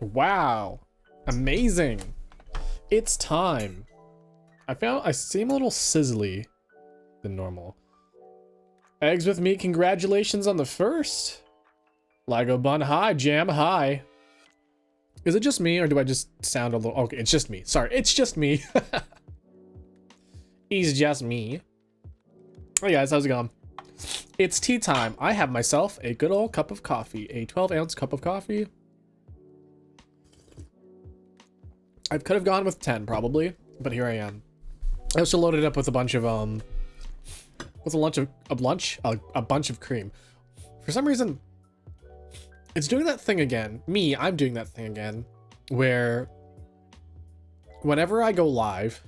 Wow. Amazing. It's time. I seem a little sizzly than normal. Eggs with meat, congratulations on the first. Lago bun, hi. Jam, hi. Is it just me or do I just sound a little... Okay, it's just me. Sorry, it's just me. He's just me. Hey guys, how's it going? It's tea time. I have myself a good old cup of coffee. A 12-ounce cup of coffee. I could have gone with 10 probably, but here I am. I also loaded up with a bunch of a bunch of cream. For some reason, it's doing that thing again. I'm doing that thing again, where whenever I go live,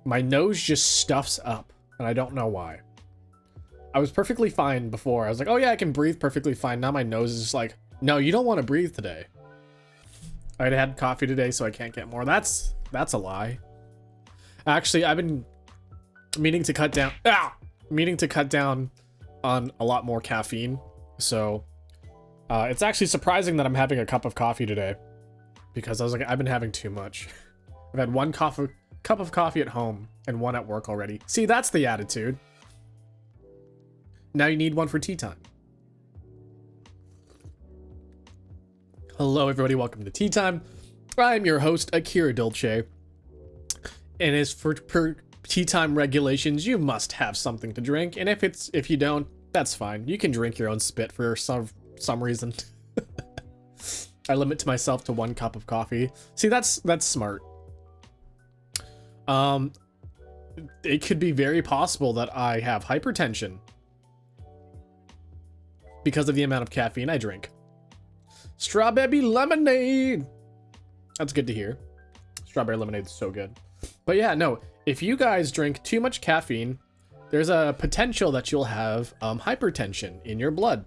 my nose just stuffs up, and I don't know why. I was perfectly fine before. I was like, oh yeah, I can breathe perfectly fine. Now my nose is just like, no, you don't want to breathe today. I had coffee today, so I can't get more. That's a lie. Actually, I've been meaning to cut down on a lot more caffeine. So it's actually surprising that I'm having a cup of coffee today, because I was like, I've been having too much. I've had one cup of coffee at home and one at work already. See, that's the attitude. Now you need one for tea time. Hello everybody, welcome to Tea Time. I'm your host, Akira Dolce. And as for tea time regulations, you must have something to drink. And if you don't, that's fine. You can drink your own spit for some reason. I limit to myself to 1 cup of coffee. See, that's smart. It could be very possible that I have hypertension because of the amount of caffeine I drink. Strawberry lemonade. That's good to hear. Strawberry lemonade is so good. But yeah, no, if you guys drink too much caffeine, there's a potential that you'll have hypertension in your blood,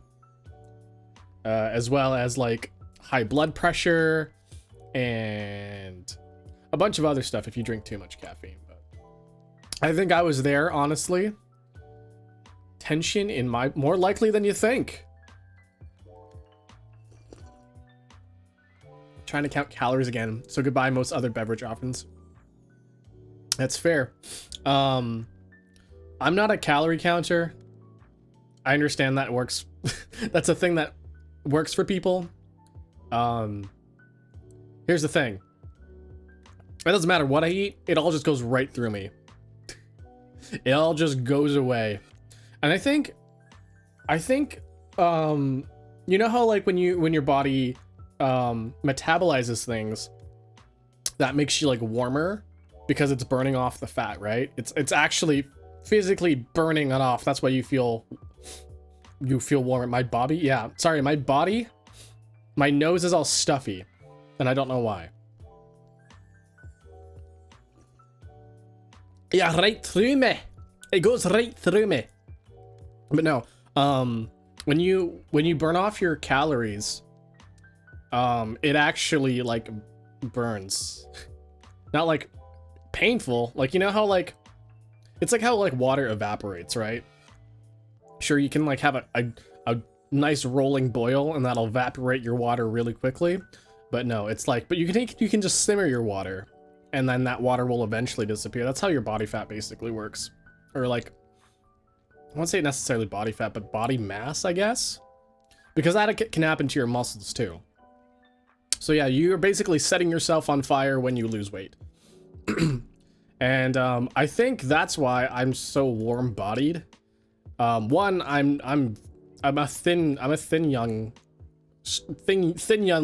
as well as like high blood pressure and a bunch of other stuff if you drink too much caffeine. But I think I was there, honestly. Tension in my... More likely than you think. Trying to count calories again. So goodbye most other beverage options. That's fair. I'm not a calorie counter. I understand that works. That's a thing that works for people. Here's the thing. It doesn't matter what I eat. It all just goes right through me. It all just goes away. And I think, you know how like when your body metabolizes things, that makes you like warmer because it's burning off the fat, right? It's actually physically burning it off. That's why you feel warm. My body, yeah, sorry, my nose is all stuffy and I don't know why. Yeah, right through me. It goes right through me. But no, when you burn off your calories, it actually like burns. Not like painful, like, you know how like it's like how like water evaporates, right? Sure, you can like have a nice rolling boil and that'll evaporate your water really quickly, but no, it's like, but you can just simmer your water and then that water will eventually disappear. That's how your body fat basically works. Or like, I won't say necessarily body fat, but body mass, I guess, because that can happen to your muscles too. So yeah, you're basically setting yourself on fire when you lose weight. And I think that's why I'm so warm-bodied. One, I'm a thin young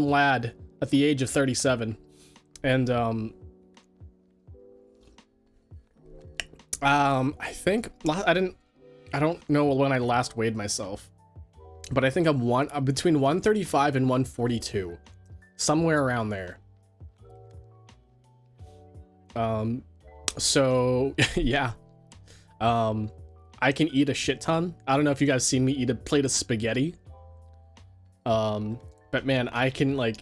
lad at the age of 37, and I think I don't know when I last weighed myself, but I think I'm between 135 and 142. Somewhere around there. So yeah. I can eat a shit ton. I don't know if you guys seen me eat a plate of spaghetti. But man, I can like,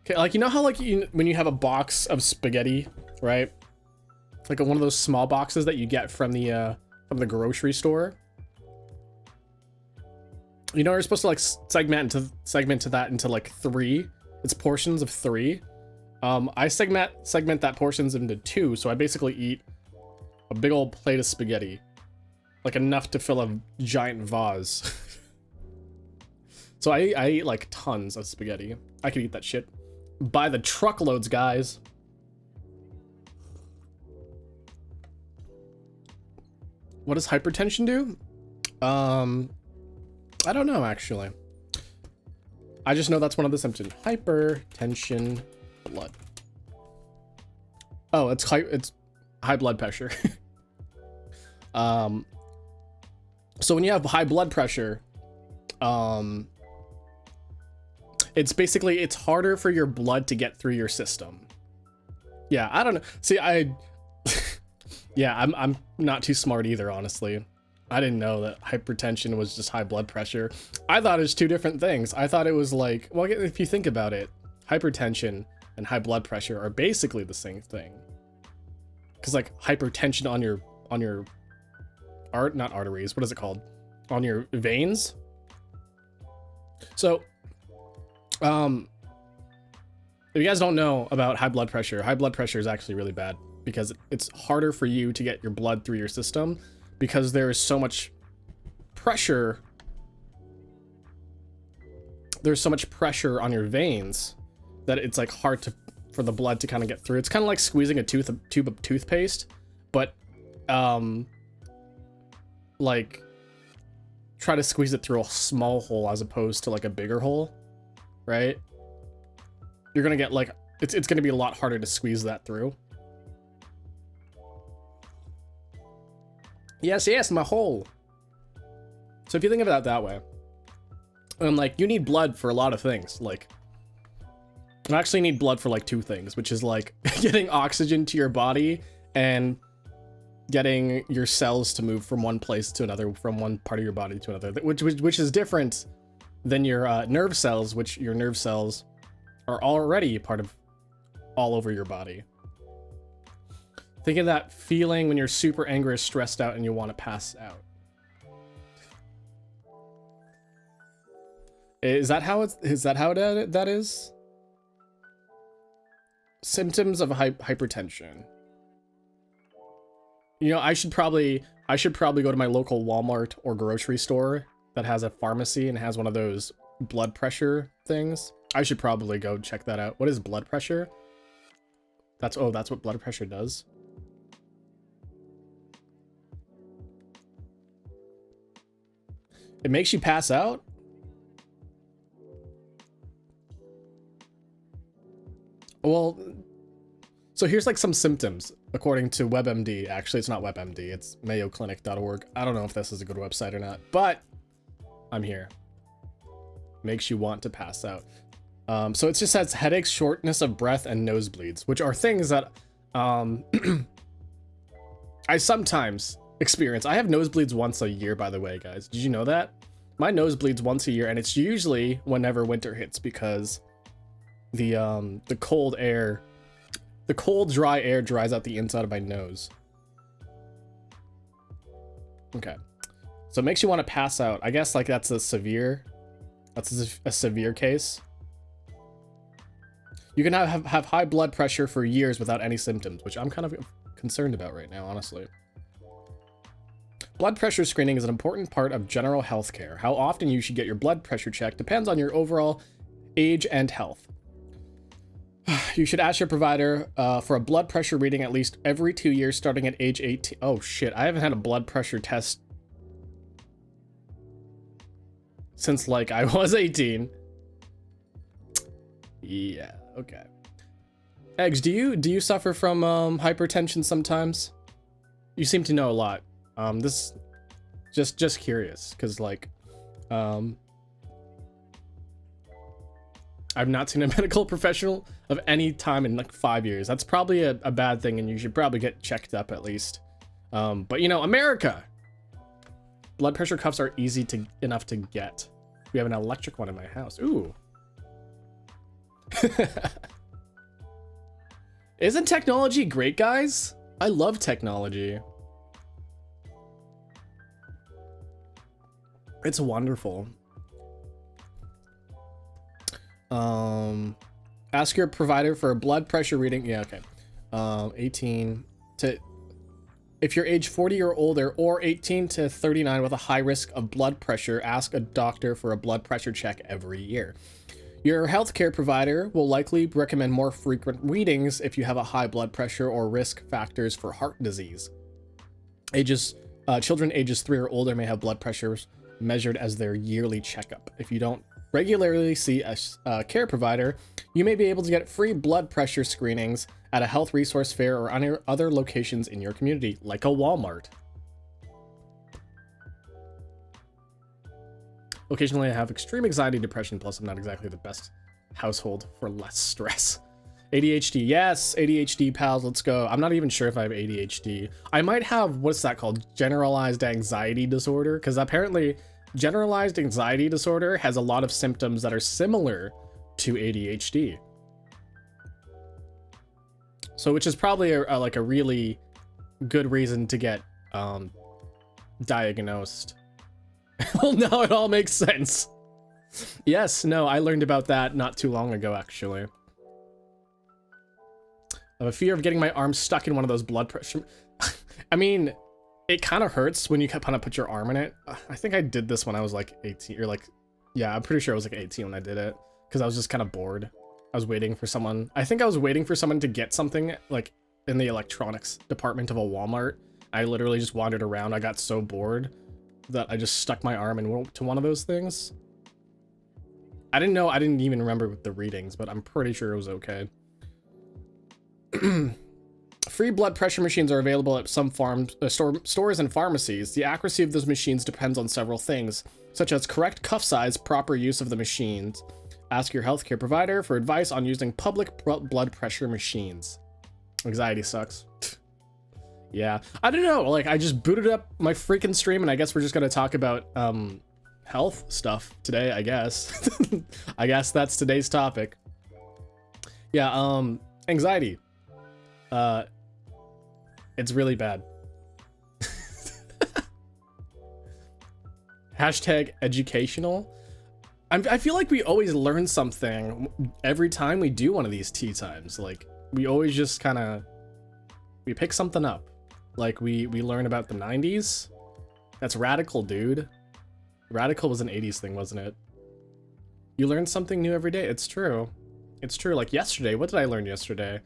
okay, like, you know how like when you have a box of spaghetti, right? Like one of those small boxes that you get from the grocery store. You know, you're supposed to like segment that into like 3 It's portions of 3. I segment that portions into 2, so I basically eat a big old plate of spaghetti. Like enough to fill a giant vase. So I eat like tons of spaghetti. I could eat that shit by the truckloads, guys. What does hypertension do? I don't know, actually. I just know that's one of the symptoms. Hypertension blood. Oh, it's high blood pressure. So when you have high blood pressure, it's basically, it's harder for your blood to get through your system. Yeah, I don't know. See, yeah, I'm not too smart either, honestly. I didn't know that hypertension was just high blood pressure. I thought it was 2 different things. I thought it was like, well, if you think about it, hypertension and high blood pressure are basically the same thing. Cause like hypertension on your not arteries, what is it called? On your veins. So, if you guys don't know about high blood pressure is actually really bad because it's harder for you to get your blood through your system because there is so much pressure. There's so much pressure on your veins that it's like hard for the blood to kind of get through. It's kind of like squeezing a tube of toothpaste, but like try to squeeze it through a small hole as opposed to like a bigger hole, right? You're gonna get like, it's gonna be a lot harder to squeeze that through. Yes, my hole. So if you think of it that way, and like you need blood for a lot of things, like you actually need blood for like 2 things, which is like getting oxygen to your body and getting your cells to move from one place to another, from one part of your body to another, which is different than your nerve cells, which your nerve cells are already part of all over your body. Think of that feeling when you're super angry or stressed out and you want to pass out. Is that how that is? Symptoms of hypertension. You know, I should probably go to my local Walmart or grocery store that has a pharmacy and has one of those blood pressure things. I should probably go check that out. What is blood pressure? That's what blood pressure does. It makes you pass out? Well, so here's like some symptoms according to WebMD. Actually, it's not WebMD, it's mayoclinic.org. I don't know if this is a good website or not, but I'm here. Makes you want to pass out. So it just says headaches, shortness of breath, and nosebleeds, which are things that I sometimes experience. I have nosebleeds once a year, by the way, guys. Did you know that? My nosebleeds once a year, and it's usually whenever winter hits because the cold air, the cold, dry air dries out the inside of my nose. Okay. So it makes you want to pass out. I guess like that's a severe case. You can have high blood pressure for years without any symptoms, which I'm kind of concerned about right now, honestly. Blood pressure screening is an important part of general health care. How often you should get your blood pressure checked depends on your overall age and health. You should ask your provider for a blood pressure reading at least every 2 years starting at age 18. Oh shit, I haven't had a blood pressure test since like I was 18. Yeah, okay. Eggs, do you suffer from hypertension sometimes? You seem to know a lot. This just curious, because like I've not seen a medical professional of any time in like 5 years. That's probably a bad thing, and you should probably get checked up at least. But you know, America, blood pressure cuffs are easy enough to get. We have an electric one in my house. Ooh. Isn't technology great, guys? I love technology. It's wonderful. Ask your provider for a blood pressure reading. Yeah, okay. 18 to... If you're age 40 or older, or 18 to 39 with a high risk of blood pressure, ask a doctor for a blood pressure check every year. Your healthcare provider will likely recommend more frequent readings if you have a high blood pressure or risk factors for heart disease. Children ages 3 or older may have blood pressures measured as their yearly checkup. If you don't regularly see a care provider, you may be able to get free blood pressure screenings at a health resource fair or other locations in your community, like a Walmart. Occasionally I have extreme anxiety, depression, plus I'm not exactly the best household for less stress. ADHD, yes, ADHD pals, let's go. I'm not even sure if I have ADHD. I might have, what's that called? Generalized anxiety disorder, because apparently generalized anxiety disorder has a lot of symptoms that are similar to ADHD. So, which is probably like a really good reason to get diagnosed. Well, now it all makes sense. Yes, no, I learned about that not too long ago, actually. I have a fear of getting my arm stuck in one of those blood pressure... I mean, it kind of hurts when you kind of put your arm in it. I think I did this when I was like 18, or like... Yeah, I'm pretty sure I was like 18 when I did it, because I was just kind of bored. I was waiting for someone. I think I was waiting for someone to get something like in the electronics department of a Walmart. I literally just wandered around. I got so bored that I just stuck my arm into one of those things. I didn't even remember the readings, but I'm pretty sure it was okay. Free blood pressure machines are available at some stores and pharmacies. The accuracy of those machines depends on several things, such as correct cuff size, proper use of the machines. Ask your healthcare provider for advice on using public blood pressure machines. Anxiety sucks. Yeah, I don't know, like I just booted up my freaking stream and I guess we're just gonna talk about health stuff today, I guess. I guess that's today's topic. Yeah, anxiety. It's really bad. Hashtag educational. I feel like we always learn something every time we do one of these tea times. Like we always just kind of, we pick something up. Like we learn about the 90s. That's radical, dude. Radical was an 80s thing, wasn't it? You learn something new every day. It's true. It's true. Like yesterday, what did I learn yesterday?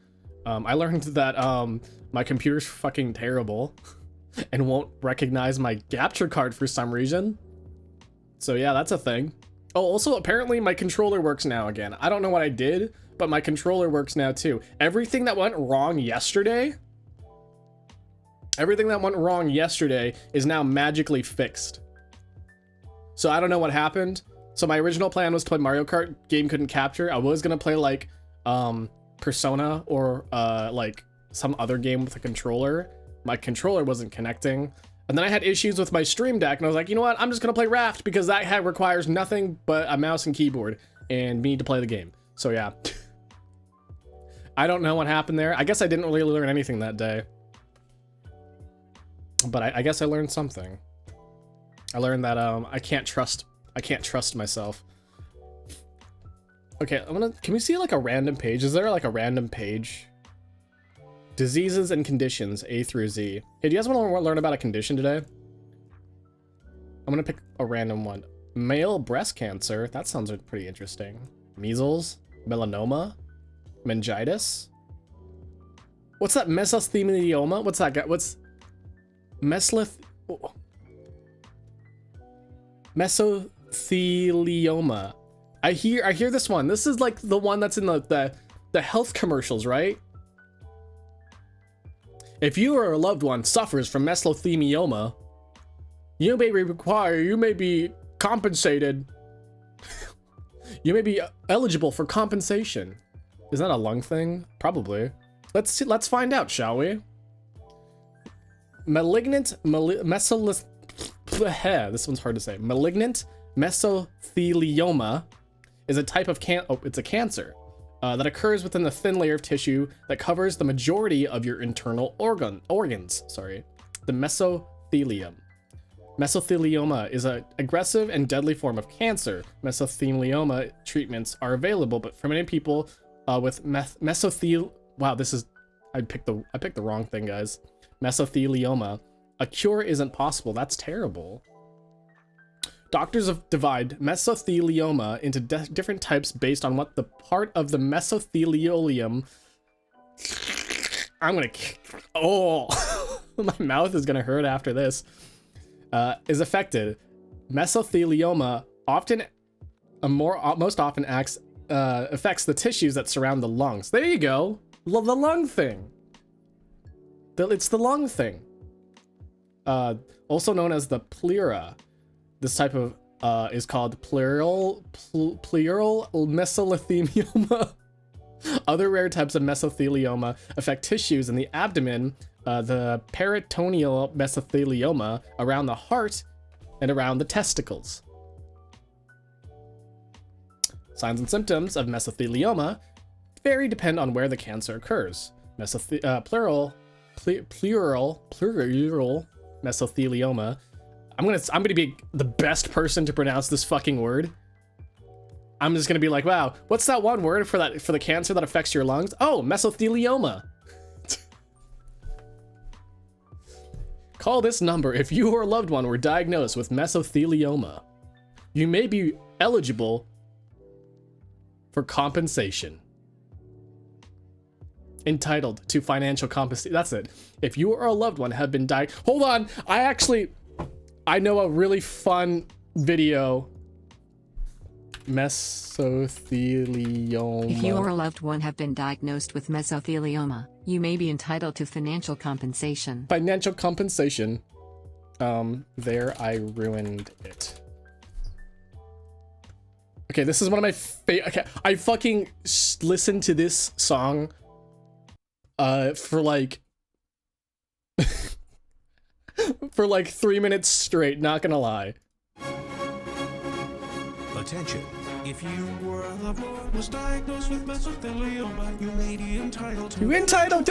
I learned that my computer's fucking terrible and won't recognize my capture card for some reason. So yeah, that's a thing. Oh, also apparently my controller works now again. I don't know what I did, but my controller works now too. Everything that went wrong yesterday is now magically fixed. So I don't know what happened. So my original plan was to play Mario Kart. Game couldn't capture. I was gonna play like Persona or like some other game with a controller. My controller wasn't connecting. And then I had issues with my Stream Deck and I was like, you know what? I'm just gonna play Raft because that requires nothing but a mouse and keyboard and me to play the game. So yeah. I don't know what happened there. I guess I didn't really learn anything that day. But I guess I learned something. I learned that I can't trust myself. Okay, can we see like a random page? Is there like a random page? Diseases and conditions, A through Z. Hey, do you guys want to learn about a condition today? I'm gonna pick a random one. Male breast cancer, that sounds pretty interesting. Measles, melanoma, meningitis. What's that, mesothelioma? What's that guy? What's mesothelioma? I hear this one. This is like the one that's in the health commercials, right? If you or a loved one suffers from mesothelioma, you may be compensated. You may be eligible for compensation. Is that a lung thing? Probably. Let's find out, shall we? This one's hard to say. Malignant mesothelioma is a type of it's a cancer that occurs within the thin layer of tissue that covers the majority of your internal organs. Sorry, the mesothelium. Mesothelioma is an aggressive and deadly form of cancer. Mesothelioma treatments are available, but for many people with wow, this is I picked the wrong thing, guys. Mesothelioma, a cure isn't possible. That's terrible. Doctors divide mesothelioma into different types based on what the part of the mesothelioma. My mouth is gonna hurt after this. Is affected. Mesothelioma most often affects the tissues that surround the lungs. There you go. The lung thing. It's the lung thing. Also known as the pleura. This type of is called pleural mesothelioma. Other rare types of mesothelioma affect tissues in the abdomen, the peritoneal mesothelioma around the heart, and around the testicles. Signs and symptoms of mesothelioma vary depend on where the cancer occurs. Pleural mesothelioma. I'm gonna be the best person to pronounce this fucking word. I'm just gonna be like, wow, what's that one word for the cancer that affects your lungs? Oh, mesothelioma. Call this number if you or a loved one were diagnosed with mesothelioma. You may be eligible for compensation. Entitled to financial compensation. That's it. If you or a loved one have been diagnosed. Hold on. I know a really fun video. Mesothelioma. If you or a loved one have been diagnosed with mesothelioma, you may be entitled to financial compensation. Financial compensation. There I ruined it. Okay, this is one of my favorite. Okay, I fucking listened to this song for like for like 3 minutes straight, not gonna lie. Attention. If you or a loved one was diagnosed with mesothelioma, you may be entitled to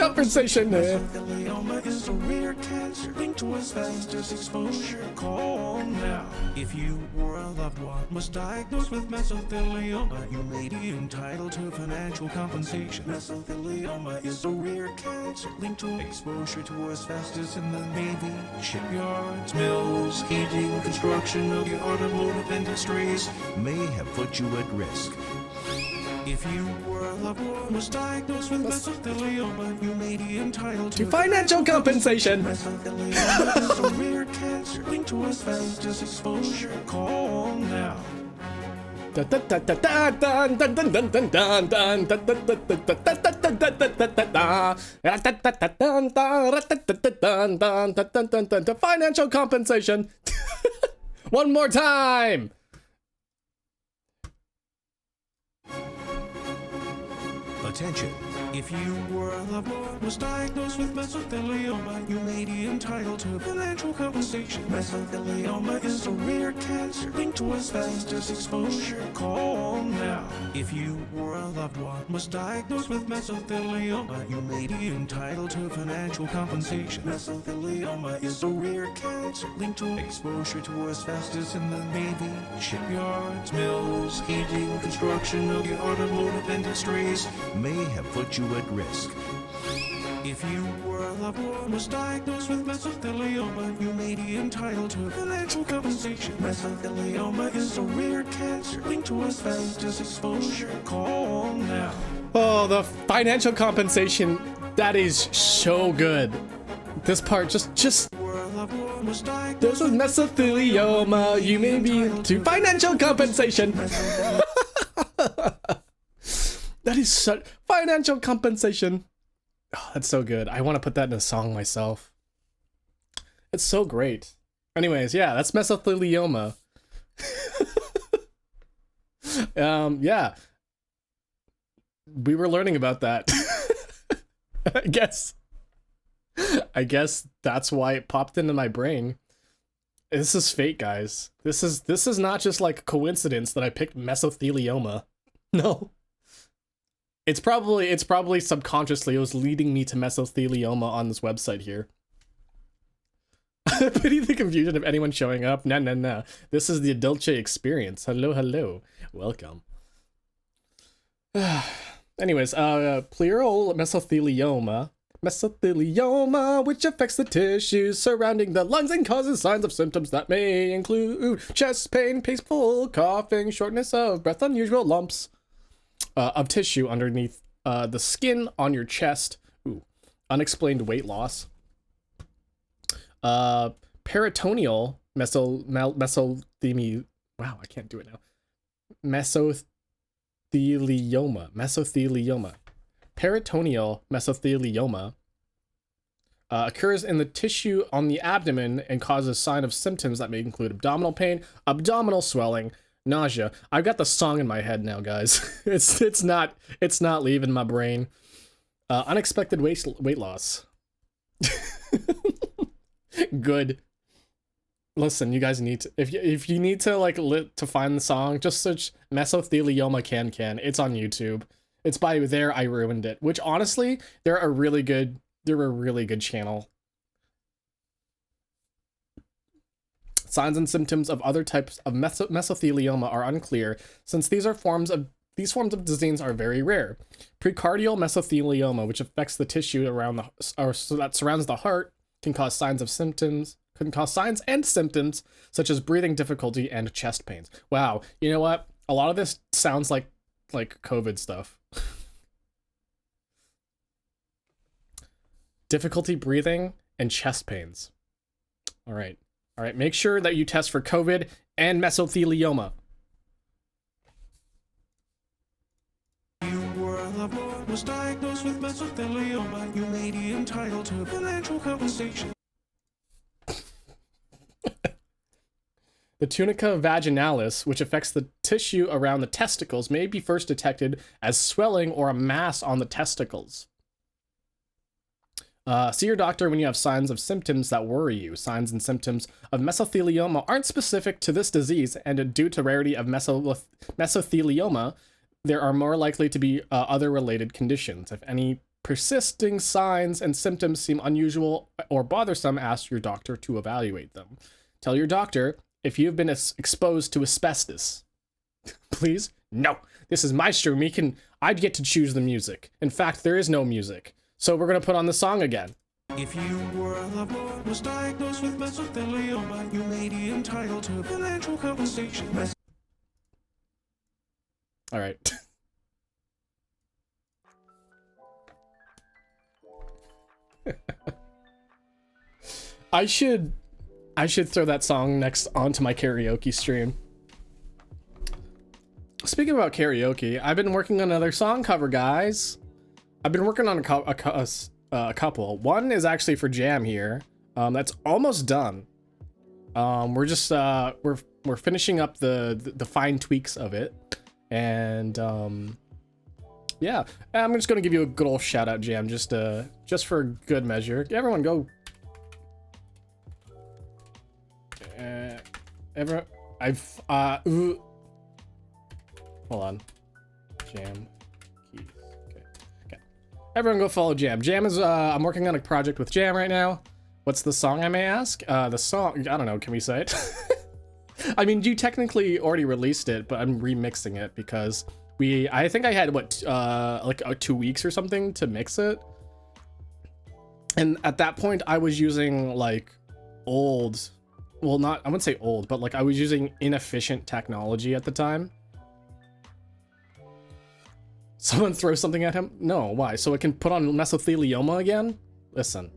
compensation. Mesothelioma is a rare cancer linked to asbestos exposure. Call now. If you or a loved one was diagnosed with mesothelioma, you may be entitled to financial compensation. Mesothelioma is a rare cancer linked to exposure to asbestos in the Navy, shipyards, mills, heating, construction of the automotive industries may have put you at risk. If you or a loved one was diagnosed with mesothelioma, you may be entitled to financial compensation. Mesothelioma is a rare cancer linked to asbestos exposure. Call now. Financial compensation. One more time. Attention. If you or a loved one was diagnosed with mesothelioma, you may be entitled to financial compensation. Mesothelioma is a rare cancer linked to asbestos exposure. Call now. If you or a loved one was diagnosed with mesothelioma, you may be entitled to financial compensation. Mesothelioma is a rare cancer linked to exposure to asbestos in the Navy, shipyards, mills, heating, construction of the automotive industries may have put you at risk. If you or a loved one was diagnosed with mesothelioma, you may be entitled to financial compensation. Mesothelioma is a rare cancer linked to asbestos exposure. Call now. Oh, the financial compensation. That is so good. This part just there's a mesothelioma. You may be into financial compensation. That is such financial compensation. Oh, that's so good. I want to put that in a song myself. It's so great. Anyways, yeah, that's mesothelioma. Yeah. We were learning about that. I guess that's why it popped into my brain. This is fate, guys. This is not just like a coincidence that I picked mesothelioma. No. It's probably subconsciously it was leading me to mesothelioma on this website here. Pity the confusion of anyone showing up. Nah, nah, nah. This is the Dolce experience. Hello, hello. Welcome. Anyways, pleural mesothelioma. Mesothelioma, which affects the tissues surrounding the lungs and causes signs of symptoms that may include chest pain, painful coughing, shortness of breath, unusual lumps of tissue underneath the skin on your chest. Ooh, unexplained weight loss. Peritoneal mesothelioma. Wow, I can't do it now. Mesothelioma. Peritoneal mesothelioma occurs in the tissue on the abdomen and causes sign of symptoms that may include abdominal pain, abdominal swelling, nausea. I've got the song in my head now, guys. it's not leaving my brain. Unexpected weight loss. Good. Listen, you guys need to, if you need to like to find the song, just search mesothelioma can. It's on YouTube. It's by There I Ruined It, which honestly, they're a really good channel. Signs and symptoms of other types of mesothelioma are unclear, since these forms of disease are very rare. Precardial mesothelioma, which affects the tissue around that surrounds the heart, can cause signs and symptoms such as breathing difficulty and chest pains. Wow, you know what? A lot of this sounds like COVID stuff. Difficulty breathing and chest pains. All right. Make sure that you test for COVID and mesothelioma. Was diagnosed with mesothelioma, you may be entitled to financial compensation. The tunica vaginalis, which affects the tissue around the testicles, may be first detected as swelling or a mass on the testicles. See your doctor when you have signs of symptoms that worry you. Signs and symptoms of mesothelioma aren't specific to this disease, and due to rarity of mesothelioma, there are more likely to be other related conditions. If any persisting signs and symptoms seem unusual or bothersome, ask your doctor to evaluate them. Tell your doctor if you've been exposed to asbestos. Please? No. This is my stream. I'd get to choose the music. In fact, there is no music. So we're going to put on the song again. If you were a loved one was diagnosed with mesothelioma, you may be entitled to financial compensation. All right. I should throw that song next onto my karaoke stream. Speaking about karaoke, I've been working on another song cover, guys. I've been working on a couple. One is actually for Jam here. That's almost done. We're just we're finishing up the fine tweaks of it, and yeah, I'm just gonna give you a good old shout out, Jam, just for good measure. Everyone go. Hold on. Jam keys. Okay. Everyone go follow Jam. Jam is I'm working on a project with Jam right now. What's the song, I may ask? The song, I don't know, can we say it? I mean, you technically already released it, but I'm remixing it because I think I had like 2 weeks or something to mix it. And at that point I was using like old, well, not, I wouldn't say old, but like I was using inefficient technology at the time. Someone throw something at him? No, why? So it can put on mesothelioma again? Listen.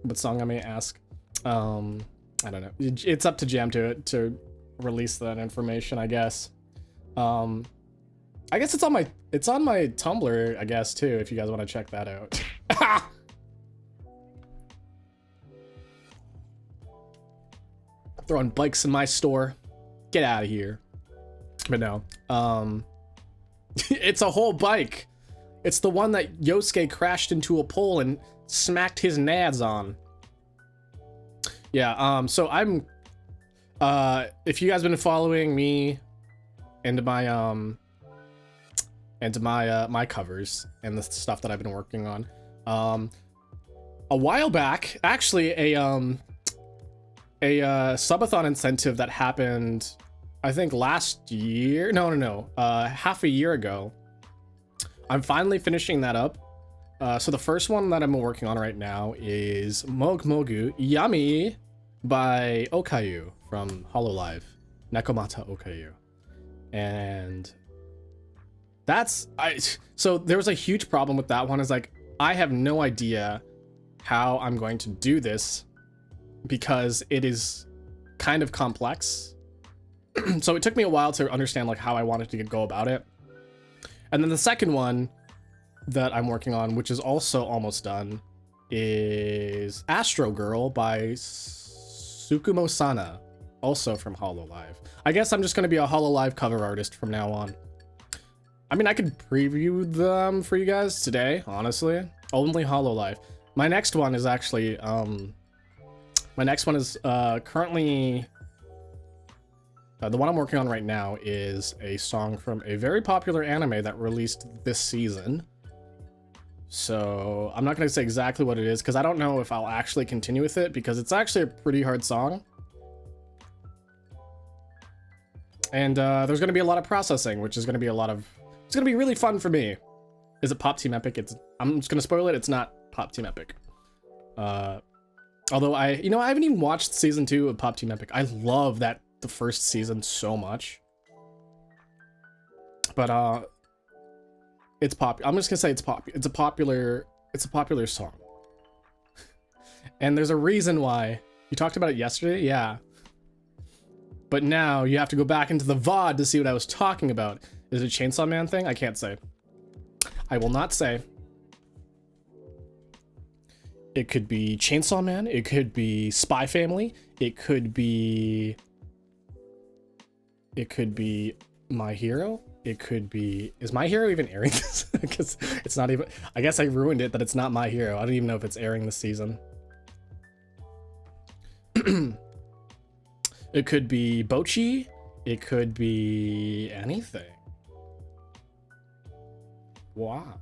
What song I may ask? I don't know. It's up to Jam to release that information, I guess. I guess it's on my Tumblr, I guess, too, if you guys want to check that out. Throwing bikes in my store. Get out of here. But no. It's a whole bike. It's the one that Yosuke crashed into a pole and smacked his nads on. Yeah, so I'm if you guys been following me and my my covers and the stuff that I've been working on, a while back, actually a subathon incentive that happened, I think last year. No, half a year ago. I'm finally finishing that up. So the first one that I'm working on right now is Mog Mogu Yummy by Okayu from Hololive, Nekomata Okayu. And so there was a huge problem with that one. Is like, I have no idea how I'm going to do this because it is kind of complex. So it took me a while to understand like how I wanted to go about it. And then the second one that I'm working on, which is also almost done, is Astro Girl by Tsukumo Sana, also from Hololive. I guess I'm just going to be a Hololive cover artist from now on. I mean, I could preview them for you guys today, honestly. Only Hololive. My next one is actually, currently, the one I'm working on right now is a song from a very popular anime that released this season. So I'm not going to say exactly what it is because I don't know if I'll actually continue with it because it's actually a pretty hard song. And there's going to be a lot of processing, which is going to be it's going to be really fun for me. Is it Pop Team Epic? I'm just going to spoil it. It's not Pop Team Epic. Although I haven't even watched season 2 of Pop Team Epic. I love the first season so much. But it's pop. I'm just gonna say it's pop. It's a popular song. And there's a reason why. You talked about it yesterday, yeah. But now you have to go back into the VOD to see what I was talking about. Is it a Chainsaw Man thing? I can't say. I will not say. It could be Chainsaw Man. It could be Spy Family. It could be My Hero. It could be... Is My Hero even airing this? Because it's not even... I guess I ruined it that it's not My Hero. I don't even know if it's airing this season. It could be Bochi. It could be anything. Wow.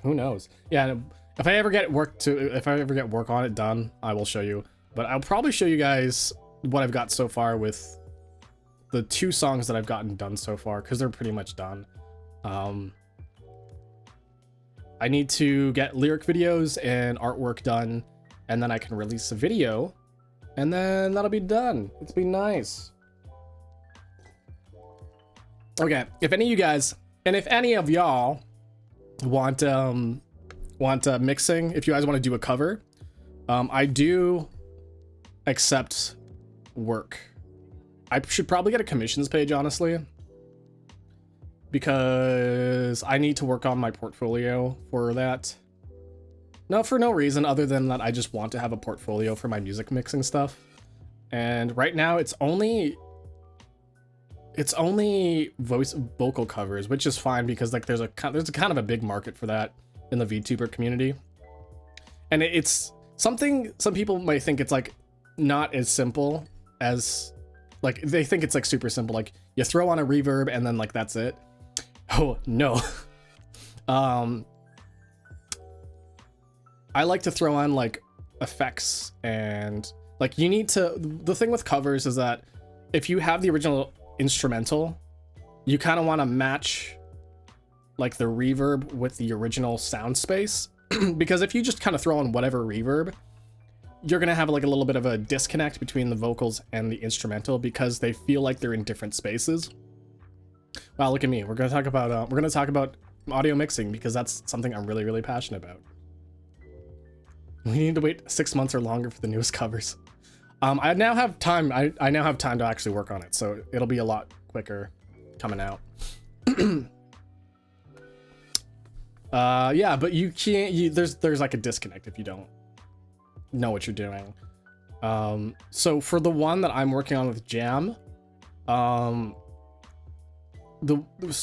Who knows? Yeah, if I ever get work on it done, I will show you. But I'll probably show you guys what I've got so far with the 2 songs that I've gotten done so far, because they're pretty much done. I need to get lyric videos and artwork done, and then I can release a video, and then that'll be done. It's been nice. Okay, if any of you guys, and if any of y'all want mixing, if you guys want to do a cover, I do accept work. I should probably get a commissions page, honestly, because I need to work on my portfolio for that. No, for no reason other than that I just want to have a portfolio for my music mixing stuff. And right now it's only vocal covers, which is fine because like there's a kind of a big market for that in the VTuber community. And it's something some people might think it's like not as simple as, like they think it's like super simple, like you throw on a reverb and then like that's it. Oh no. I like to throw on like effects, and like you need to, the thing with covers is that if you have the original instrumental, you kind of want to match like the reverb with the original sound space. Because if you just kind of throw on whatever reverb, you're gonna have like a little bit of a disconnect between the vocals and the instrumental because they feel like they're in different spaces. Wow, look at me. We're gonna talk about audio mixing because that's something I'm really passionate about. We need to wait 6 months or longer for the newest covers. I now have time. I now have time to actually work on it, so it'll be a lot quicker coming out. Yeah, but you can't. There's like a disconnect if you don't know what you're doing. So for the one that I'm working on with Jam, so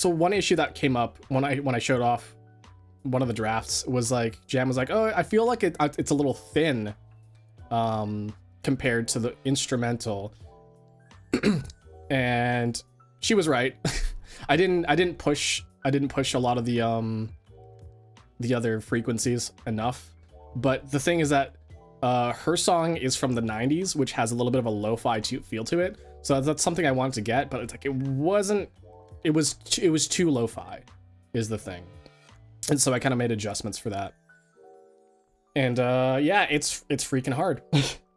one issue that came up when I showed off one of the drafts was like, Jam was like, oh, I feel like it's a little thin compared to the instrumental. And she was right. I didn't push a lot of the other frequencies enough. But the thing is that her song is from the 90s, which has a little bit of a lo-fi feel to it. So that's something I wanted to get, but it's like it was too lo-fi is the thing. And so I kind of made adjustments for that. And yeah, it's freaking hard.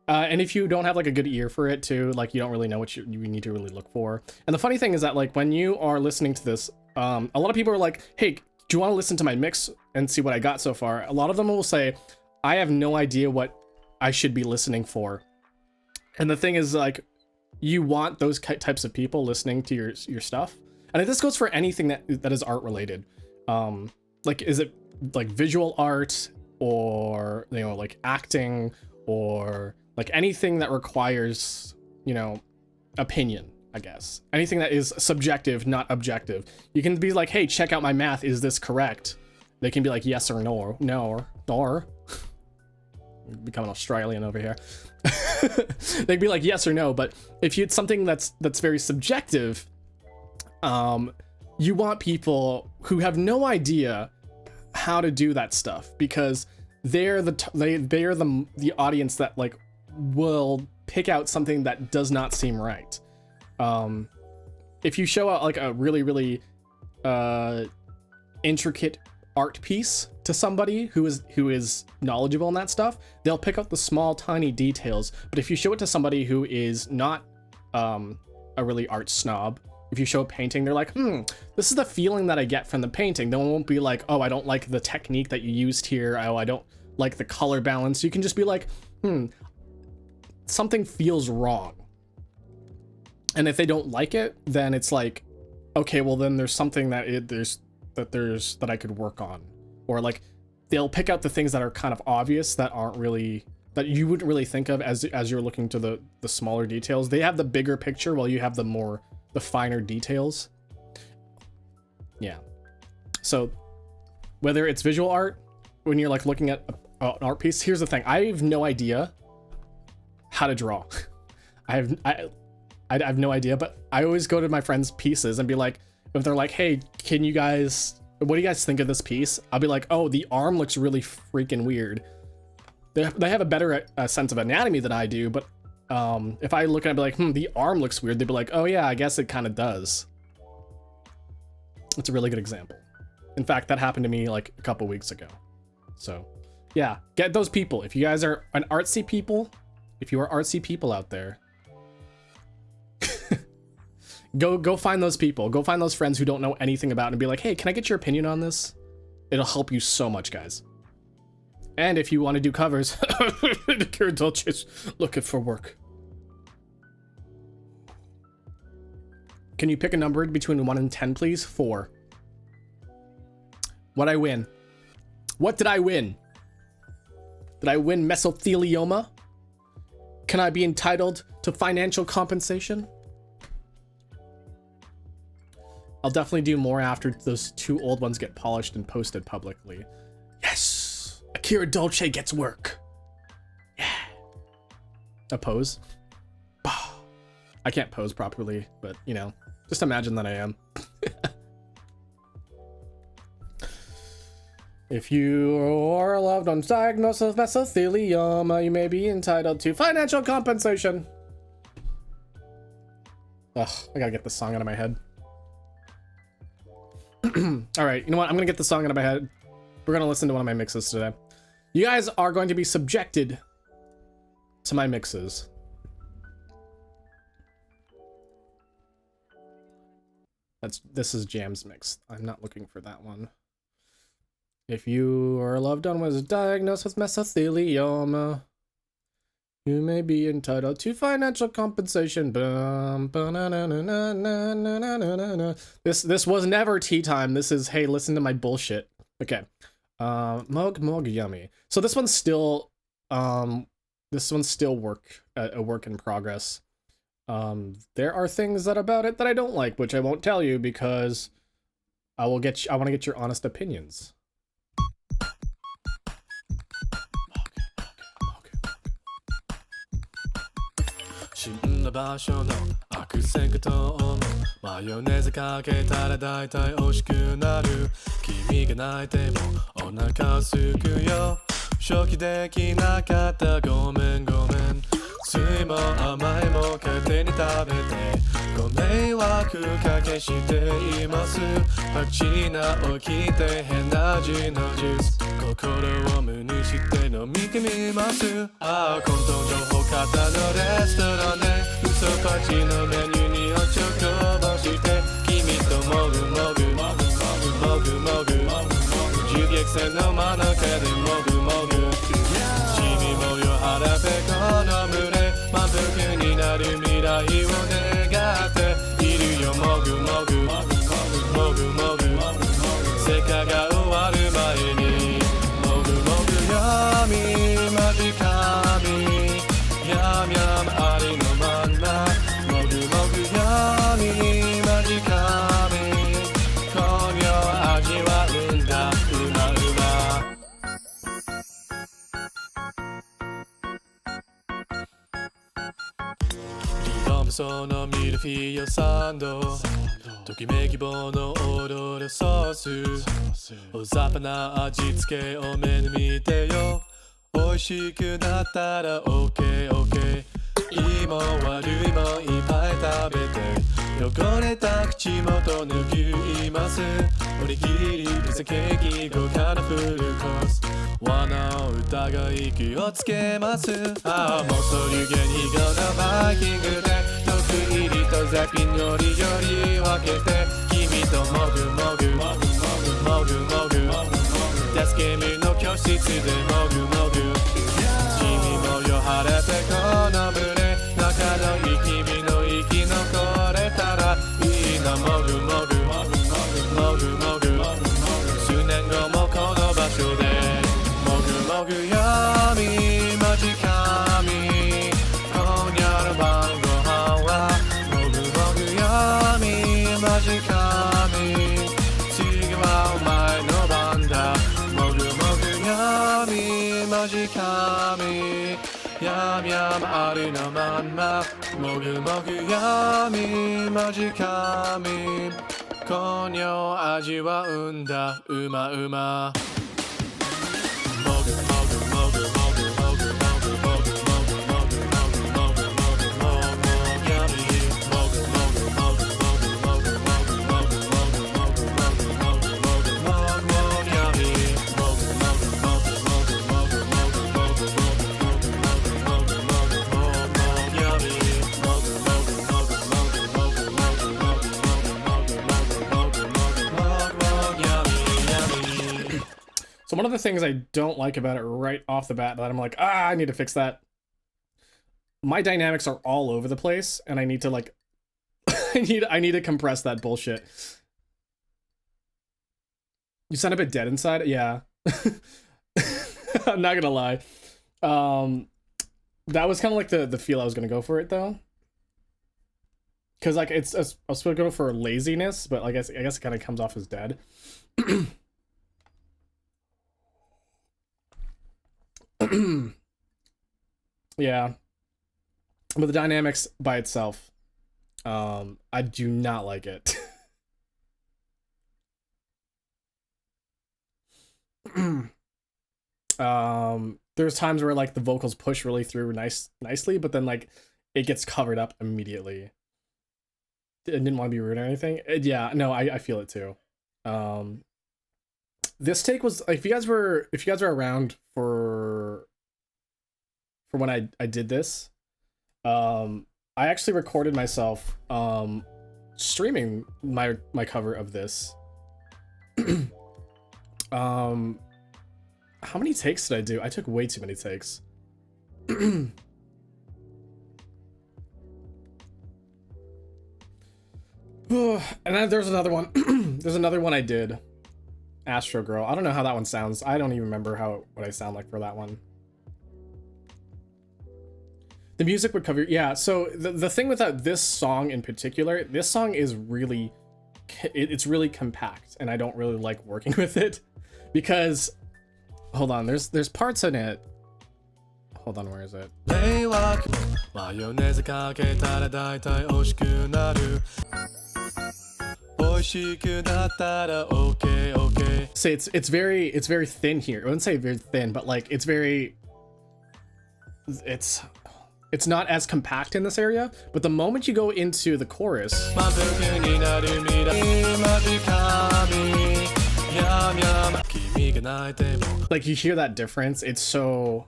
And if you don't have like a good ear for it too, like you don't really know what you need to really look for. And the funny thing is that like when you are listening to this, a lot of people are like, hey, do you want to listen to my mix and see what I got so far? A lot of them will say, I have no idea what I should be listening for. And the thing is like, you want those types of people listening to your stuff. And this goes for anything that is art related. Like, is it like visual art or, you know, like acting or like anything that requires, you know, opinion, I guess. Anything that is subjective, not objective. You can be like, hey, check out my math. Is this correct? They can be like, yes or no, or becoming Australian over here. They'd be like, yes or no. But if it's something that's very subjective, you want people who have no idea how to do that stuff, because they're the audience that like will pick out something that does not seem right. If you show out like a really intricate art piece to somebody who is knowledgeable in that stuff, they'll pick up the small tiny details. But if you show it to somebody who is not a really art snob, if you show a painting, they're like, this is the feeling that I get from the painting. They won't be like, oh, I don't like the technique that you used here. Oh, I don't like the color balance. You can just be like, something feels wrong. And if they don't like it, then it's like, okay, well then there's something that I could work on. Or like they'll pick out the things that are kind of obvious that aren't really, that you wouldn't really think of as you're looking to the smaller details. They have the bigger picture while you have the finer details. Yeah. So whether it's visual art, when you're like looking at an art piece, here's the thing. I have no idea how to draw. I have no idea, but I always go to my friends' pieces and be like, if they're like, hey, what do you guys think of this piece? I'll be like, oh, the arm looks really freaking weird. They have a better sense of anatomy than I do, but if I look at it and be like, the arm looks weird, they'd be like, oh yeah, I guess it kind of does. It's a really good example. In fact, that happened to me like a couple weeks ago. So yeah, get those people. If you guys are an artsy people, if you are artsy people out there, go find those people. Go find those friends who don't know anything about it and be like, hey, can I get your opinion on this? It'll help you so much, guys. And if you want to do covers, Dolces looking for work. Can you pick a number between 1 and 10, please? 4. What'd I win? What did I win? Did I win mesothelioma? Can I be entitled to financial compensation? I'll definitely do more after those 2 old ones get polished and posted publicly. Yes! Akira Dolce gets work. Yeah. A pose? I can't pose properly, but you know, just imagine that I am. If your loved one's diagnosed with mesothelioma, you may be entitled to financial compensation. Ugh, I gotta get this song out of my head. Alright, you know what? I'm gonna get the song out of my head. We're gonna listen to one of my mixes today. You guys are going to be subjected to my mixes. This is Jam's mix. I'm not looking for that one. If your loved one was diagnosed with mesothelioma, you may be entitled to financial compensation. This was never tea time. This is, hey, listen to my bullshit. Okay. Mog yummy. So this one's still a work in progress. There are things about it that I don't like, which I won't tell you because I want to get your honest opinions. 初期できなかったごめんごめん酸いも甘いも勝手に食べてご迷惑かけしていますパチナを聞いて変な味のジュース心を無にして飲みてみますああコント情報型のレストランで嘘パチのメニューにおちょこぼして君ともぐもぐもぐもぐ銃撃戦の真中でもぐもぐチビもよ腹ペコの群れ満腹になる未来を願っているよもぐもぐもぐもぐ世界が終わる前にもぐもぐやみまじかみやみやみありのまんまもぐもぐやみまじかみ今夜味わうんだうまうまリドムソのミルフィーユサンドときめき棒の踊るソース大雑把な味付けを目に見てよ美味しくなったら OKOK いいも悪いもいっぱい食べて汚れた口元拭いますおにぎりピザケーキ豪華なフルコース罠を疑い気をつけますああもうそ流言非業のバイキングで毒入りと絶品料理より分けて君ともぐもぐもぐもぐ助け身の教室でもぐもぐ君もよ晴れてこの群れ仲のいい君の息残れたらいいなもぐもぐもぐもぐ数年後もこの場所でもぐもぐ闇間近み今夜の晩ご飯はもぐもぐ闇間近み次はお前の番だもぐもぐ闇間近みやみやまありのまんまもぐもぐ闇間近み今夜味わうんだうまうまもぐもぐもぐもぐもぐもぐもぐもぐもぐもぐもぐもぐもぐやみもぐもぐもぐもぐもぐもぐもぐもぐもぐもぐもぐもぐやみもぐもぐもぐもぐもぐもぐもぐもぐもぐもぐもぐもぐやみもぐもぐもぐもぐもぐもぐもぐもぐもぐもぐもぐもぐもぐやみやみ So one of the things I don't like about it right off the bat that I'm like, I need to fix that. My dynamics are all over the place, and I need to like, I need to compress that bullshit. You sound a bit dead inside, yeah. I'm not gonna lie. That was kind of like the feel I was gonna go for it though, because like I was supposed to go for laziness, but like I guess it kind of comes off as dead. Yeah, but the dynamics by itself, I do not like it. There's times where like the vocals push really through nicely, but then like it gets covered up immediately. I didn't want to be rude or anything. Yeah, no, I feel it too. This take was, if you guys were around for when I did this, I actually recorded myself streaming my cover of this. How many takes did I do? I took way too many takes. And then there's another one. There's another one I did. Astro Girl. I don't know how that one sounds. I don't even remember what I sound like for that one. The music would cover, yeah. So the thing with this song in particular, this song is really, it's really compact, and I don't really like working with it because, hold on, there's parts in it. Hold on, where is it? マヨネーズかけたら大体美味しくなる美味しくなったら OKOK Say it's very thin here. I wouldn't say very thin, but like it's not as compact in this area. But the moment you go into the chorus, 満腹になる未来間近にやみゃま君が泣いても like you hear that difference. It's so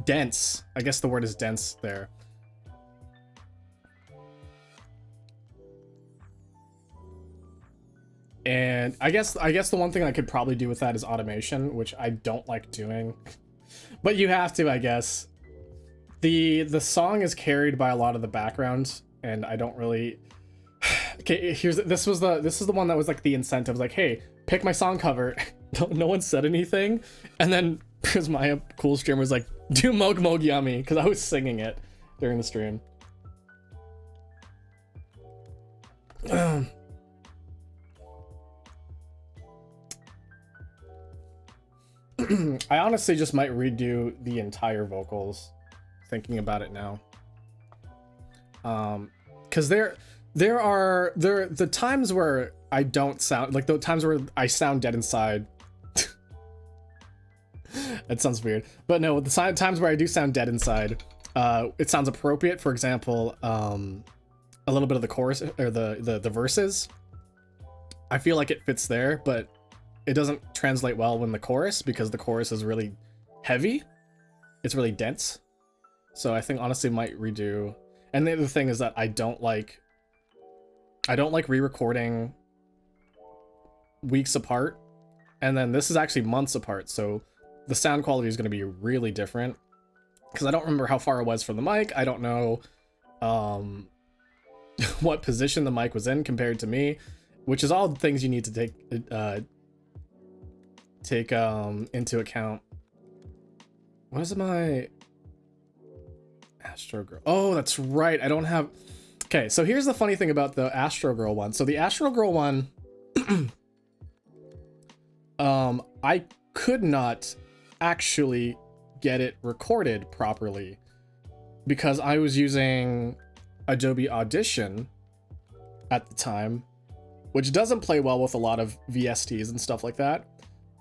dense. I guess the word is dense there. And I guess the one thing I could probably do with that is automation, which I don't like doing. But you have to, I guess. The song is carried by a lot of the background, and I don't really. Okay, this is the one that was like the incentive, like, hey, pick my song cover. No one said anything, and then because my cool streamer was like, do Mog Mog Yummy, because I was singing it during the stream. I honestly just might redo the entire vocals, thinking about it now. Because there are the times where I don't sound like the times where I sound dead inside. That sounds weird, but no, the times where I do sound dead inside, it sounds appropriate. For example, a little bit of the chorus or the verses. I feel like it fits there, but it doesn't translate well when the chorus, because the chorus is really heavy. It's really dense. So I think honestly might redo. And the other thing is that I don't like re-recording weeks apart. And then this is actually months apart. So the sound quality is going to be really different, because I don't remember how far it was from the mic. I don't know what position the mic was in compared to me, which is all things you need to take into account. What is my Astro Girl? Oh, that's right. I don't have. Okay, so here's the funny thing about the Astro Girl one. So the Astro Girl one, I could not actually get it recorded properly because I was using Adobe Audition at the time, which doesn't play well with a lot of VSTs and stuff like that.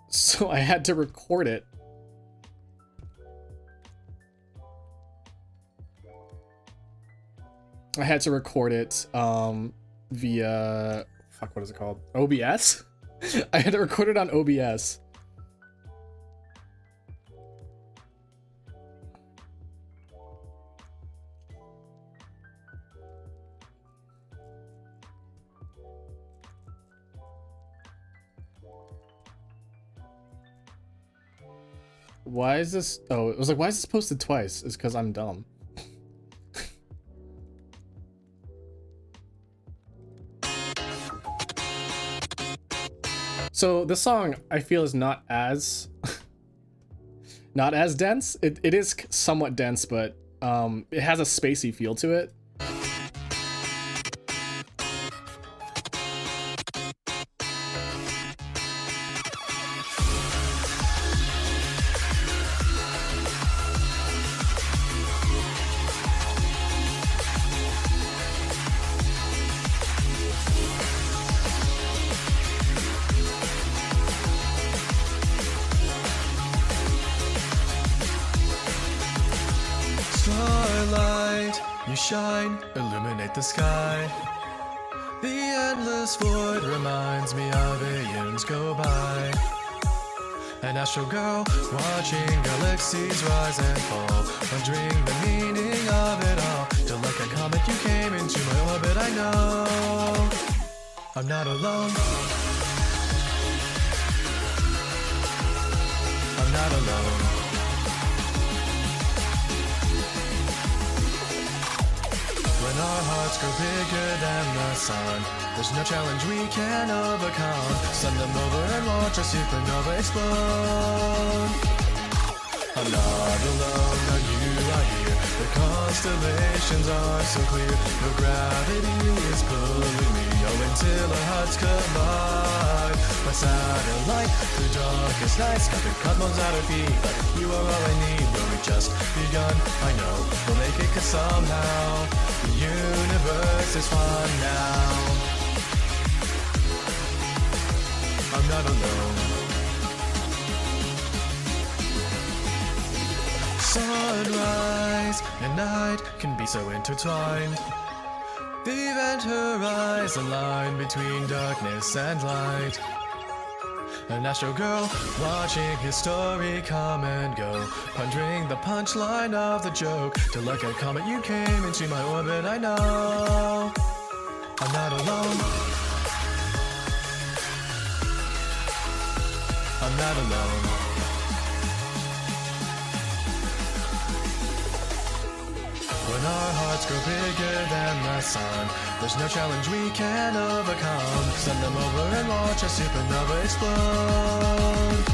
So I had to record it. Via, fuck, what is it called? OBS? I had to record it on OBS. Why is this? Oh, it was like, why is this posted twice? It's because I'm dumb. So this song I feel is not as not as dense. It is somewhat dense, but it has a spacey feel to it. Starlight, you shine, illuminate the sky. The endless void reminds me of eons go by. An astral girl watching galaxies rise and fall, wondering the meaning of it all. Till like a comet you came into my orbit, I know I'm not alone. I'm not alone. When our hearts grow bigger than the sun, there's no challenge we can overcome. Send them over and watch a supernova explode. I'm not alone, now you are here. The constellations are so clear. No gravity is pulling me, oh, until our hearts collide. My satellite, the darkest nights, got the cosmos at our feet. But you are all I need, but we just begun. I know we'll make it, 'cause somehow the universe is fun now. not alone. Sunrise and night can be so intertwined. The event horizon line between darkness and light. An astro girl watching his story come and go, pondering the punchline of the joke. To look at comet, you came into my orbit, I know I'm not alone. I'm not alone. When our hearts grow bigger than the sun, there's no challenge we can overcome. Send them over and watch a supernova explode.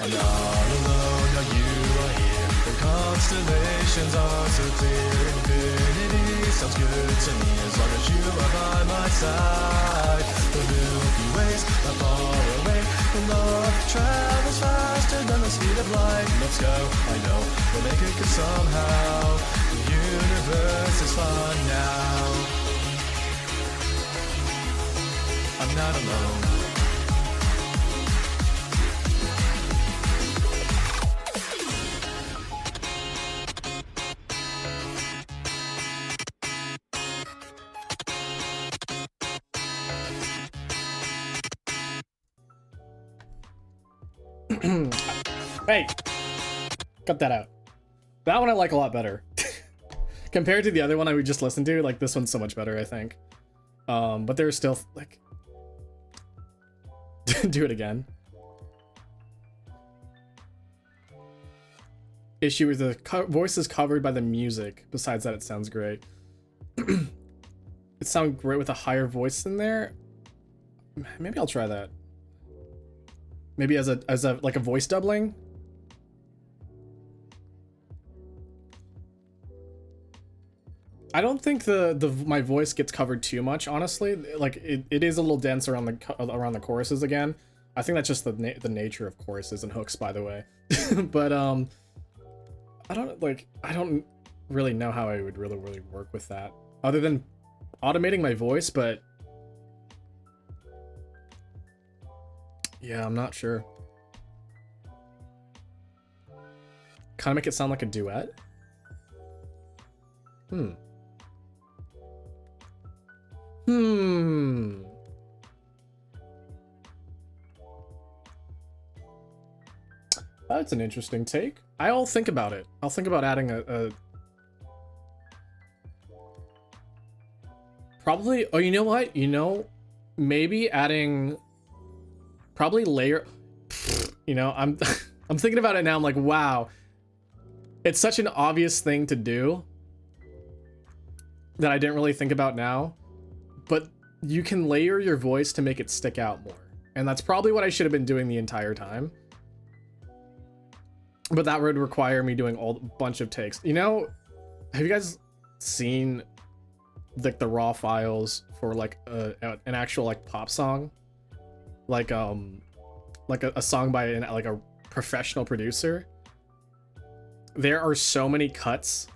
I'm not alone, now you are here. The constellations are so clear. Infinity sounds good to me as long as you are by my side. The Milky Way's not far away, and love travels faster than the speed of light. Let's go, I know we'll make it good somehow. The universe is fun now. I'm not alone. Hey, cut that out. That one I like a lot better. Compared to the other one I would just listen to, like this one's so much better, I think. But there's still like do it again. Issue with the voice is covered by the music. Besides that, it sounds great. It sounds great with a higher voice in there. Maybe I'll try that. Maybe as a like a voice doubling. I don't think my voice gets covered too much, honestly. Like it is a little dense around the choruses again. I think that's just the nature of choruses and hooks, by the way. But I don't really know how I would really work with that other than automating my voice, but yeah, I'm not sure. Kind of make it sound like a duet. That's an interesting take. I'll think about it. I'll think about adding a probably. Oh, you know what? You know, maybe adding probably layer. You know, I'm I'm thinking about it now. I'm like, wow, it's such an obvious thing to do that I didn't really think about now. But you can layer your voice to make it stick out more. And that's probably what I should have been doing the entire time. But that would require me doing a bunch of takes. You know, have you guys seen like the raw files for like an actual like pop song? Like a song by like a professional producer? There are so many cuts.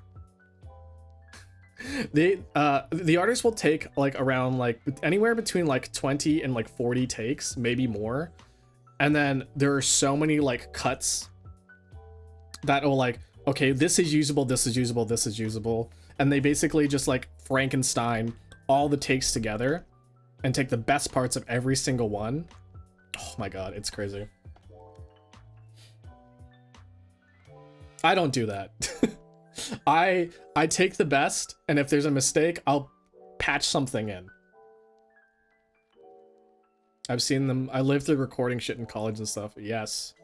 The artist will take like around like anywhere between like 20 and like 40 takes, maybe more, and then there are so many like cuts that will like, okay, this is usable, this is usable, this is usable, and they basically just like Frankenstein all the takes together and take the best parts of every single one. Oh my god, it's crazy. I don't do that. I take the best, and if there's a mistake, I'll patch something in. I've seen them. I lived through recording shit in college and stuff. Yes.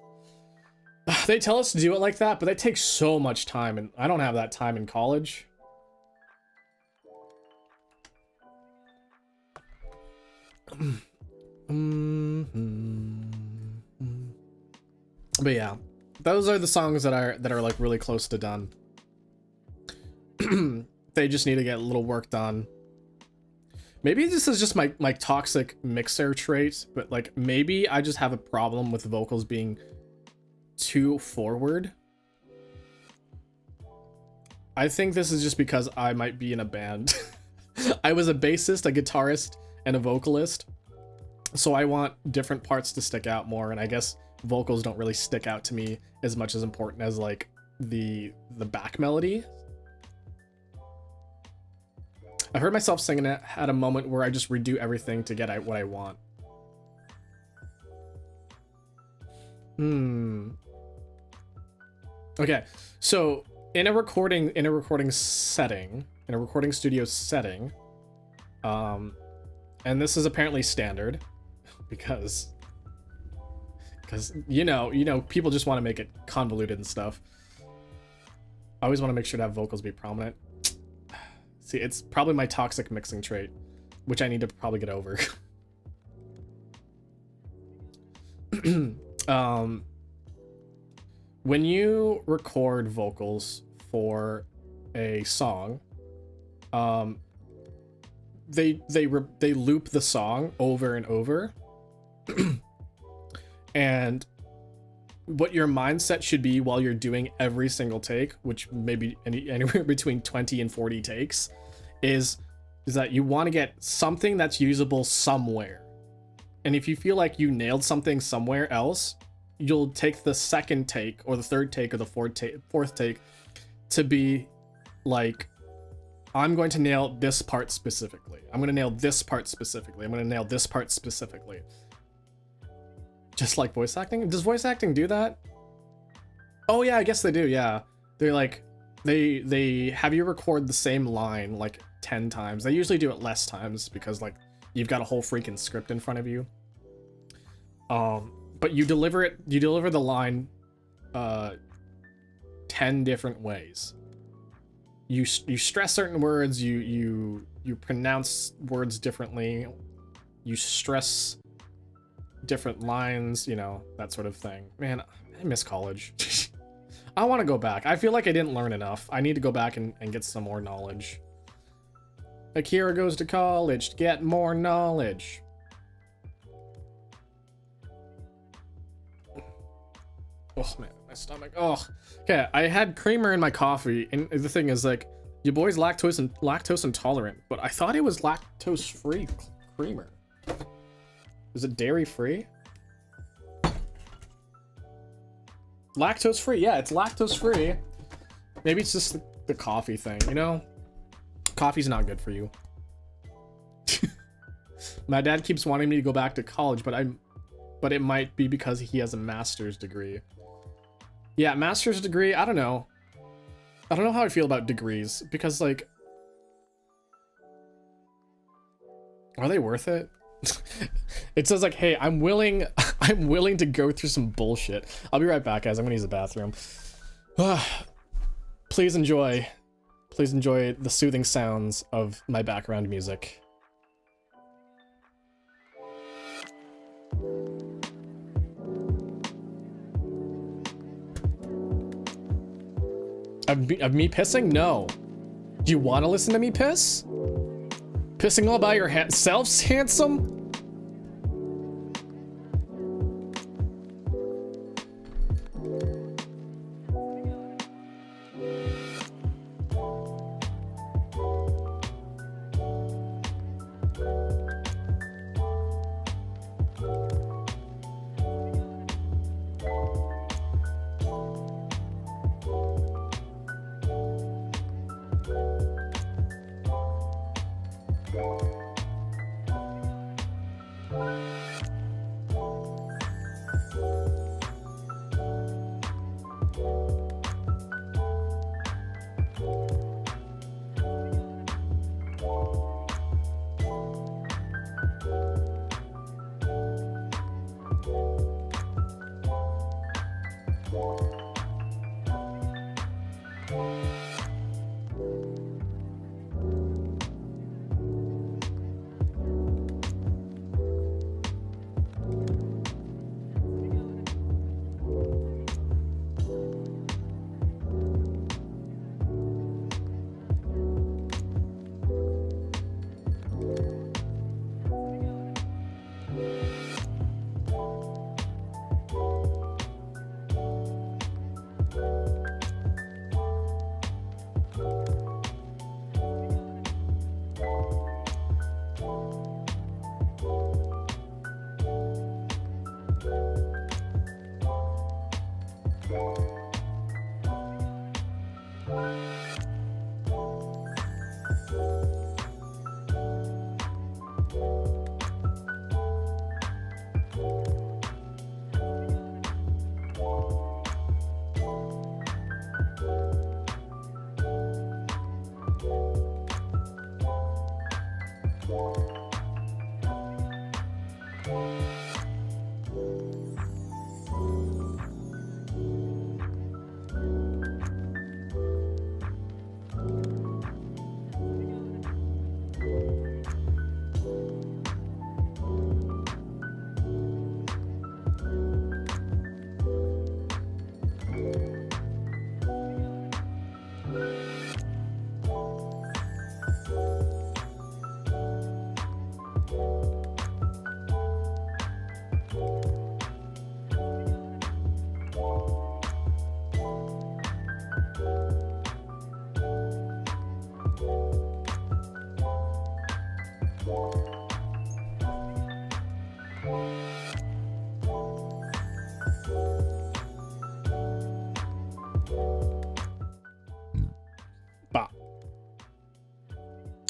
They tell us to do it like that, but that takes so much time, and I don't have that time in college. But yeah, those are the songs that are like really close to done. They just need to get a little work done. Maybe this is just my toxic mixer trait, but like maybe I just have a problem with vocals being too forward. I think this is just because I might be in a band. I was a bassist, a guitarist, and a vocalist, So I want different parts to stick out more, and I guess vocals don't really stick out to me as much as important as like the back melody. I heard myself singing it at a moment where I just redo everything to get at what I want. Okay, so in a recording studio setting, and this is apparently standard because you know people just want to make it convoluted and stuff. I always want to make sure to have vocals be prominent. See, it's probably my toxic mixing trait, which I need to probably get over. When you record vocals for a song, they loop the song over and over. And what your mindset should be while you're doing every single take, which may be anywhere between 20 and 40 takes, is that you want to get something that's usable somewhere. And if you feel like you nailed something somewhere else, you'll take the second take or the third take or the fourth take to be like, I'm going to nail this part specifically. I'm going to nail this part specifically. I'm going to nail this part specifically. Just like voice acting? Does voice acting do that? Oh yeah, I guess they do, yeah. They're like, they have you record the same line like 10 times. They usually do it less times because like you've got a whole freaking script in front of you. But you deliver the line 10 different ways. You stress certain words, you pronounce words differently, you stress different lines, you know, that sort of thing. Man, I miss college. I want to go back. I feel like I didn't learn enough. I need to go back and get some more knowledge. Akira goes to college to get more knowledge. Oh man, my stomach. Oh, okay. I had creamer in my coffee, and the thing is, like, your boy's lactose intolerant, but I thought it was lactose-free creamer. Is it dairy-free? Lactose-free, yeah, it's lactose-free. Maybe it's just the coffee thing, you know? Coffee's not good for you. My dad keeps wanting me to go back to college, but it might be because he has a master's degree. Yeah, master's degree, I don't know. I don't know how I feel about degrees, because, like, are they worth it? It says like, hey, I'm willing to go through some bullshit. I'll be right back, guys. I'm gonna use the bathroom. Please enjoy the soothing sounds of my background music. Of me pissing? No. Do you want to listen to me piss? Pissing all by yourself, handsome? Bah.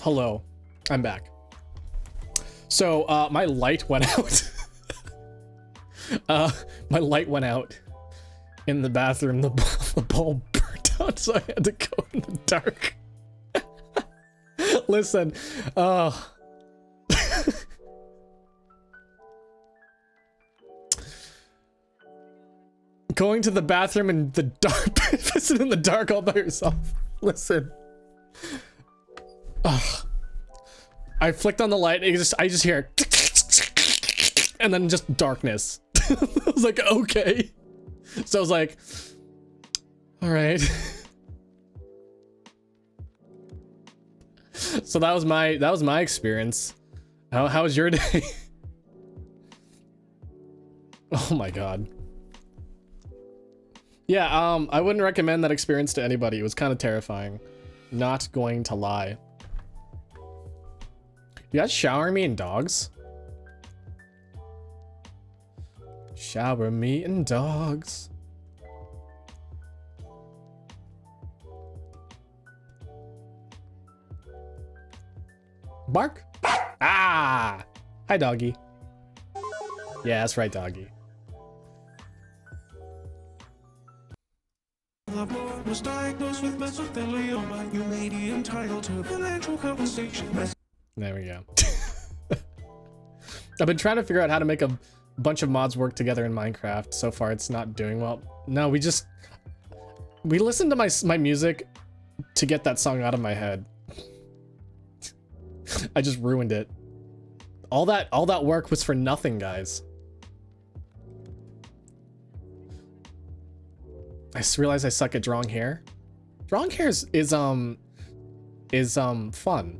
Hello, I'm back. So, my light went out. My light went out in the bathroom. The bulb burnt out, so I had to go in the dark. Listen, going to the bathroom in the dark, sitting in the dark all by yourself. Listen. I flicked on the light, I just hear and then just darkness. I was like, okay. So I was like, all right. So that was my experience. How was your day? Oh my god. Yeah, I wouldn't recommend that experience to anybody. It was kind of terrifying. Not going to lie. You guys shower me and dogs? Shower me and dogs. Bark? Ah! Hi, doggy. Yeah, that's right, doggy. Lover was diagnosed with mesothelioma. You may be entitled to financial compensation. There we go. I've been trying to figure out how to make a bunch of mods work together in Minecraft. So far, it's not doing well. No, we listened to my music to get that song out of my head. I just ruined it. All that work was for nothing, guys. I just realized I suck at drawing hair. Drawing hair is fun.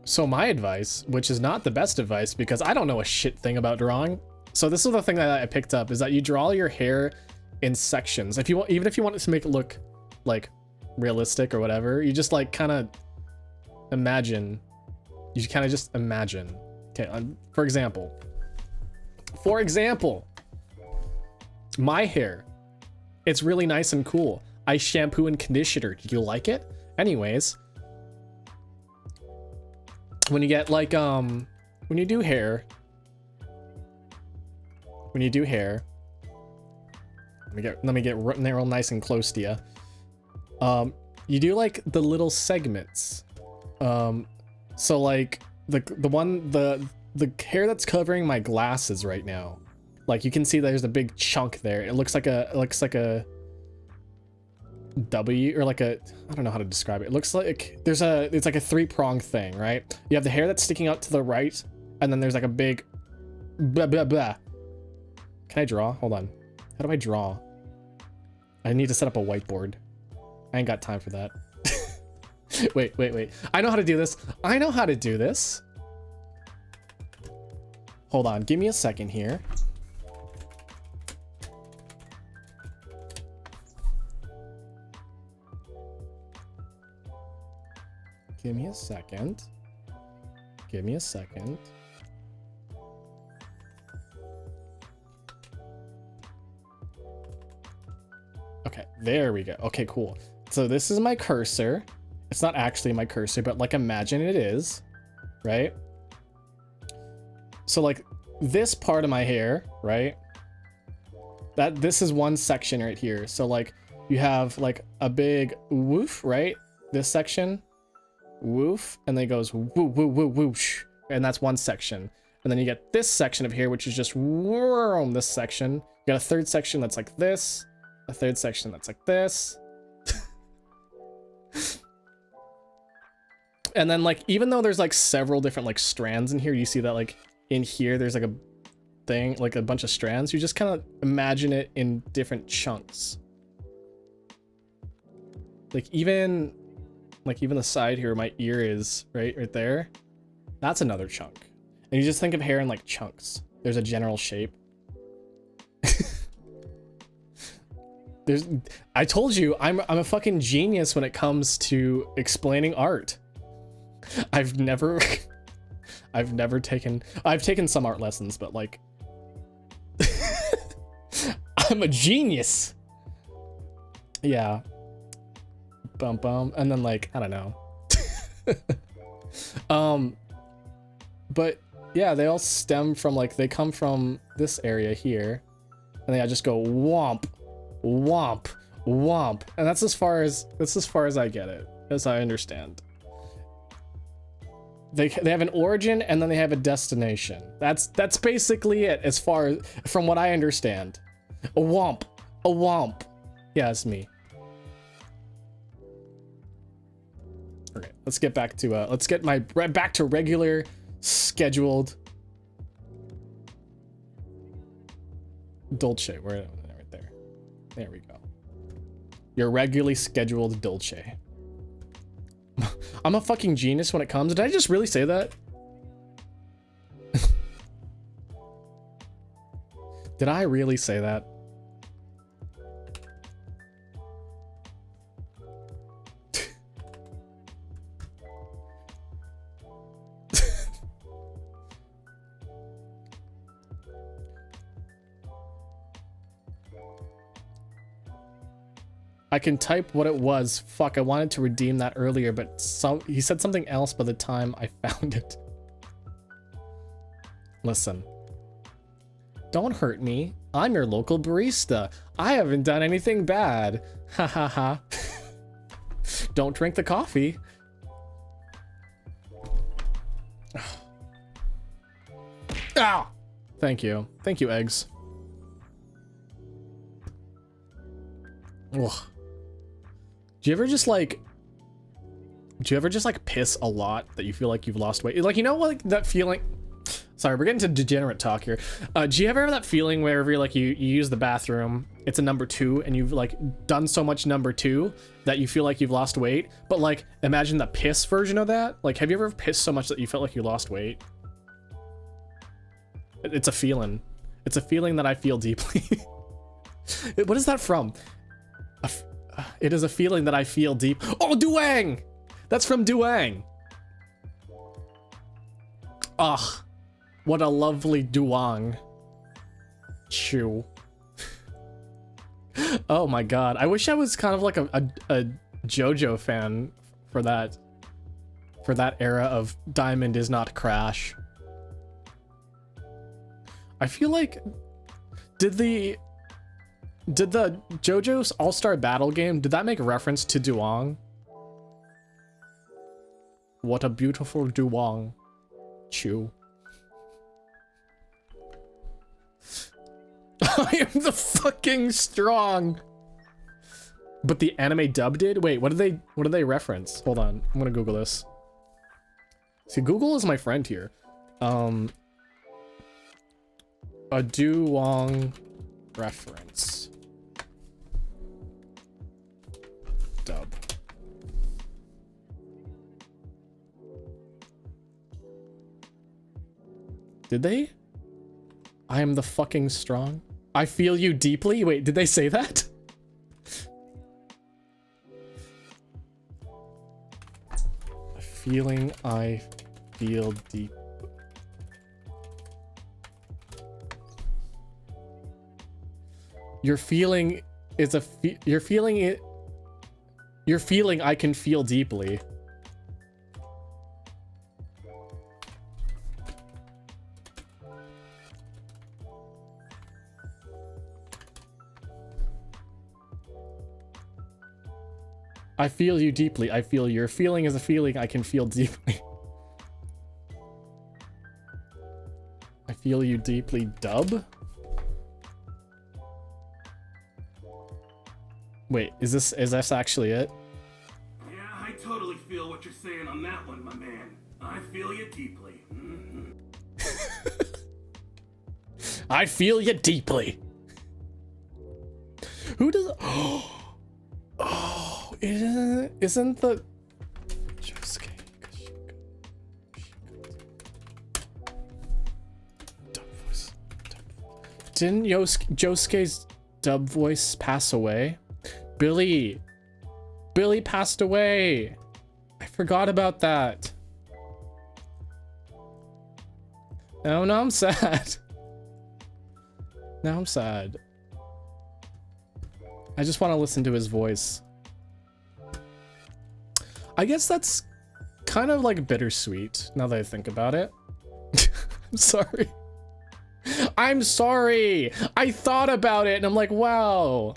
So my advice, which is not the best advice because I don't know a shit thing about drawing. So this is the thing that I picked up, is that you draw your hair in sections. If you want, even if you want it to make it look like realistic or whatever, you just like kind of imagine. You kind of just imagine. Okay, for example, my hair, it's really nice and cool. I shampoo and conditioner. Do you like it? Anyways, when you get like when you do hair, let me get real nice and close to you. You do like the little segments. So like the hair that's covering my glasses right now, like you can see there's a big chunk there. It looks like a W, or like a, I don't know how to describe it. It looks like it's like a three-pronged thing, right? You have the hair that's sticking out to the right, and then there's like a big blah blah blah. Can I draw? Hold on. How do I draw? I need to set up a whiteboard. I ain't got time for that. Wait. I know how to do this. Hold on, give me a second here. Give me a second. There we go. Okay, cool. So this is my cursor. It's not actually my cursor, but like imagine it is, right? So like this part of my hair, right? This is one section right here. So like you have like a big woof, right? This section, woof, and then it goes woo woo woo whoosh, and that's one section. And then you get this section of here, which is just whirl, this section. You got a third section that's like this, a third section that's like this. And then like, even though there's like several different like strands in here, you see that like in here, there's like a thing, like a bunch of strands. You just kind of imagine it in different chunks. Like even the side here, where my ear is right there. That's another chunk. And you just think of hair in like chunks. There's a general shape. I told you, I'm a fucking genius when it comes to explaining art. I've taken some art lessons, but like I'm a genius. Yeah. Bum bum. And then like, I don't know. But yeah, they all stem from like, they come from this area here, and they just go womp, womp, womp. And that's as far as I get it, as I understand. They have an origin and then they have a destination. That's basically it as far as from what I understand. A womp, a womp. Yeah, it's me. Okay, let's get back to back to regular scheduled Dolce. Right there. There we go. Your regularly scheduled Dolce. I'm a fucking genius when it comes. Did I just really say that? Did I really say that? I can type what it was. Fuck, I wanted to redeem that earlier, but he said something else by the time I found it. Listen. Don't hurt me. I'm your local barista. I haven't done anything bad. Ha ha ha. Don't drink the coffee. Ow! Thank you. Thank you, eggs. Ugh. Do you ever just like piss a lot that you feel like you've lost weight? Like, you know, like that feeling. Sorry, we're getting to degenerate talk here. Do you ever have that feeling wherever like you use the bathroom, it's a number 2, and you've like done so much number 2 that you feel like you've lost weight? But like, imagine the piss version of that. Like, have you ever pissed so much that you felt like you lost weight? It's a feeling. It's a feeling that I feel deeply. What is that from? It is a feeling that I feel deep. Oh, Duang! That's from Duang. Ugh. What a lovely Duang. Chew. Oh my god. I wish I was kind of like a JoJo fan for that era of Diamond is not Crash. I feel like did the JoJo's All-Star Battle game, did that make reference to Duong? What a beautiful Duong. Chew. I am the fucking strong. But the anime dub did? Wait, what did they reference? Hold on, I'm gonna Google this. See, Google is my friend here. A Duong reference. Dub. Did they? I am the fucking strong. I feel you deeply. Wait, did they say that? A feeling I feel deep. Your feeling is you're feeling it. You're feeling I can feel deeply. I feel you deeply. I feel your feeling is a feeling I can feel deeply. I feel you deeply, dub? Wait, is this actually it? Yeah, I totally feel what you're saying on that one, my man. I feel you deeply. I feel you deeply. Who does? Oh, isn't the Josuke? Dub voice. Didn't Josuke's dub voice pass away? Billy passed away. I forgot about that. Oh, now I'm sad. Now I'm sad. I just want to listen to his voice. I guess that's kind of like bittersweet now that I think about it. I'm sorry. I'm sorry. I thought about it and I'm like, wow.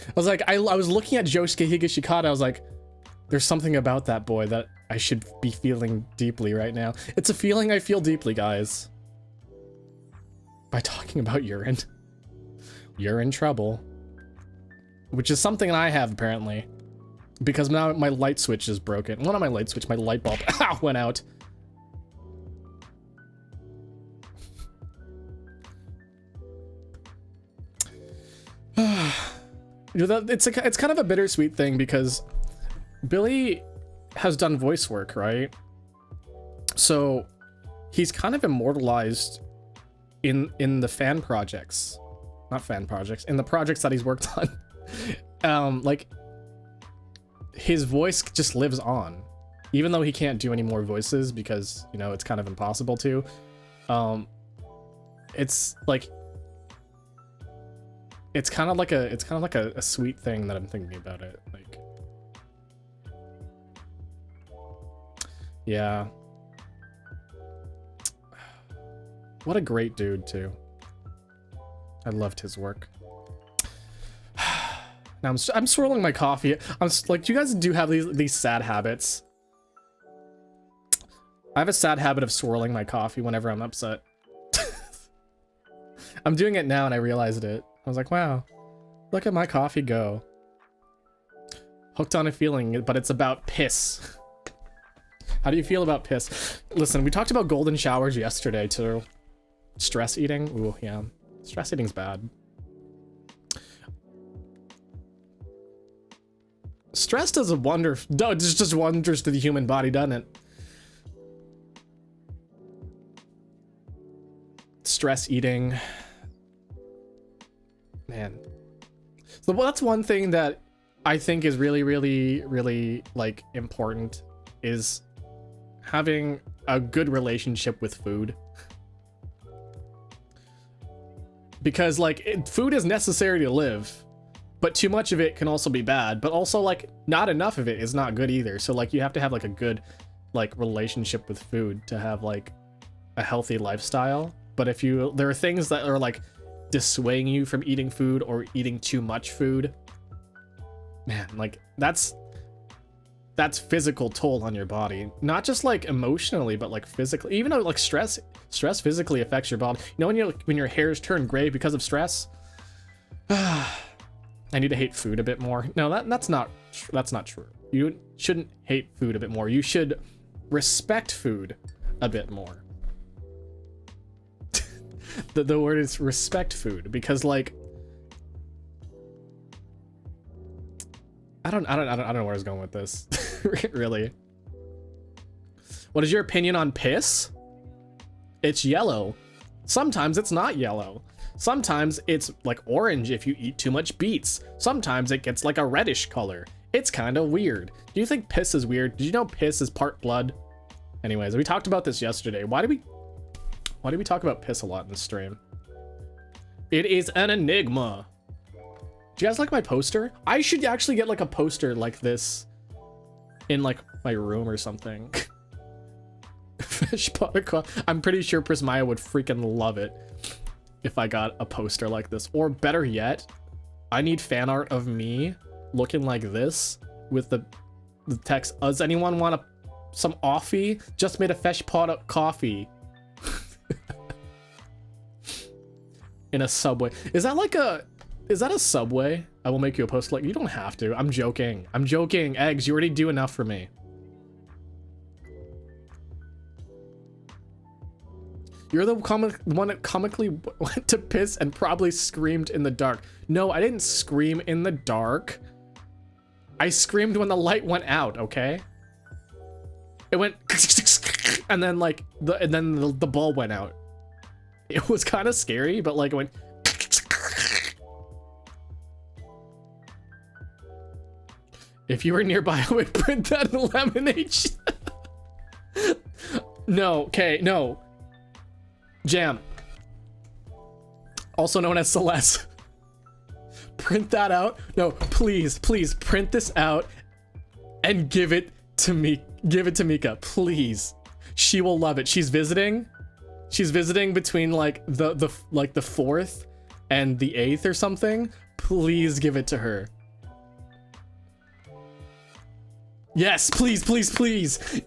I was like, I was looking at Josuke Higashikata. I was like, there's something about that boy that I should be feeling deeply right now. It's a feeling I feel deeply, guys. By talking about urine. You're in trouble. Which is something I have, apparently. Because now my light switch is broken. One of my light switch, my light bulb went out. It's kind of a bittersweet thing because Billy has done voice work, right? So he's kind of immortalized in the fan projects. Not fan projects, in the projects that he's worked on. Like his voice just lives on, even though he can't do any more voices because, you know, it's kind of impossible to. It's like it's kind of like a sweet thing that I'm thinking about it. Like, yeah. What a great dude too. I loved his work. Now I'm swirling my coffee. I'm like, do you guys have these sad habits? I have a sad habit of swirling my coffee whenever I'm upset. I'm doing it now and I realized it. I was like, wow, look at my coffee go. Hooked on a feeling, but it's about piss. How do you feel about piss? Listen, we talked about golden showers yesterday too. Stress eating? Ooh, yeah. Stress eating's bad. Stress does a wonder. No, it just wonders to the human body, doesn't it? Stress eating. Man. So that's one thing that I think is really, really, really like important is having a good relationship with food. Because like food is necessary to live, but too much of it can also be bad, but also like not enough of it is not good either. So like you have to have like a good like relationship with food to have like a healthy lifestyle. But if there are things that are like dissuading you from eating food or eating too much food, man, like that's physical toll on your body, not just like emotionally, but like physically. Even though like stress physically affects your body. You know when your hairs turn gray because of stress? I need to hate food a bit more. No, that's not true. You shouldn't hate food a bit more. You should respect food a bit more. The word is respect food, because like I don't know where I was going with this. Really. What is your opinion on piss? It's yellow. Sometimes it's not yellow. Sometimes it's like orange if you eat too much beets. Sometimes it gets like a reddish color. It's kind of weird. Do you think piss is weird? Did you know piss is part blood? Anyways, we talked about this yesterday. Why do we talk about piss a lot in the stream? It is an enigma. Do you guys like my poster? I should actually get like a poster like this in like my room or something. Fish pot of coffee. I'm pretty sure Prismaya would freaking love it if I got a poster like this. Or better yet, I need fan art of me looking like this with the text, does anyone want some offie? Just made a fresh pot of coffee. In a Subway. Is that a Subway? I will make you a post. Like, you don't have to. I'm joking. I'm joking. Eggs, you already do enough for me. You're the one that comically went to piss and probably screamed in the dark. No, I didn't scream in the dark. I screamed when the light went out, okay? It went and then like the bulb went out. It was kind of scary, but like it went. If you were nearby, I would print that in laminate. No, okay, no. Jam. Also known as Celeste. Print that out. No, please, please print this out and give it to me. Give it to Mika, please. She will love it. She's visiting. She's visiting between like the 4th and the 8th or something. Please give it to her. Yes, please, please, please.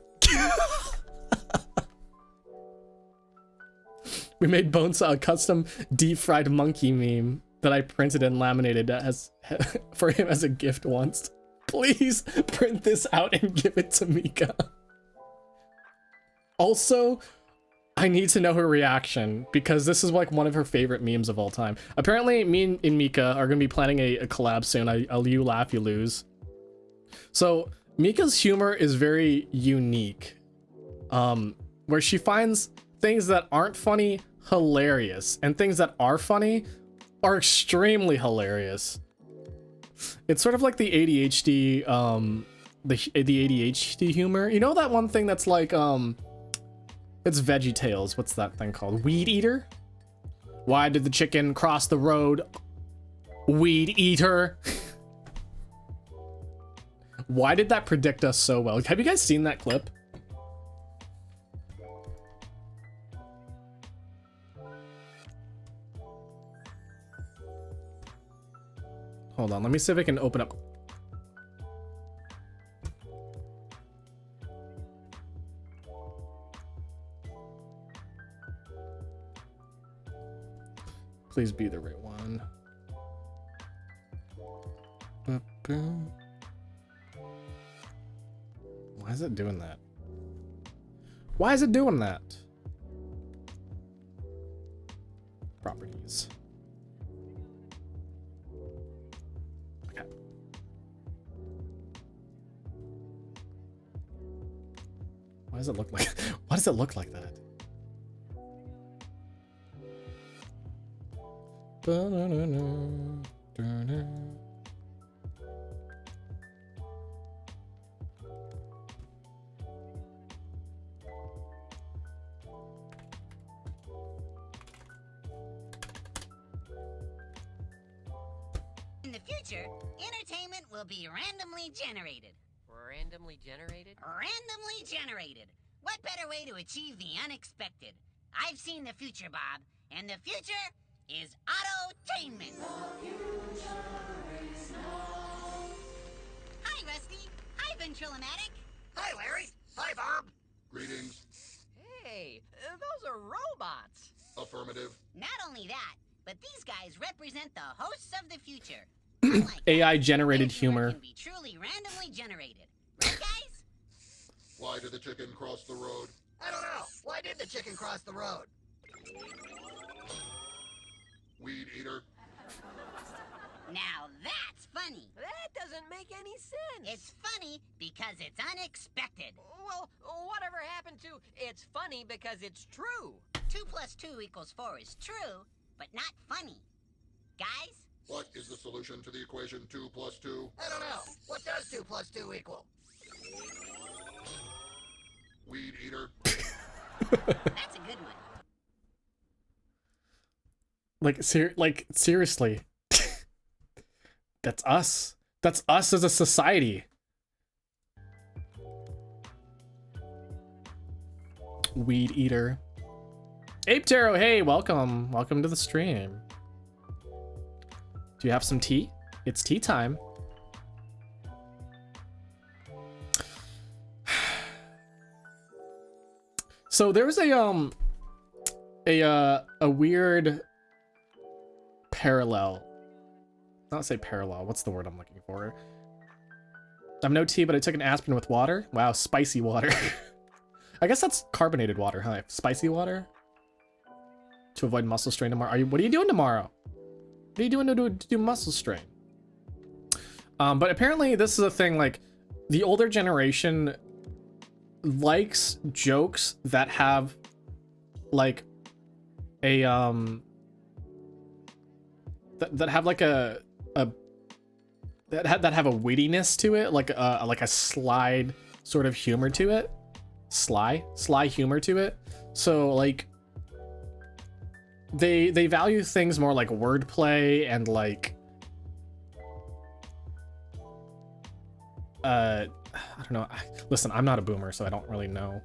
We made Bones a custom deep fried monkey meme that I printed and laminated as for him as a gift once. Please print this out and give it to Mika. Also, I need to know her reaction because this is like one of her favorite memes of all time. Apparently, me and Mika are gonna be planning a collab soon. I'll you laugh, you lose. So Mika's humor is very unique, where she finds things that aren't funny hilarious, and things that are funny are extremely hilarious. It's sort of like the ADHD, the ADHD humor. You know that one thing that's like, it's Veggie Tales. What's that thing called? Weed Eater? Why did the chicken cross the road? Weed Eater. Why did that predict us so well? Have you guys seen that clip? Hold on, let me see if I can open up. Please be the right one. Why is it doing that? Why is it doing that? Properties. Okay. Why does it look like why does it look like that? In the future, entertainment will be randomly generated. Randomly generated? Randomly generated. What better way to achieve the unexpected? I've seen the future, Bob, and the future is autotainment. Hi, Rusty. Hi, Ventrilomatic. Hi, Larry. Hi, Bob. Greetings. Hey, those are robots. Affirmative. Not only that, but these guys represent the hosts of the future. Unlike AI us, generated their humor humor. can be truly randomly generated. Right, guys? Why did the chicken cross the road? I don't know. Why did the chicken cross the road? Weed eater. Now that's funny. That doesn't make any sense. It's funny because it's unexpected. Well, whatever happened to it's funny because it's true? 2 + 2 = 4 is true, but not funny. Guys? What is the solution to the equation 2 + 2? I don't know. What does 2 + 2 equal? Weed eater. That's a good one. Like seriously. That's us. That's us as a society. Weed eater. Ape Taro, hey, welcome. Welcome to the stream. Do you have some tea? It's tea time. So there was a weird parallel. Not say parallel. What's the word I'm looking for? I'm no tea, but I took an aspirin with water. Wow, spicy water. I guess that's carbonated water, huh? Spicy water? To avoid muscle strain tomorrow. What are you doing tomorrow? What are you doing to do muscle strain? But apparently this is a thing, like, the older generation likes jokes that have, like, a, that have, like, that have a wittiness to it, like a slide sort of humor to it. Sly humor to it. So, like, they value things more like wordplay and, like, I don't know. Listen, I'm not a boomer, so I don't really know.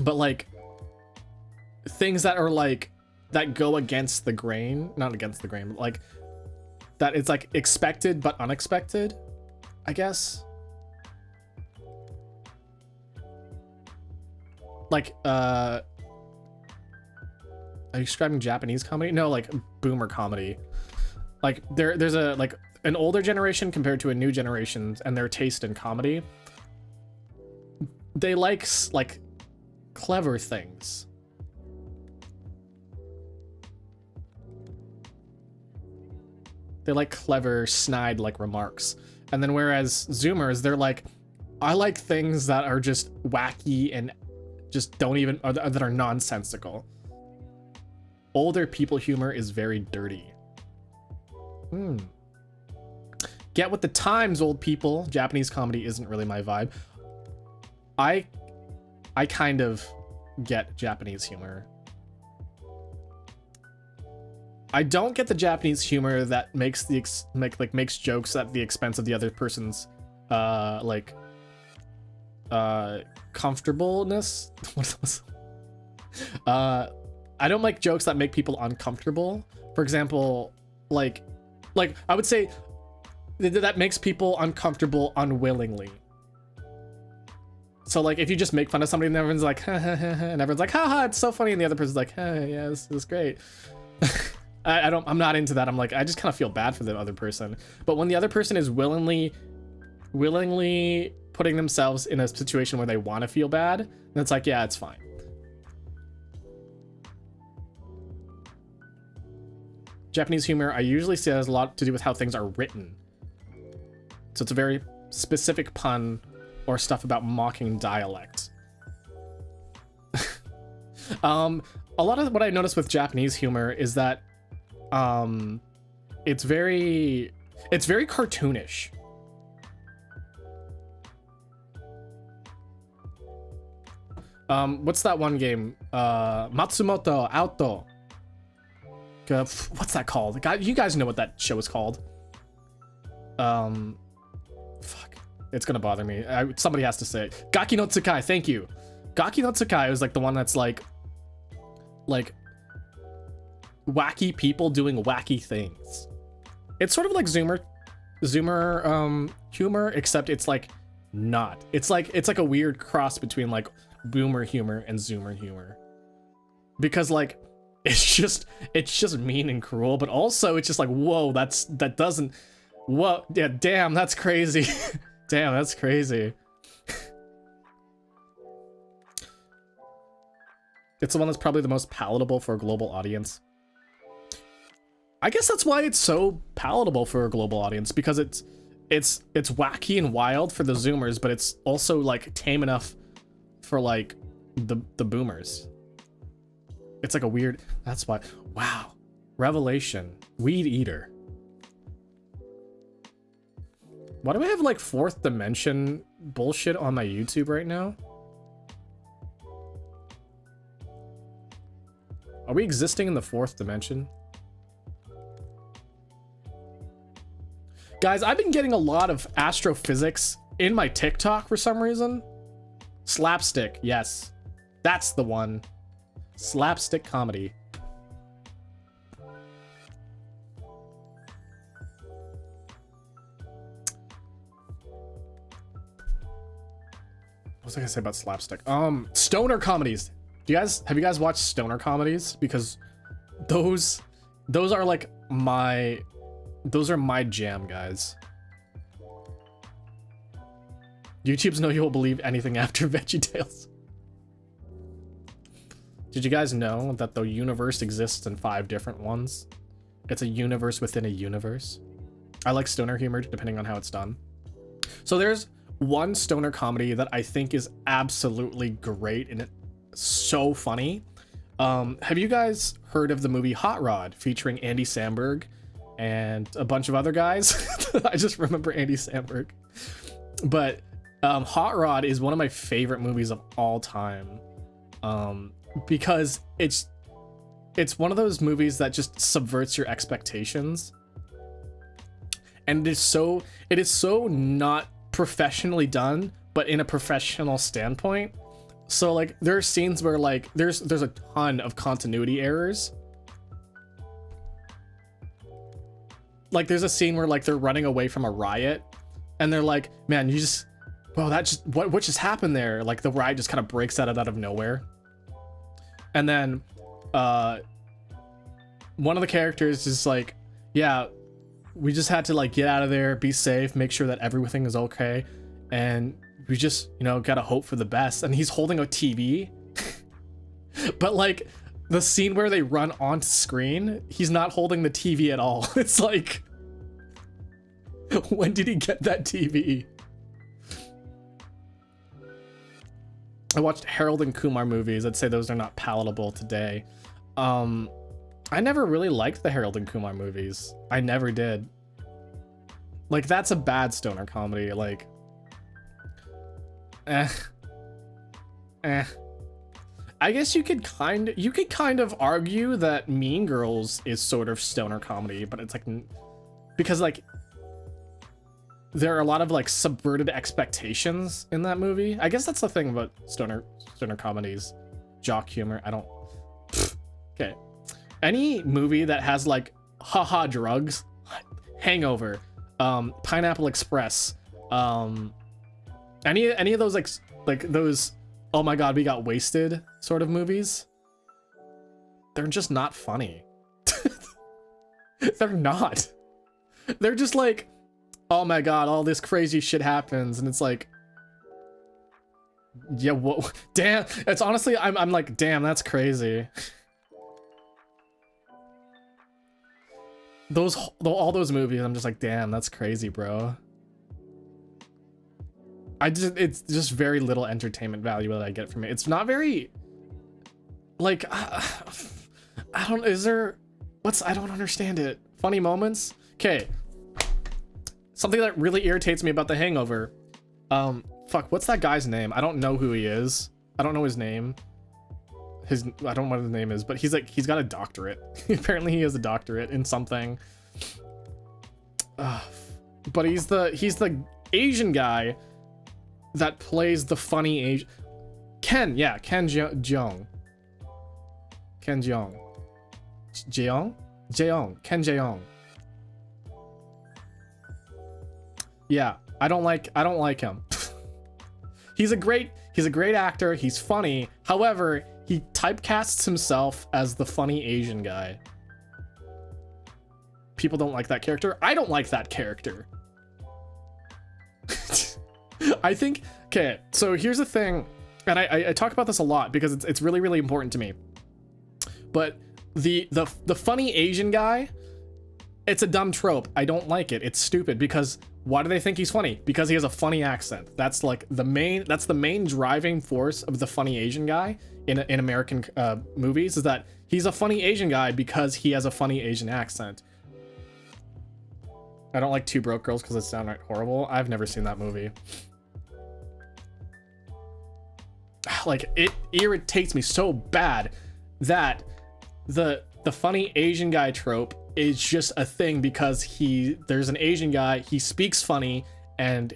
But, like, things that are, like, that go against the grain, not against the grain, but, like, that it's, like, expected but unexpected, I guess. Like, are you describing Japanese comedy? No, like, boomer comedy. Like, there's a, like, an older generation compared to a new generation and their taste in comedy. They like clever things. They like clever, snide, like, remarks. And then whereas Zoomers, they're like, I like things that are just wacky and just don't even, or that are nonsensical. Older people humor is very dirty. Get with the times, old people. Japanese comedy isn't really my vibe. I kind of get Japanese humor. I don't get the Japanese humor that makes makes jokes at the expense of the other person's comfortableness. I don't like jokes that make people uncomfortable. For example, like I would say that makes people uncomfortable unwillingly. So, like, if you just make fun of somebody and everyone's like, ha, ha, ha, ha, and everyone's like, haha, it's so funny, and the other person's like, hey, yeah, this is great. I'm not into that. I'm like, I just kind of feel bad for the other person. But when the other person is willingly putting themselves in a situation where they want to feel bad, then it's like, yeah, it's fine. Japanese humor, I usually see, has a lot to do with how things are written. So it's a very specific pun or stuff about mocking dialect. A lot of what I notice with Japanese humor is that it's very cartoonish. What's that one game? Matsumoto Auto. What's that called? You guys know what that show is called. Fuck. It's gonna bother me. Somebody has to say it. Gaki no Tsukai, thank you. Gaki no Tsukai is like the one that's like wacky people doing wacky things. It's sort of like Zoomer humor, except it's like not. It's like a weird cross between like boomer humor and Zoomer humor. Because like it's just mean and cruel, but also it's just like, whoa, whoa, yeah, damn, that's crazy. Damn, that's crazy. It's the one that's probably the most palatable for a global audience. I guess that's why it's so palatable for a global audience, because it's wacky and wild for the Zoomers, but it's also like tame enough for like the boomers. It's like a weird, that's why. Wow. Revelation. Weed eater. Why do I have like fourth dimension bullshit on my YouTube right now? Are we existing in the fourth dimension? Guys, I've been getting a lot of astrophysics in my TikTok for some reason. Slapstick, yes. That's the one. Slapstick comedy. What was I gonna say about slapstick? Stoner comedies. Have you guys watched stoner comedies? Because those are like my jam, guys. YouTube's know you'll believe anything after VeggieTales. Did you guys know that the universe exists in 5 different ones? It's a universe within a universe. I like stoner humor depending on how it's done. So there's one stoner comedy that I think is absolutely great and it's so funny. Have you guys heard of the movie Hot Rod featuring Andy Samberg and a bunch of other guys? I just remember Andy Samberg. But Hot Rod is one of my favorite movies of all time, because it's one of those movies that just subverts your expectations, and it is so not professionally done, but in a professional standpoint. So like there are scenes where like there's a ton of continuity errors. Like there's a scene where like they're running away from a riot and they're like, man, you just, well, that just, what just happened there? Like the riot just kind of breaks out of nowhere. And then one of the characters is like, yeah, we just had to like get out of there, be safe, make sure that everything is okay. And we just, you know, gotta hope for the best. And he's holding a TV. But like the scene where they run on screen, he's not holding the TV at all. It's like, when did he get that TV? I watched Harold and Kumar movies. I'd say those are not palatable today. I never really liked the Harold and Kumar movies. I never did. Like, that's a bad stoner comedy. Like, I guess you could kind of argue that Mean Girls is sort of stoner comedy, but it's like, because like there are a lot of like subverted expectations in that movie. I guess that's the thing about stoner comedies, jock humor. I don't. Okay, any movie that has like haha drugs, Hangover, Pineapple Express, any of those like those, oh my god, we got wasted sort of movies, they're just not funny. They're not. They're just like, oh my god, all this crazy shit happens, and it's like, yeah, what? Damn. It's honestly, I'm like, damn, that's crazy. All those movies, I'm just like, damn, that's crazy, bro. It's just very little entertainment value that I get from it. It's not very, like, I don't understand it. Funny moments? Okay. Something that really irritates me about The Hangover. Fuck, what's that guy's name? I don't know who he is. I don't know his name. I don't know what his name is, but he's got a doctorate. Apparently he has a doctorate in something. But he's the Asian guy that plays the funny Asian. Ken Jeong. Ken Jeong. Ken Jeong. Yeah, I don't like him. He's a great actor. He's funny. However, he typecasts himself as the funny Asian guy. People don't like that character. I don't like that character. I think, okay, so here's the thing, and I talk about this a lot because it's really, really important to me. But the funny Asian guy, it's a dumb trope. I don't like it. It's stupid because why do they think he's funny? Because he has a funny accent. That's like the main driving force of the funny Asian guy in American movies, is that he's a funny Asian guy because he has a funny Asian accent. I don't like Two Broke Girls because it's downright horrible. I've never seen that movie. Like, it irritates me so bad that the funny Asian guy trope is just a thing because there's an Asian guy, he speaks funny, and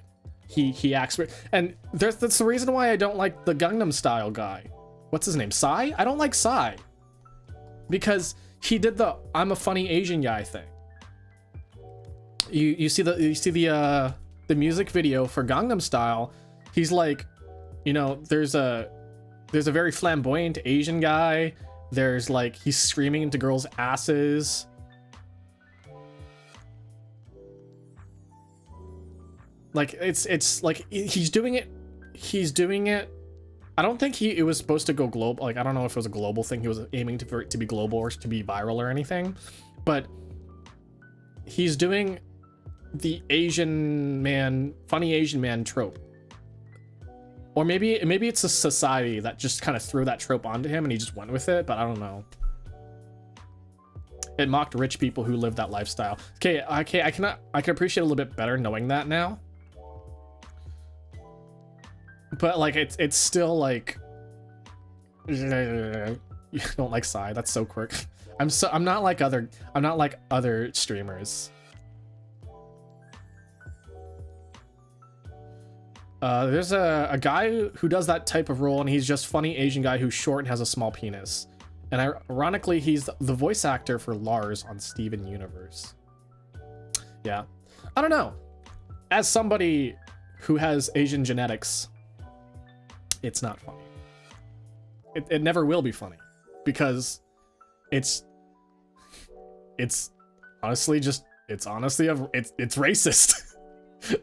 he acts weird. And that's the reason why I don't like the Gangnam Style guy. What's his name? Psy? I don't like Psy. Because he did the I'm a funny Asian guy thing. You see the music video for Gangnam Style. He's like, you know, there's a very flamboyant Asian guy. There's like, he's screaming into girls' asses. Like it's like he's doing it. I don't think it was supposed to go global. Like, I don't know if it was a global thing. He was aiming to be global or to be viral or anything, but he's doing the Asian man, funny Asian man trope. Or maybe it's a society that just kind of threw that trope onto him and he just went with it, but I don't know. It mocked rich people who live that lifestyle. Okay, I can appreciate a little bit better knowing that now. But like it's still like you don't like Psy. That's so quirky. I'm not like other streamers. There's a guy who does that type of role, and he's just funny Asian guy who's short and has a small penis. And ironically, he's the voice actor for Lars on Steven Universe. Yeah, I don't know. As somebody who has Asian genetics, it's not funny. It never will be funny because it's honestly racist.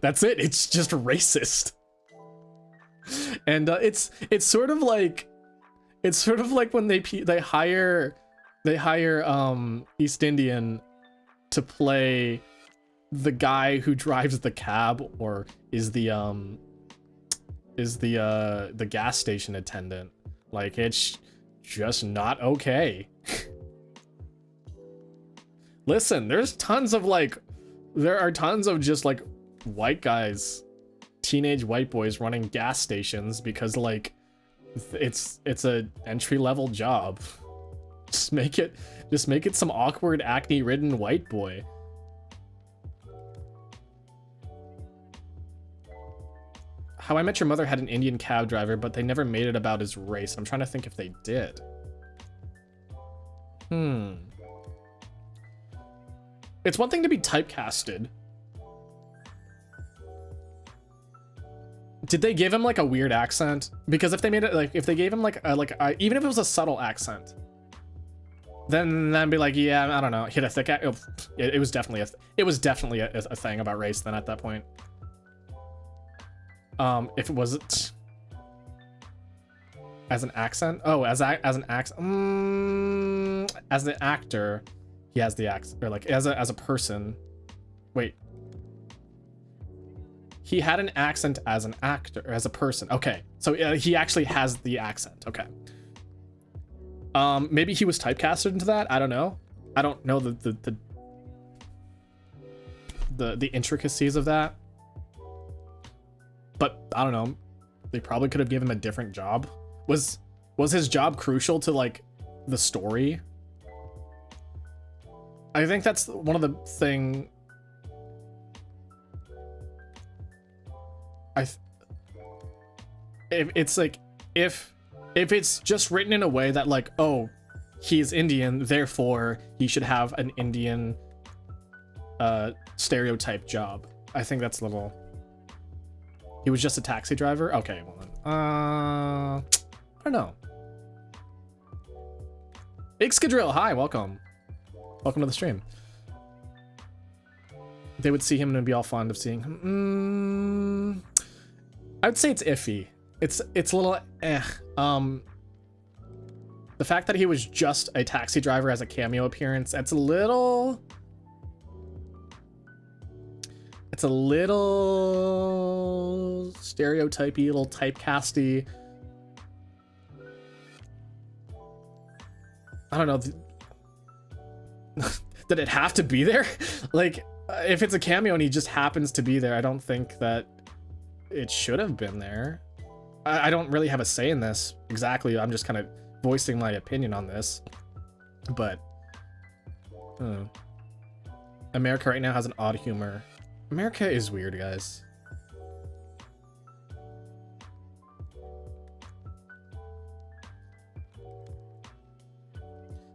That's it. It's just racist. And it's sort of like when they hire East Indian to play the guy who drives the cab or is the gas station attendant. Like, it's just not okay. Listen, there are tons of just like white guys, teenage white boys running gas stations because like it's a entry-level job. Just make it some awkward acne-ridden white boy. How I Met Your Mother had an Indian cab driver, but they never made it about his race. I'm trying to think if they did. It's one thing to be typecasted. Did they give him like a weird accent? Because if they made it like, if they gave him like even if it was a subtle accent, then that'd be like, yeah, I don't know, hit a thick. It was definitely a thing about race then at that point. If it was as an accent, as an actor, he has the accent, or like as a person. Wait, he had an accent as an actor, or as a person. Okay, so he actually has the accent. Okay. Maybe he was typecasted into that. I don't know. I don't know the intricacies of that. But I don't know. They probably could have given him a different job. Was his job crucial to like the story? I think that's one of the thing. It's like if it's just written in a way that like, oh, he's Indian, therefore he should have an Indian stereotype job. I think that's a little. He was just a taxi driver? Okay, well then. I don't know. Ixcadrill, hi, welcome. Welcome to the stream. They would see him and be all fond of seeing him. I would say it's iffy. It's a little eh. The fact that he was just a taxi driver as a cameo appearance, it's a little stereotypy, a little typecasty. I don't know. Did it have to be there? Like, if it's a cameo and he just happens to be there, I don't think that it should have been there. I don't really have a say in this exactly. I'm just kind of voicing my opinion on this. But America right now has an odd humor. America is weird, guys.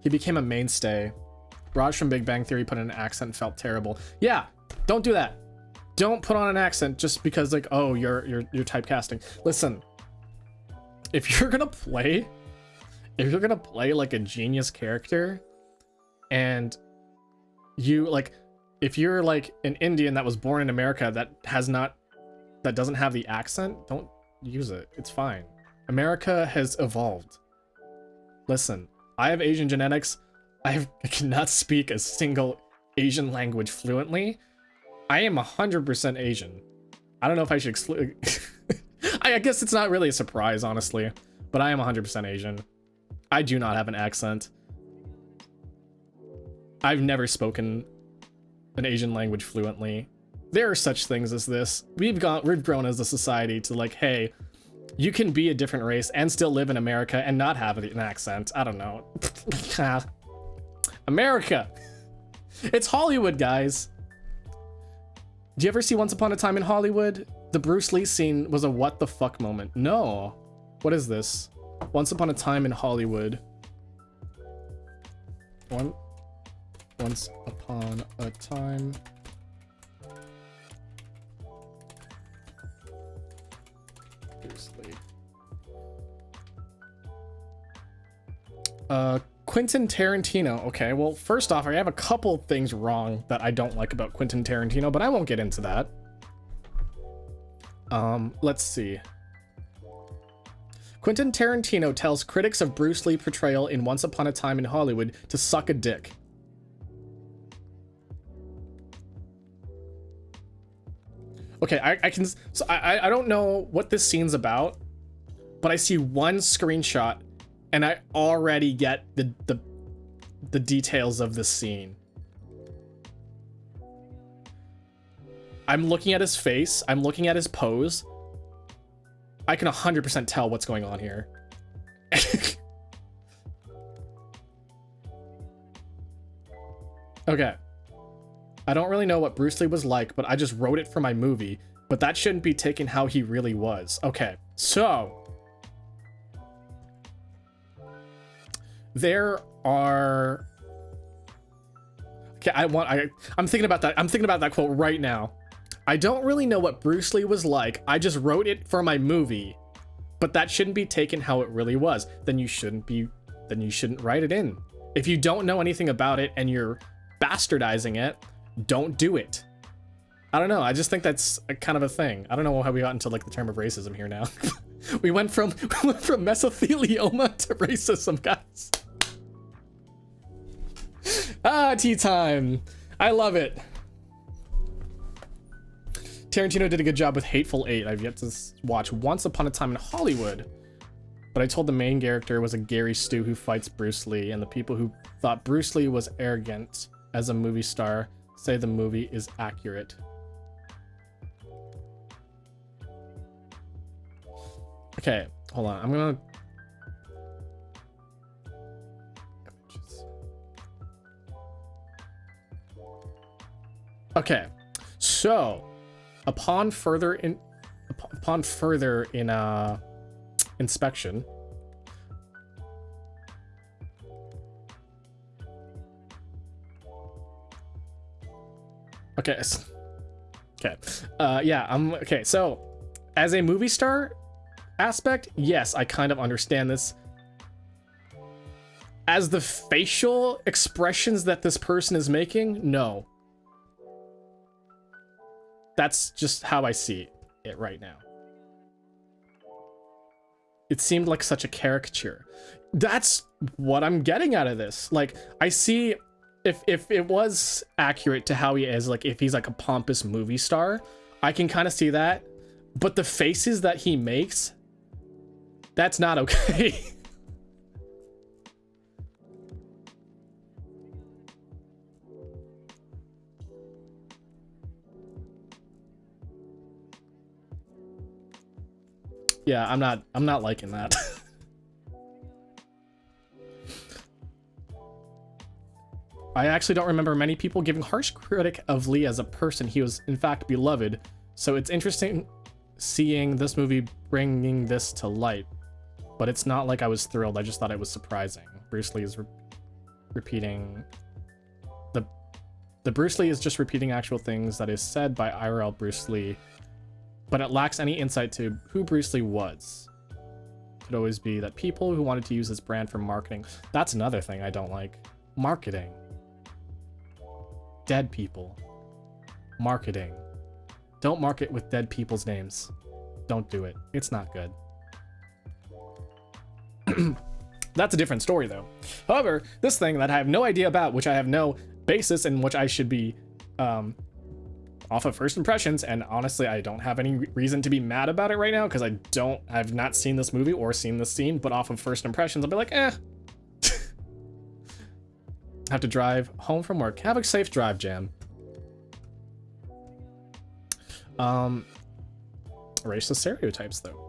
He became a mainstay. Raj from Big Bang Theory put in an accent and felt terrible. Yeah, don't do that. Don't put on an accent just because, like, oh, you're typecasting. Listen, if you're gonna play like a genius character, and you like, if you're like an Indian that was born in America that doesn't have the accent, don't use it. It's fine. America has evolved. Listen, I have Asian genetics. I cannot speak a single Asian language fluently. I am 100% Asian. I don't know if I should exclude. I guess it's not really a surprise, honestly, but I am 100% Asian. I do not have an accent. I've never spoken an Asian language fluently. There are such things as this. We've grown as a society to like, hey, you can be a different race and still live in America and not have an accent. I don't know. America. It's Hollywood, guys. Do you ever see Once Upon a Time in Hollywood? The Bruce Lee scene was a what the fuck moment. No. What is this? Once Upon a Time in Hollywood. Once Upon a Time. Bruce Lee. Quentin Tarantino. Okay, well, first off, I have a couple things wrong that I don't like about Quentin Tarantino, but I won't get into that. Let's see. Quentin Tarantino tells critics of Bruce Lee portrayal in Once Upon a Time in Hollywood to suck a dick. Okay, I don't know what this scene's about, but I see one screenshot and I already get the details of this scene. I'm looking at his face, I'm looking at his pose. I can 100% tell what's going on here. Okay. I don't really know what Bruce Lee was like, but I just wrote it for my movie, but that shouldn't be taken how he really was. Okay, so there are... Okay, I'm thinking about that. I'm thinking about that quote right now. I don't really know what Bruce Lee was like. I just wrote it for my movie, but that shouldn't be taken how it really was. Then you shouldn't write it in. If you don't know anything about it and you're bastardizing it, don't do it. I don't know. I just think that's a kind of a thing. I don't know how we got into like the term of racism here now. we went from mesothelioma to racism, guys. Ah, tea time. I love it. Tarantino did a good job with Hateful Eight. I've yet to watch Once Upon a Time in Hollywood, but I told the main character was a Gary Stu who fights Bruce Lee, and the people who thought Bruce Lee was arrogant as a movie star say the movie is accurate. Okay, hold on. I'm gonna... Okay, so upon further inspection, okay, yeah, okay, so as a movie star aspect, yes, I kind of understand this. As the facial expressions that this person is making, no. That's just how I see it right now. It seemed like such a caricature. That's what I'm getting out of this. Like, I see if it was accurate to how he is, like if he's like a pompous movie star, I can kind of see that. But the faces that he makes, that's not okay. Yeah, I'm not liking that. I actually don't remember many people giving harsh critic of Lee as a person. He was, in fact, beloved. So it's interesting seeing this movie bringing this to light. But it's not like I was thrilled. I just thought it was surprising. Bruce Lee is repeating... The Bruce Lee is just repeating actual things that is said by IRL Bruce Lee. But it lacks any insight to who Bruce Lee was. Could always be that people who wanted to use his brand for marketing. That's another thing I don't like. Marketing. Dead people. Marketing. Don't market with dead people's names. Don't do it. It's not good. That's a different story, though. However, this thing that I have no idea about, which I have no basis in which I should be off of first impressions, and honestly, I don't have any reason to be mad about it right now because I've not seen this movie or seen this scene, but off of first impressions, I'll be like, eh. Have to drive home from work. Have a safe drive, Jam. Racist stereotypes, though.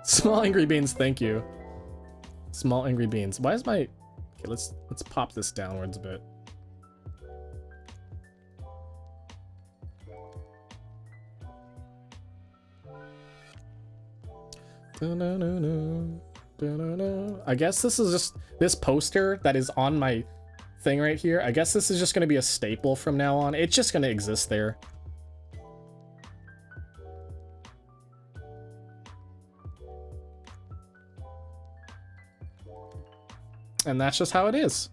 Small angry beans, thank you. Small angry beans. Why is my... Okay, let's pop this downwards a bit. I guess this is just this poster that is on my thing right here. I guess this is just going to be a staple from now on. It's just going to exist there. And that's just how it is.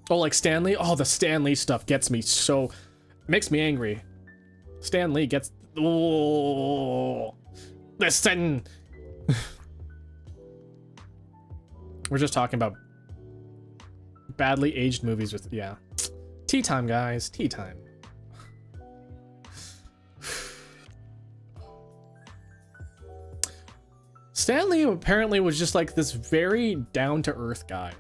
Oh, like Stan Lee? Oh, the Stan Lee stuff gets me so... Makes me angry. Stan Lee gets... Oh, listen! We're just talking about badly aged movies with... Yeah. Tea time, guys. Tea time. Stan Lee apparently was just like this very down-to-earth guy.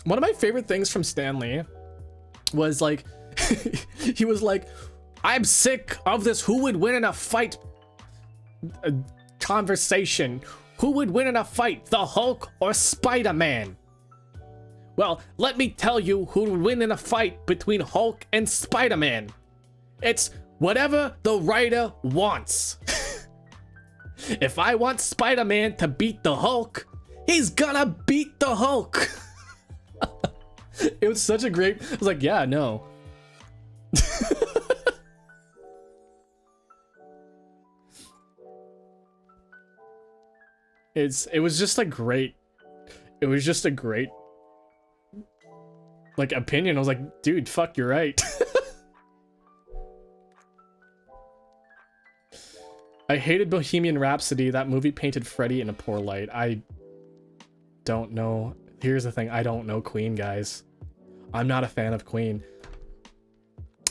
One of my favorite things from Stan Lee was like, he was like, I'm sick of this who would win in a fight conversation. Who would win in a fight, the Hulk or Spider-Man? Well, let me tell you who would win in a fight between Hulk and Spider-Man. It's whatever the writer wants. If I want Spider-Man to beat the Hulk, he's gonna beat the Hulk. It was such a great... I was like, yeah, no. It was just a great... It was just a great... like, opinion. I was like, dude, fuck, you're right. I hated Bohemian Rhapsody. That movie painted Freddie in a poor light. I don't know. Here's the thing. I don't know Queen, guys. I'm not a fan of Queen.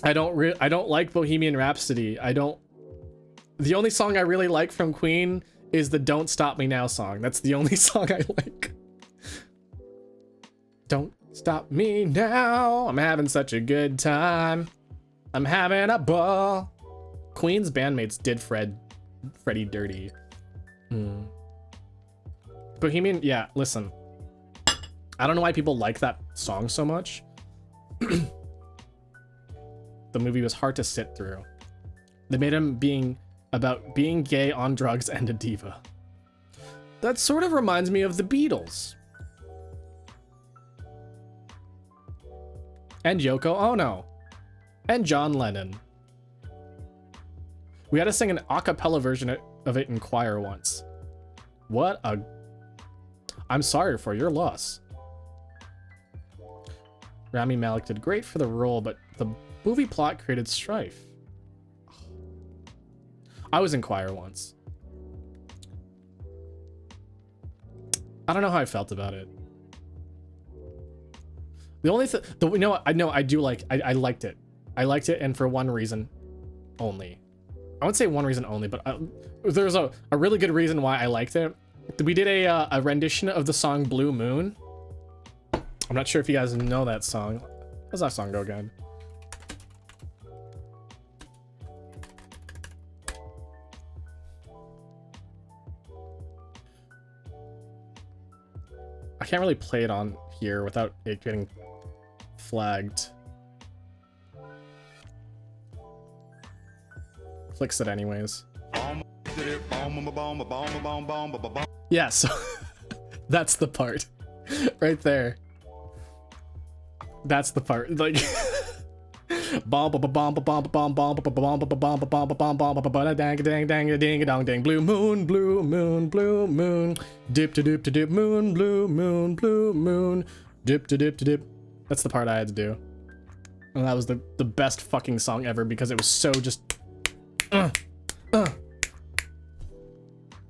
I don't like Bohemian Rhapsody. The only song I really like from Queen is the Don't Stop Me Now song. That's the only song I like. Don't stop me now. I'm having such a good time. I'm having a ball. Queen's bandmates did Freddie dirty. Bohemian, yeah, listen. I don't know why people like that song so much. The movie was hard to sit through. They made him about being gay, on drugs, and a diva. That sort of reminds me of the Beatles. And Yoko Ono. And John Lennon. We had to sing an a cappella version of it in choir once. What a... I'm sorry for your loss. Rami Malek did great for the role, but the movie plot created strife. I was in choir once. I don't know how I felt about it. The only thing... You know what? I do like... I liked it. I liked it, and for one reason only. I wouldn't say one reason only, but there's a really good reason why I liked it. We did a rendition of the song Blue Moon. I'm not sure if you guys know that song. How's that song go again? can't really play it on here without it getting flagged. Clicks it anyways. Yeah, so that's the part right there. That's the part. Like bomb bomb bomb bomb bomb bomb bomb bomb bomb bomb bomb dang dang dang ding dong ding blue moon blue moon blue moon dip to dip to dip moon blue moon dip to dip to dip. That's the part I had to do. And that was the best fucking song ever because it was so just bomb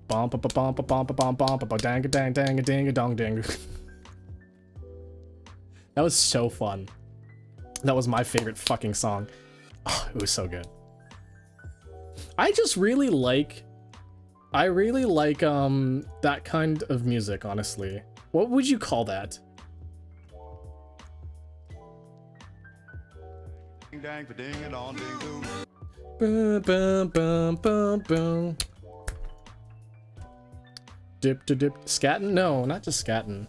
bomb bomb bomb bomb bomb dang dang dang ding dong ding. That was so fun. That was my favorite fucking song. Oh, it was so good. I just really like that kind of music, honestly. What would you call that? Boom, boom, boom, boom, boom. Dip to dip. Scatting? No, not just scatting.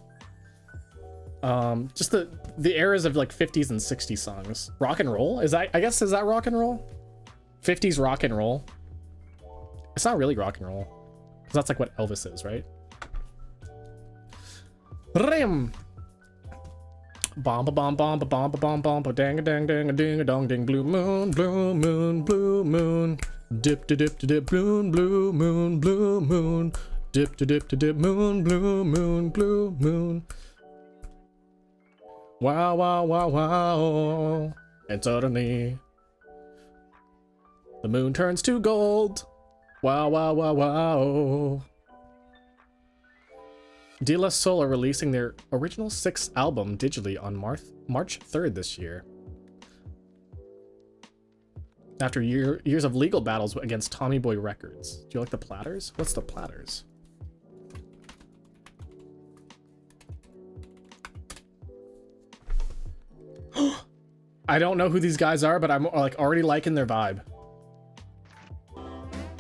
Just the eras of like 50s and 60s songs. Rock and roll? Is that, I guess, is that rock and roll? 50s rock and roll? It's not really rock and roll. Because that's like what Elvis is, right? Rim! Bomb ba bomb bomb ba bomb ba bomb bomb ba dang a dang dang a ding a dong ding blue moon blue moon blue moon dip to dip to dip blue moon dip to dip to dip moon blue moon. Wow, wow, wow, wow. And suddenly the moon turns to gold. Wow, wow, wow, wow. De La Soul are releasing their original 6th album digitally on March 3rd this year. After years of legal battles against Tommy Boy Records. Do you like the Platters? What's the Platters? I don't know who these guys are, but I'm like already liking their vibe.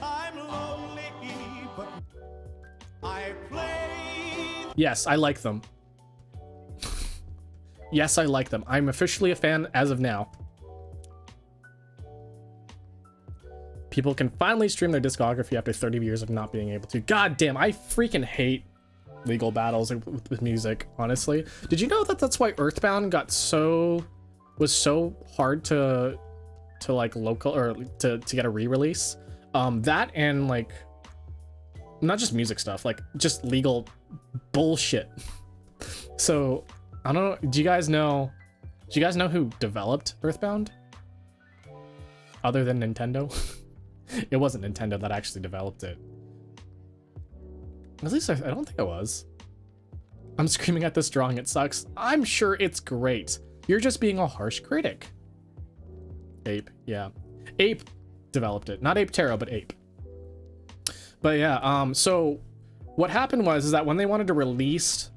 I'm lonely, but I play. Yes, I like them. Yes, I like them. I'm officially a fan as of now. People can finally stream their discography after 30 years of not being able to. God damn, I freaking hate legal battles with music, honestly. Did you know that that's why Earthbound was so hard to like local or to get a re-release? That and like not just music stuff, like just legal bullshit. So I don't know, do you guys know who developed Earthbound other than Nintendo? It wasn't Nintendo that actually developed it. At least I don't think it was. I'm screaming at this drawing, it sucks. I'm sure it's great. You're just being a harsh critic. Ape, yeah. Ape developed it. Not Ape Terra, but Ape. But yeah, so what happened was is that when they wanted to re-release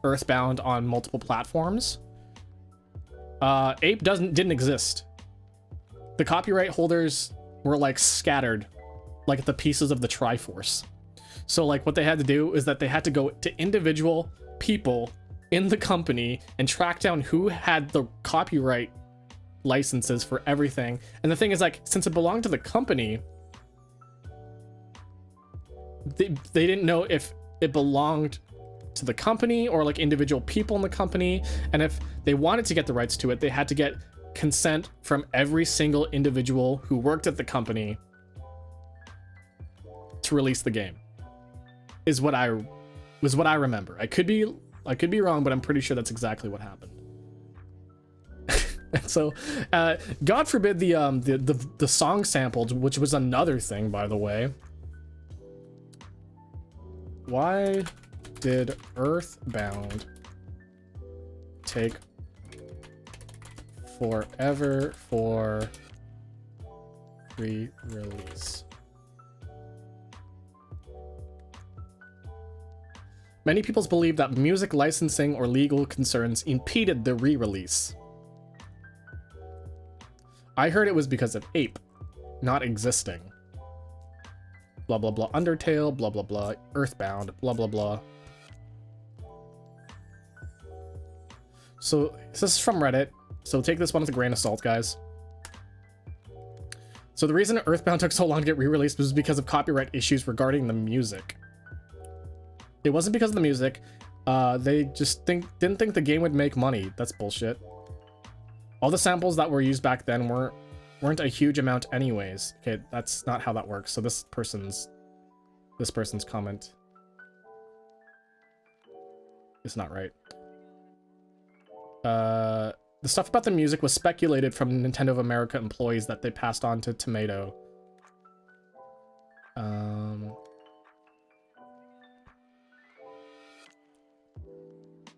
Earthbound on multiple platforms, Ape didn't exist. The copyright holders were like scattered, like the pieces of the Triforce. So like what they had to do is that they had to go to individual people in the company and track down who had the copyright licenses for everything. And the thing is, like, since it belonged to the company, they didn't know if it belonged to the company or like individual people in the company. And if they wanted to get the rights to it, they had to get consent from every single individual who worked at the company to release the game. Is what I remember. I could be wrong, but I'm pretty sure that's exactly what happened. And so, God forbid the song sampled, which was another thing, by the way. Why did Earthbound take forever for re-release? Many people believe that music licensing or legal concerns impeded the re-release. I heard it was because of Ape not existing. Blah blah blah Undertale, blah blah blah Earthbound, blah blah blah. So this is from Reddit. So take this one with a grain of salt, guys. So the reason Earthbound took so long to get re-released was because of copyright issues regarding the music. It wasn't because of the music. They just didn't think the game would make money. That's bullshit. All the samples that were used back then weren't a huge amount anyways. Okay, that's not how that works. So this person's comment is not right. The stuff about the music was speculated from Nintendo of America employees that they passed on to Tomato.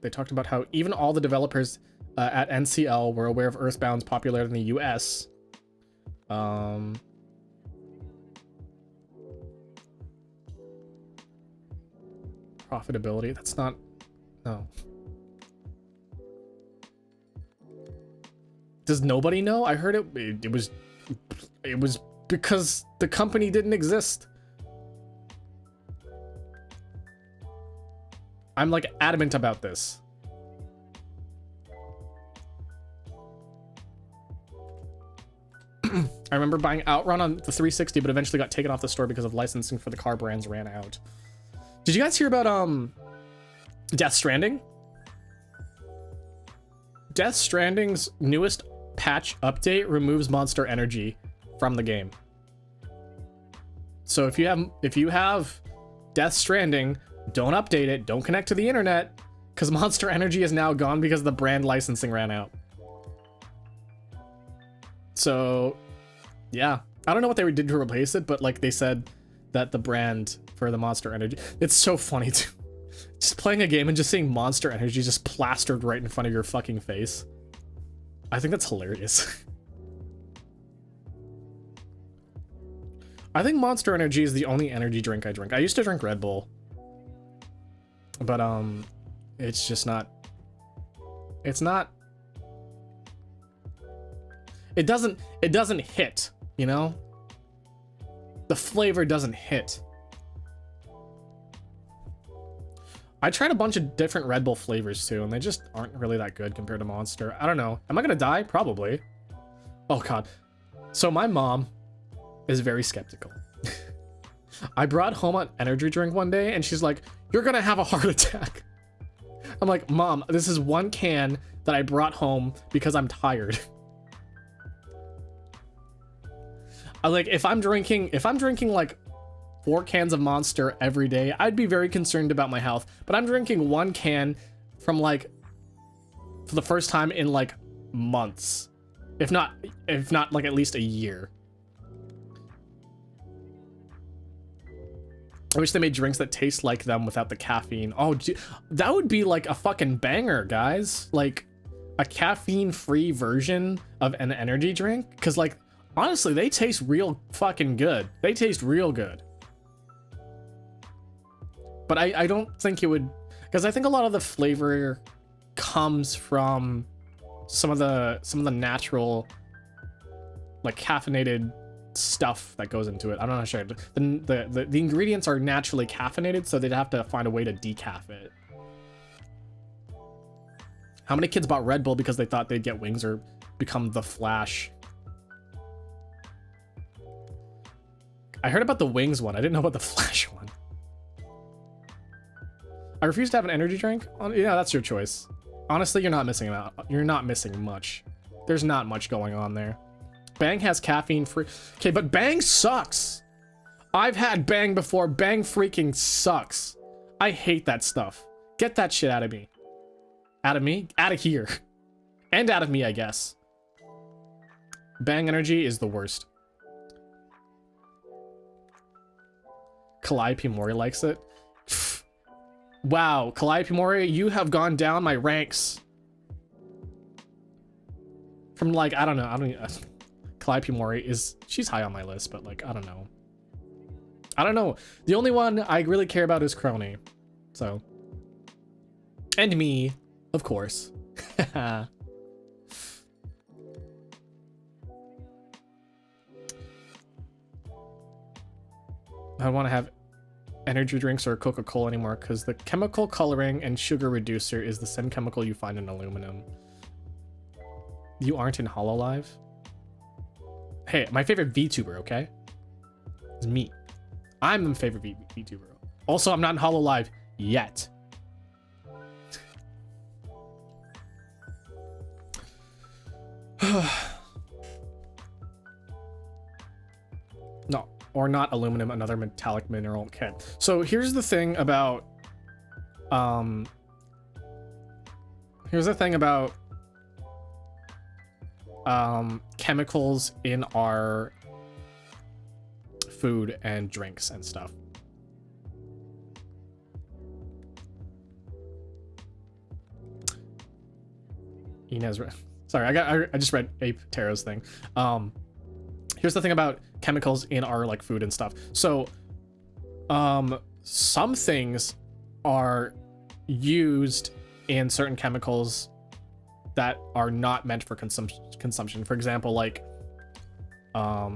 They talked about how even all the developers at NCL were aware of Earthbound's popularity in the US. Profitability, that's not... No. Does nobody know? I heard it was because the company didn't exist. I'm like adamant about this. I remember buying Outrun on the 360, but eventually got taken off the store because of licensing for the car brands ran out. Did you guys hear about Death Stranding? Death Stranding's newest patch update removes Monster Energy from the game. So if you have Death Stranding, don't update it, don't connect to the internet, because Monster Energy is now gone because the brand licensing ran out. So yeah, I don't know what they did to replace it, but like they said that the brand for the Monster Energy, it's so funny too. Just playing a game and just seeing Monster Energy just plastered right in front of your fucking face. I think that's hilarious. I think Monster Energy is the only energy drink I drink. I used to drink Red Bull, but it's just not. It's not. It doesn't hit, you know? The flavor doesn't hit. I tried a bunch of different Red Bull flavors too, and they just aren't really that good compared to Monster. I don't know. Am I gonna die? Probably. Oh god. So my mom is very skeptical. I brought home an energy drink one day, and she's like, "You're gonna have a heart attack." I'm like, "Mom, this is one can that I brought home because I'm tired." Like, if I'm drinking like 4 cans of Monster every day, I'd be very concerned about my health. But I'm drinking 1 can from like for the first time in like months, if not like at least a year. I wish they made drinks that taste like them without the caffeine. Oh, that would be like a fucking banger, guys. Like a caffeine-free version of an energy drink, because like honestly, they taste real fucking good. They taste real good. But I don't think it would, because I think a lot of the flavor comes from some of the natural, like caffeinated stuff that goes into it. I'm not sure. The ingredients are naturally caffeinated, so they'd have to find a way to decaf it. How many kids bought Red Bull because they thought they'd get wings or become the Flash? I heard about the wings one. I didn't know about the Flash one. I refuse to have an energy drink. Yeah, that's your choice. Honestly, you're not missing out. You're not missing much. There's not much going on there. Bang has caffeine free. Okay, but Bang sucks. I've had Bang before. Bang freaking sucks. I hate that stuff. Get that shit out of me. Out of me? Out of here. And out of me, I guess. Bang Energy is the worst. Calliope Mori likes it. Wow, Calliope Mori, you have gone down my ranks. From like, I don't know. Calliope Mori she's high on my list, but like, I don't know. The only one I really care about is Crony. So. And me, of course. I want to have energy drinks or Coca-Cola anymore because the chemical coloring and sugar reducer is the same chemical you find in aluminum. You aren't in Hololive? Hey, my favorite VTuber, okay? Is me. I'm the favorite VTuber. Also, I'm not in Hololive yet. No, or not aluminum, another metallic mineral. Okay, so here's the thing about chemicals in our food and drinks and stuff. Inez, sorry, I just read Ape Taro's thing. Here's the thing about chemicals in our like food and stuff. So, some things are used in certain chemicals that are not meant for consumption. For example, like, I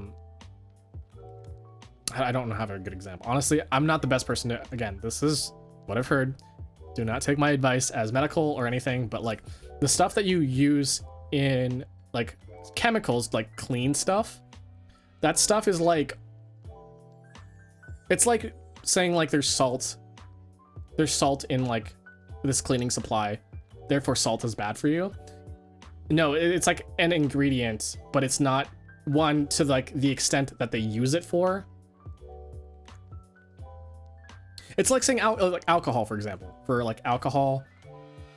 don't have a good example. Honestly, I'm not the best person to, again, this is what I've heard. Do not take my advice as medical or anything, but like the stuff that you use in like chemicals, like clean stuff, that stuff is like, it's like saying like there's salt in like this cleaning supply, therefore salt is bad for you. No, it's like an ingredient, but it's not one to like the extent that they use it for. It's like saying like alcohol, for example. For like alcohol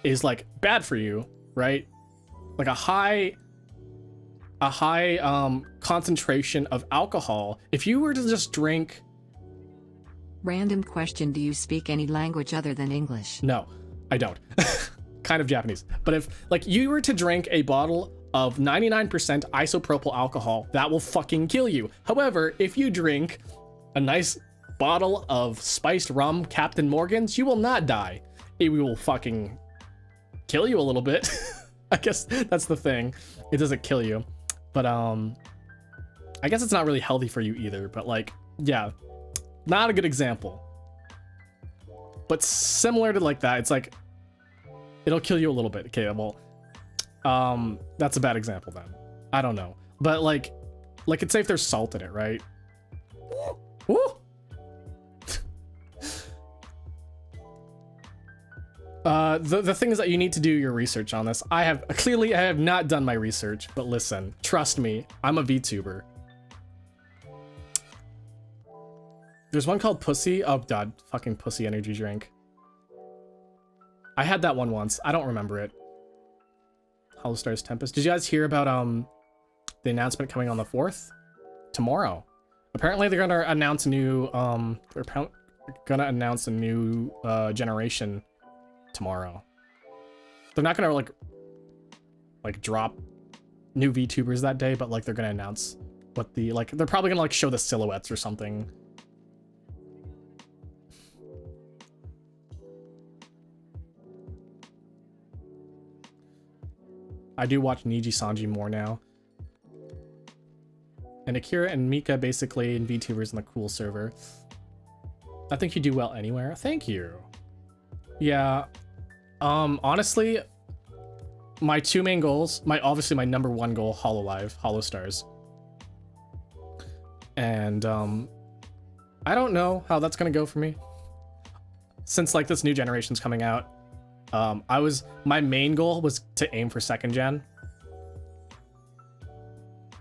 is like bad for you, right? Like a high concentration of alcohol. If you were to just drink. Random question: do you speak any language other than English? No, I don't. Kind of Japanese. But if like you were to drink a bottle of 99% isopropyl alcohol, that will fucking kill you. However, if you drink a nice bottle of spiced rum, Captain Morgan's, you will not die. It will fucking kill you a little bit. I guess that's the thing. It doesn't kill you. But I guess it's not really healthy for you either. But like, yeah, not a good example. But similar to like that, it's like, it'll kill you a little bit. Okay, well, that's a bad example then. I don't know. But like it's safe there's salt in it, right? Woo! The thing is that you need to do your research on this. I have not done my research, but listen, trust me, I'm a VTuber. There's one called Pussy. Oh god, fucking Pussy energy drink. I had that one once. I don't remember it. Hollow Stars Tempest. Did you guys hear about the announcement coming on the 4th? Tomorrow. Apparently they're gonna announce a new generation tomorrow. They're not gonna like drop new VTubers that day, but like they're gonna announce what the they're probably gonna like show the silhouettes or something. I do watch Niji Sanji more now. And Akira and Mika basically in VTubers in the cool server. I think you do well anywhere. Thank you. Yeah. Honestly, my two main goals, obviously my number one goal, Hololive, Hollow Stars. And I don't know how that's gonna go for me. Since like this new generation's coming out. My main goal was to aim for 2nd gen.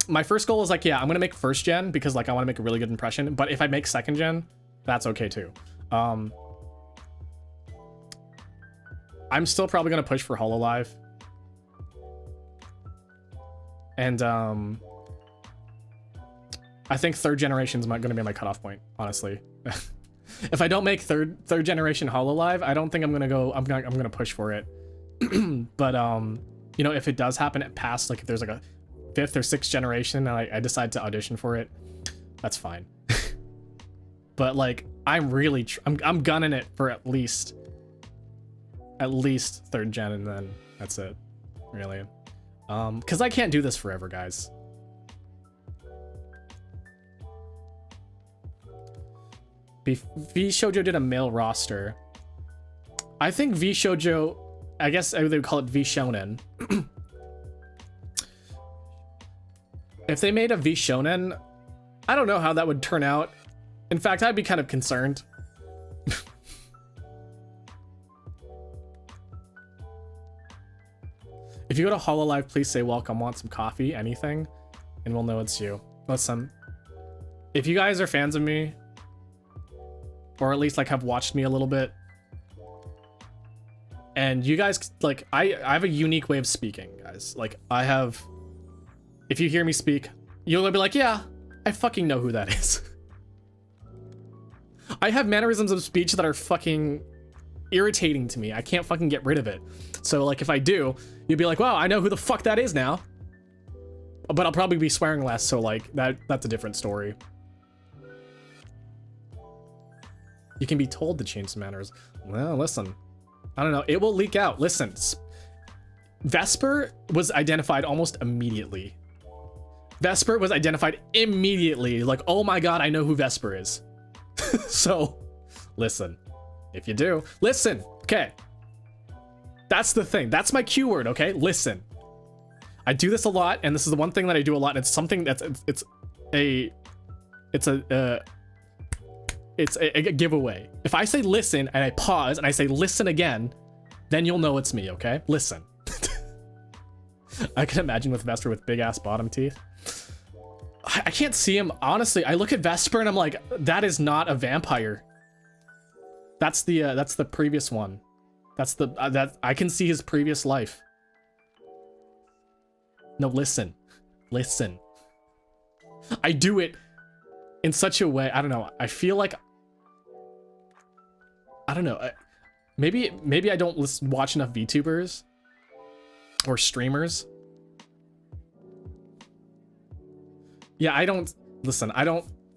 My first goal is like, yeah, I'm gonna make 1st gen because like I want to make a really good impression, but if I make 2nd gen, that's okay too. I'm still probably gonna push for Hololive. And I think 3rd generation is gonna be my cutoff point, honestly. If I don't make third generation Hololive, I don't think I'm gonna push for it. But you know, if it does happen at past, like if there's like a 5th or 6th generation and I decide to audition for it, that's fine. But like I'm really I'm gunning it for at least 3rd gen, and then that's it, really. Because I can't do this forever, guys. V Shoujo did a male roster. I think V Shoujo, I guess they would call it V Shonen. If they made a V Shonen, I don't know how that would turn out. In fact, I'd be kind of concerned. If you go to Hololive, please say welcome, want some coffee, anything, and we'll know it's you. Listen, if you guys are fans of me, or at least like have watched me a little bit, and you guys, like, I have a unique way of speaking, guys. Like, I have, if you hear me speak, you'll be like, yeah, I fucking know who that is. I have mannerisms of speech that are fucking irritating to me. I can't fucking get rid of it. So like, if I do, you'd be like, wow, I know who the fuck that is now. But I'll probably be swearing less, so like, that's a different story. You can be told to change some manners. Well, listen, I don't know, it will leak out. Listen, Vesper was identified almost immediately. Vesper was identified immediately. Like, oh my god, I know who Vesper is. So, listen. If you do, listen. Okay. That's the thing. That's my cue word, okay? Listen. I do this a lot, and this is the one thing that I do a lot, and it's something that's it's a giveaway. If I say listen and I pause and I say listen again, then you'll know it's me, okay? Listen. I can imagine with Vesper with big ass bottom teeth. I can't see him, honestly. I look at Vesper and I'm like, that is not a vampire. That's the previous one. That's the that I can see his previous life. No, listen. Listen. I do it in such a way, I don't know. I feel like, I don't know. Maybe I don't watch enough VTubers or streamers. Yeah, I don't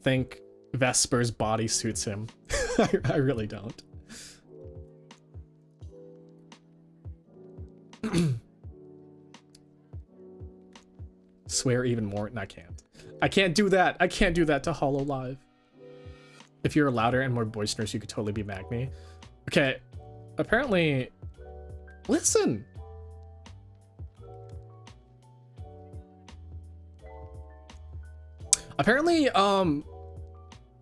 think Vesper's body suits him. I really don't. Swear even more. No, I can't. I can't do that. I can't do that to Hololive. If you're louder and more boisterous, you could totally be Magni. Okay. Apparently, listen. Apparently, a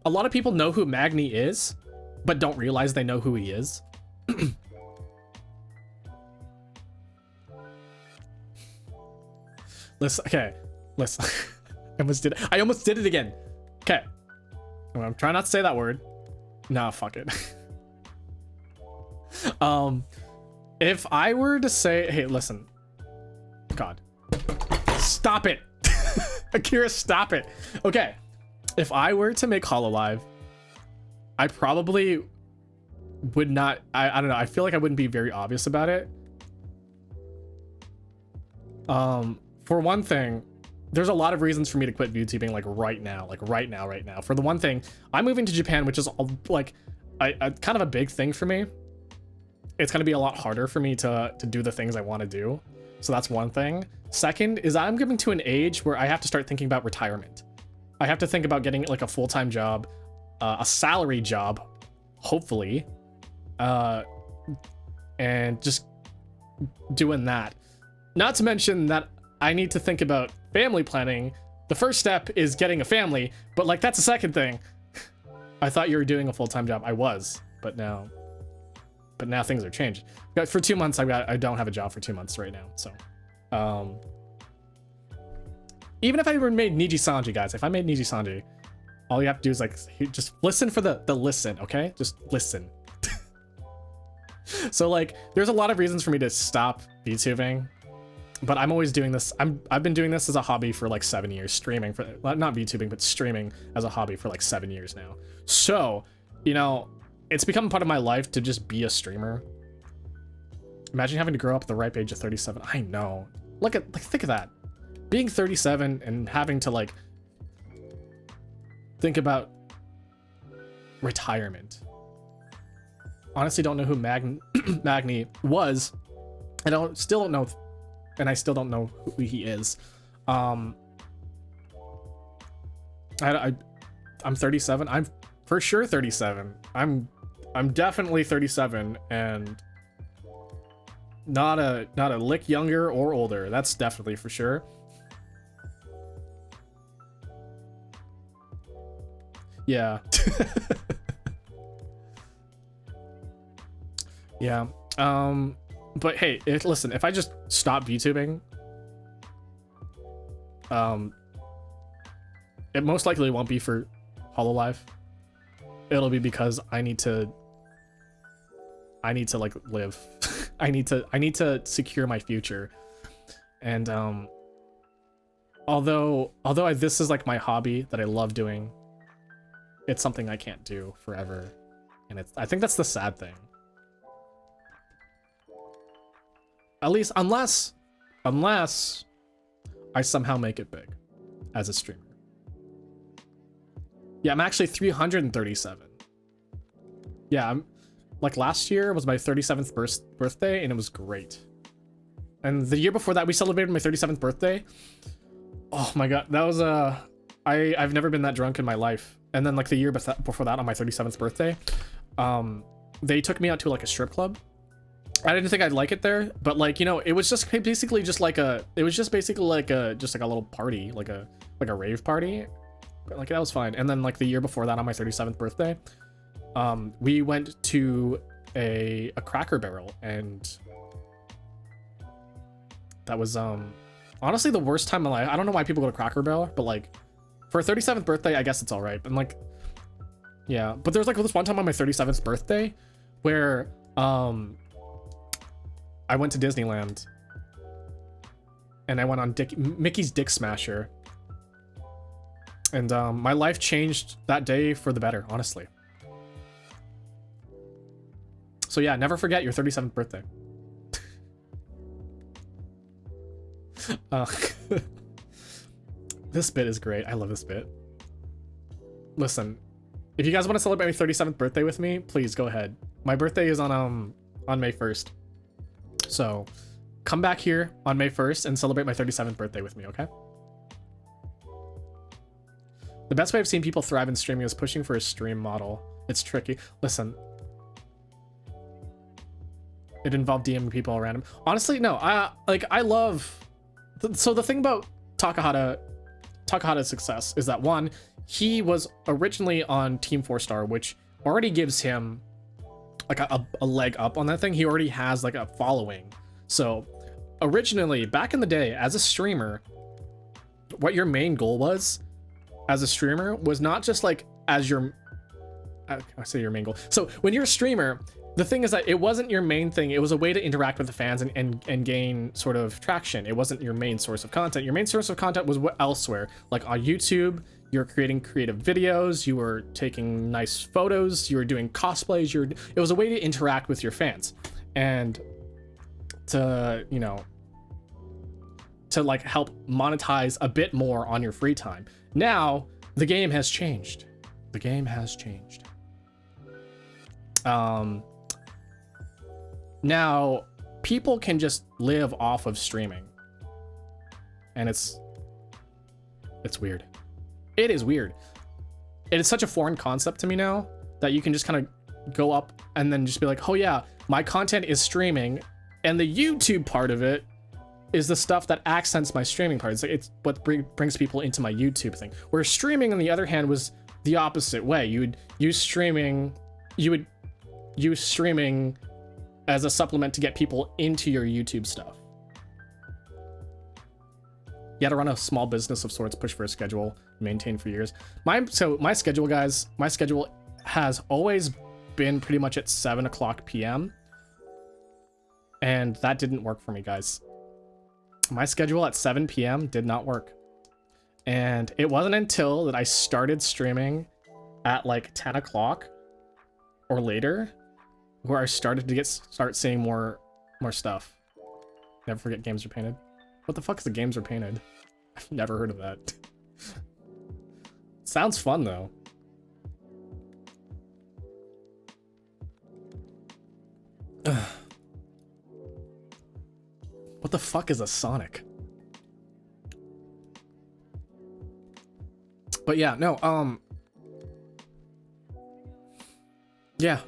lot of people know who Magni is, but don't realize they know who he is. Listen, okay, listen. I almost did it again. Okay. I'm trying not to say that word. Nah, fuck it. If I were to say, hey, listen. God. Stop it. Akira, stop it. Okay. If I were to make Hololive, I probably would not, I don't know, I feel like I wouldn't be very obvious about it. For one thing, there's a lot of reasons for me to quit VTubing like right now. For the one thing, I'm moving to Japan, which is like a kind of a big thing for me. It's gonna be a lot harder for me to do the things I want to do. So that's one thing. Second is I'm getting to an age where I have to start thinking about retirement. I have to think about getting like a full-time job, a salary job, hopefully, and just doing that. Not to mention that I need to think about family planning. The first step is getting a family, but like that's the second thing. I thought you were doing a full-time job. I was, but now things are changed. For 2 months, I don't have a job for 2 months right now. So, even if I were made Niji Sanji, guys, if I made Niji Sanji, all you have to do is like just listen for the listen, okay? Just listen. So like, there's a lot of reasons for me to stop VTubing, but I'm always doing this. I've been doing this as a hobby for like 7 years, streaming for not VTubing, but streaming as a hobby for like 7 years now. So, you know, it's become part of my life to just be a streamer. Imagine having to grow up at the ripe age of 37. I know. Think of that. Being 37 and having to like think about retirement. Honestly, don't know who Magni was. Still don't know, and I still don't know who he is. I'm 37. I'm for sure 37. I'm definitely 37 and not a lick younger or older. That's definitely for sure. Yeah. Yeah. But hey, listen, if I just stop VTubing, it most likely won't be for Hololive. It'll be because I need to like live. I need to secure my future. And although this is like my hobby that I love doing, it's something I can't do forever. And I think that's the sad thing. At least unless I somehow make it big as a streamer. Yeah, I'm actually 337. Yeah, I'm like last year was my 37th birthday and it was great. And the year before that we celebrated my 37th birthday. Oh my god, that was I've never been that drunk in my life. And then like the year before that on my 37th birthday, they took me out to like a strip club. I didn't think I'd like it there, but like, you know, it was just basically just like a little party, like a rave party. But like that was fine. And then like the year before that on my 37th birthday, we went to a Cracker Barrel, and that was honestly the worst time of my life. I don't know why people go to Cracker Barrel, but like for a 37th birthday, I guess it's all right. And like, yeah, but there's like this one time on my 37th birthday where I went to Disneyland and I went on Mickey's Dick Smasher. And my life changed that day for the better, honestly. So yeah, never forget your 37th birthday. This bit is great. I love this bit. Listen, if you guys want to celebrate my 37th birthday with me, please go ahead. My birthday is on May 1st. So come back here on May 1st and celebrate my 37th birthday with me, okay? The best way I've seen people thrive in streaming is pushing for a stream model. It's tricky. Listen. It involved DMing people random. Honestly, no. I love... So the thing about Takahata's success is that, one, he was originally on Team 4-Star, which already gives him like a leg up on that thing. He already has like a following. So originally, back in the day, as a streamer, what your main goal was as a streamer was not just like as your... I say your main goal. So when you're a streamer, the thing is that it wasn't your main thing. It was a way to interact with the fans and gain sort of traction. It wasn't your main source of content. Your main source of content was elsewhere. Like on YouTube, you're creating creative videos, you were taking nice photos, you were doing cosplays, it was a way to interact with your fans. And to, you know, to like help monetize a bit more on your free time. Now, the game has changed. The game has changed. Now, people can just live off of streaming. And it's weird. It is weird. It is such a foreign concept to me now that you can just kind of go up and then just be like, oh yeah, my content is streaming, and the YouTube part of it is the stuff that accents my streaming part. It's like, it's what brings people into my YouTube thing. Where streaming, on the other hand, was the opposite way. You would use streaming as a supplement to get people into your YouTube stuff. You had to run a small business of sorts, push for a schedule, maintain for years. My schedule, guys, my schedule has always been pretty much at 7 o'clock p.m. And that didn't work for me, guys. My schedule at 7 p.m. did not work. And it wasn't until that I started streaming at like 10 o'clock or later where I started to start seeing more stuff. Never forget Games Are Painted. What the fuck is the Games Are Painted? I've never heard of that. Sounds fun though. What the fuck is a Sonic? But yeah, no, Yeah.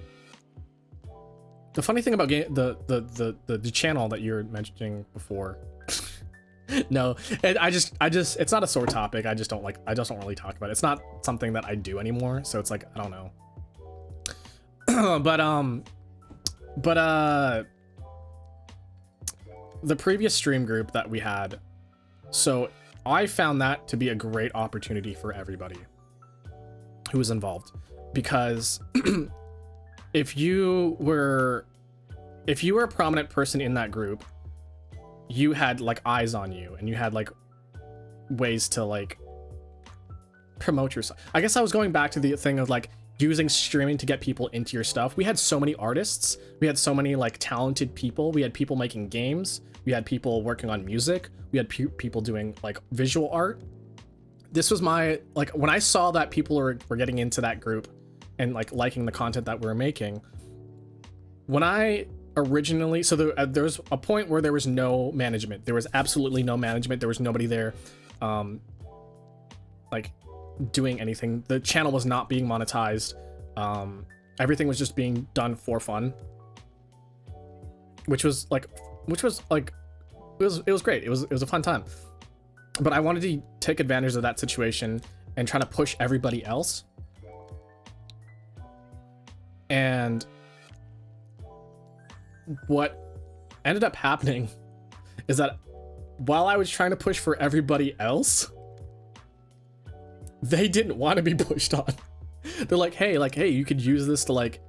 The funny thing about the channel that you were mentioning before. No, I just it's not a sore topic. I just don't really talk about it. It's not something that I do anymore, so it's like I don't know. but the previous stream group that we had, so I found that to be a great opportunity for everybody who was involved, because if you were a prominent person in that group, you had like eyes on you and you had like ways to like promote yourself. I guess I was going back to the thing of like using streaming to get people into your stuff. We had so many artists, we had so many like talented people, we had people making games, we had people working on music, we had people doing like visual art. This was my, like, when I saw that people were getting into that group and like liking the content that we were making, when I originally, so there was a point where there was no management. There was absolutely no management. There was nobody there like doing anything. The channel was not being monetized. Everything was just being done for fun, which was like it was great. It was a fun time. But I wanted to take advantage of that situation and try to push everybody else. And what ended up happening is that while I was trying to push for everybody else, they didn't want to be pushed on. They're like, hey, you could use this to, like,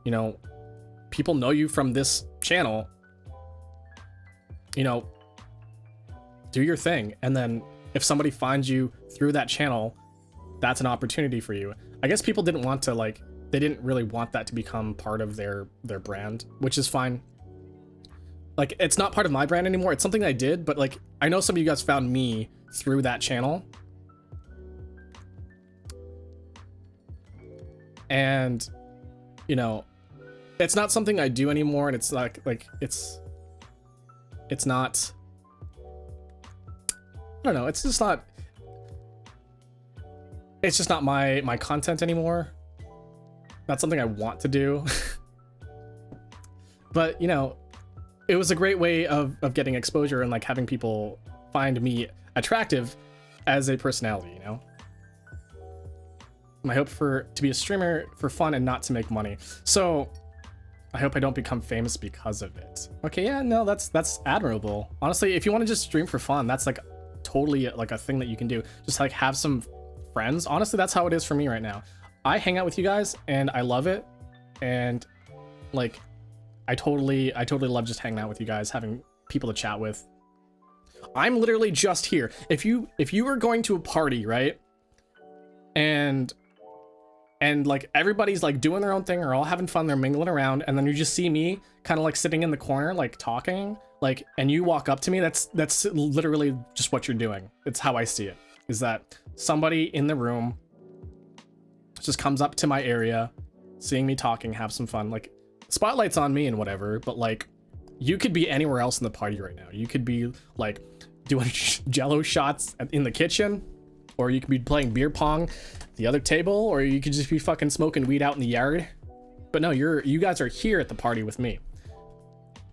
you know, people know you from this channel, you know, do your thing. And then if somebody finds you through that channel, that's an opportunity for you. I guess people didn't want to, like, they didn't really want that to become part of their brand, which is fine. Like, it's not part of my brand anymore. It's something I did, but like, I know some of you guys found me through that channel. And, you know, it's not something I do anymore, and it's like it's not, I don't know, it's just not my content anymore. Not something I want to do. But, you know, it was a great way of getting exposure and like having people find me attractive as a personality, you know? I hope to be a streamer for fun and not to make money. So I hope I don't become famous because of it. Okay, yeah, no, that's admirable. Honestly, if you want to just stream for fun, that's like totally like a thing that you can do. Just like have some friends. Honestly, that's how it is for me right now. I hang out with you guys and I love it. And like, I totally love just hanging out with you guys, having people to chat with. I'm literally just here. If you were going to a party, right? And like everybody's like doing their own thing or all having fun, they're mingling around, and then you just see me kind of like sitting in the corner, like talking, like, and you walk up to me, that's literally just what you're doing. It's how I see it, is that somebody in the room just comes up to my area, seeing me talking, have some fun, like spotlight's on me and whatever, but like you could be anywhere else in the party right now. You could be like doing jello shots in the kitchen, or you could be playing beer pong the other table, or you could just be fucking smoking weed out in the yard. But no, you guys are here at the party with me.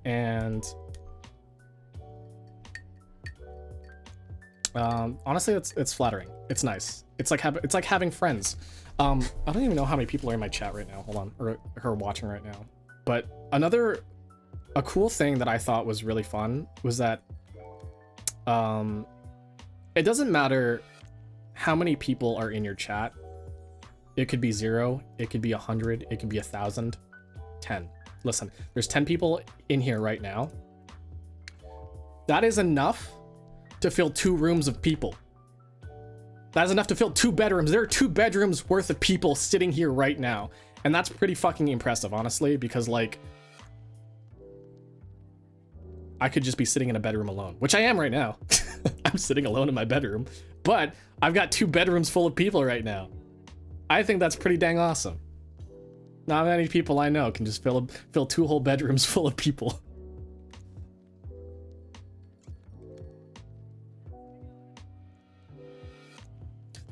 And honestly, it's flattering. It's nice. It's like having friends. I don't even know how many people are in my chat right now. Hold on, or who are watching right now. But a cool thing that I thought was really fun was that it doesn't matter how many people are in your chat. It could be 0, it could be 100, it could be 1,000, 10. Listen, there's 10 people in here right now. That is enough to fill 2 rooms of people. That is enough to fill 2 bedrooms. There are 2 bedrooms worth of people sitting here right now. And that's pretty fucking impressive, honestly, because like, I could just be sitting in a bedroom alone, which I am right now. I'm sitting alone in my bedroom, but I've got 2 bedrooms full of people right now. I think that's pretty dang awesome. Not many people I know can just fill 2 whole bedrooms full of people.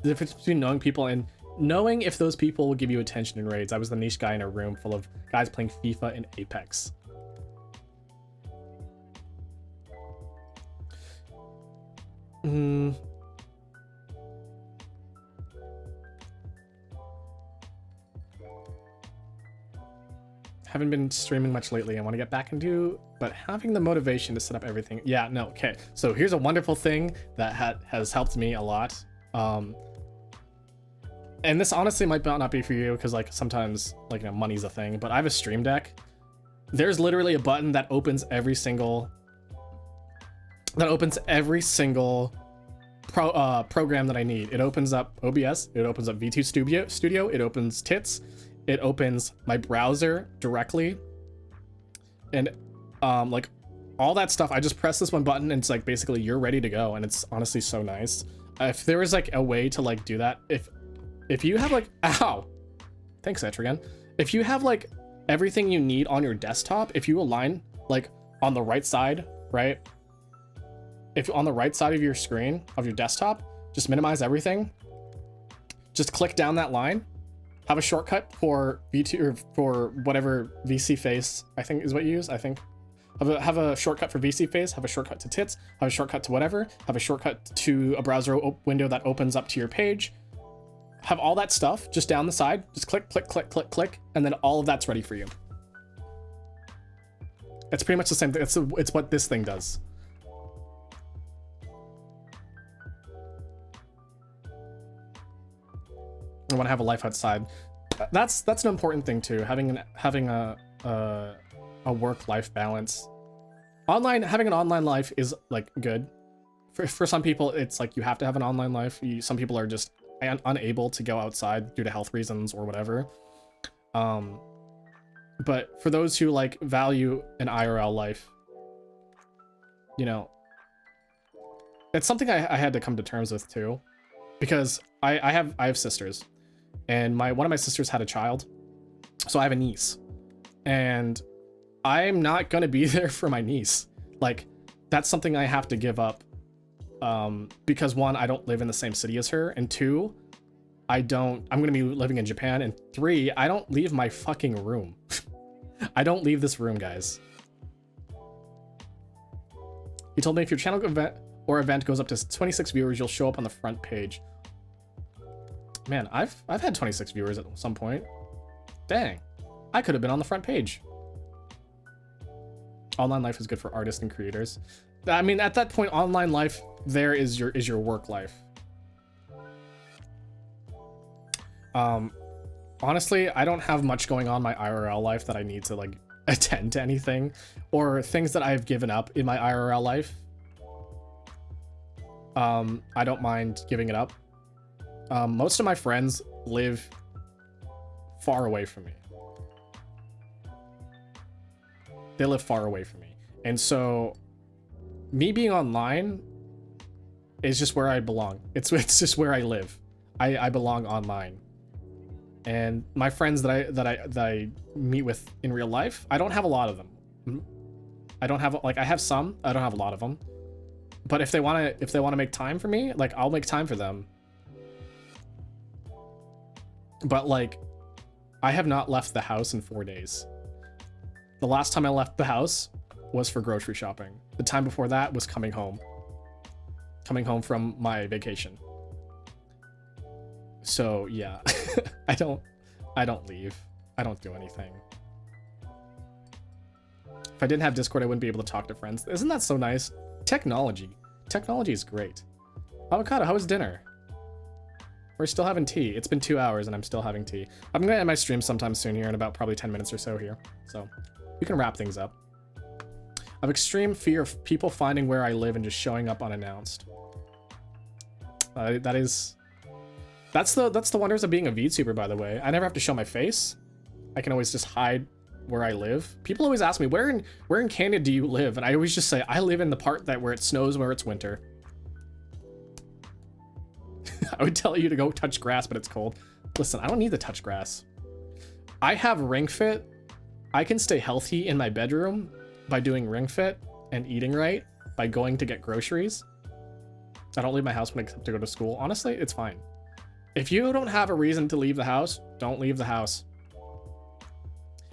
The difference between knowing people and knowing if those people will give you attention in raids. I was the niche guy in a room full of guys playing FIFA and Apex. Haven't been streaming much lately. I want to get back into, but having the motivation to set up everything. Yeah, no, okay. So here's a wonderful thing that has helped me a lot. And this honestly might not be for you because like sometimes like, you know, money's a thing, but I have a stream deck. There's literally a button that opens every single program that I need. It opens up OBS, it opens up V2 Studio, it opens Tits, it opens my browser directly, and like all that stuff. I just press this one button and it's like basically you're ready to go, and it's honestly so nice. If there was like a way to like do that, if you have like, ow, thanks Etrigan, if you have like everything you need on your desktop, if you align like on the right side, right, if on the right side of your screen of your desktop, just minimize everything, just click down that line, have a shortcut for V2 or for whatever VC face I think is what you use. I think have a shortcut for VC face, have a shortcut to Tits, have a shortcut to whatever, have a shortcut to a browser window that opens up to your page. Have all that stuff just down the side, just click, click, click, click, click, and then all of that's ready for you. It's pretty much the same thing. It's what this thing does. I want to have a life outside. That's an important thing too. Having a work-life balance. Having an online life is like good. For some people, it's like you have to have an online life. Some people are just unable to go outside due to health reasons or whatever. But for those who like value an IRL life, you know, it's something I had to come to terms with too, because I have sisters, and one of my sisters had a child, so I have a niece, and I'm not gonna be there for my niece. Like, that's something I have to give up, because one, I don't live in the same city as her, and two, I'm gonna be living in Japan, and three, I don't leave my fucking room. I don't leave this room, guys. He told me if your channel event goes up to 26 viewers, you'll show up on the front page. Man, I've had 26 viewers at some point. Dang, I could have been on the front page. Online life is good for artists and creators. I mean, at that point, online life there is your work life. Honestly, I don't have much going on in my IRL life that I need to like attend to anything, or things that I've given up in my IRL life. I don't mind giving it up. Most of my friends live far away from me. They live far away from me. And so me being online is just where I belong. It's just where I live. I belong online. And my friends that I meet with in real life, I don't have a lot of them. I don't have, like, I have some, I don't have a lot of them. But if they want to make time for me, like, I'll make time for them. But like, I have not left the house in 4 days. The last time I left the house was for grocery shopping. The time before that was coming home from my vacation. So yeah, I don't leave. I don't do anything. If I didn't have Discord, I wouldn't be able to talk to friends. Isn't that so nice? Technology is great. Avocado, how was dinner? We're still having tea. It's been 2 hours and I'm still having tea. I'm gonna end my stream sometime soon here in about probably 10 minutes or so here. So we can wrap things up. I have extreme fear of people finding where I live and just showing up unannounced. That's the wonders of being a VTuber, by the way. I never have to show my face. I can always just hide where I live. People always ask me, where in Canada do you live? And I always just say, I live in the part where it snows, where it's winter. I would tell you to go touch grass, but it's cold. Listen, I don't need to touch grass. I have Ring Fit. I can stay healthy in my bedroom by doing Ring Fit and eating right, by going to get groceries. I don't leave my house when I have to go to school. Honestly, it's fine. If you don't have a reason to leave the house, don't leave the house.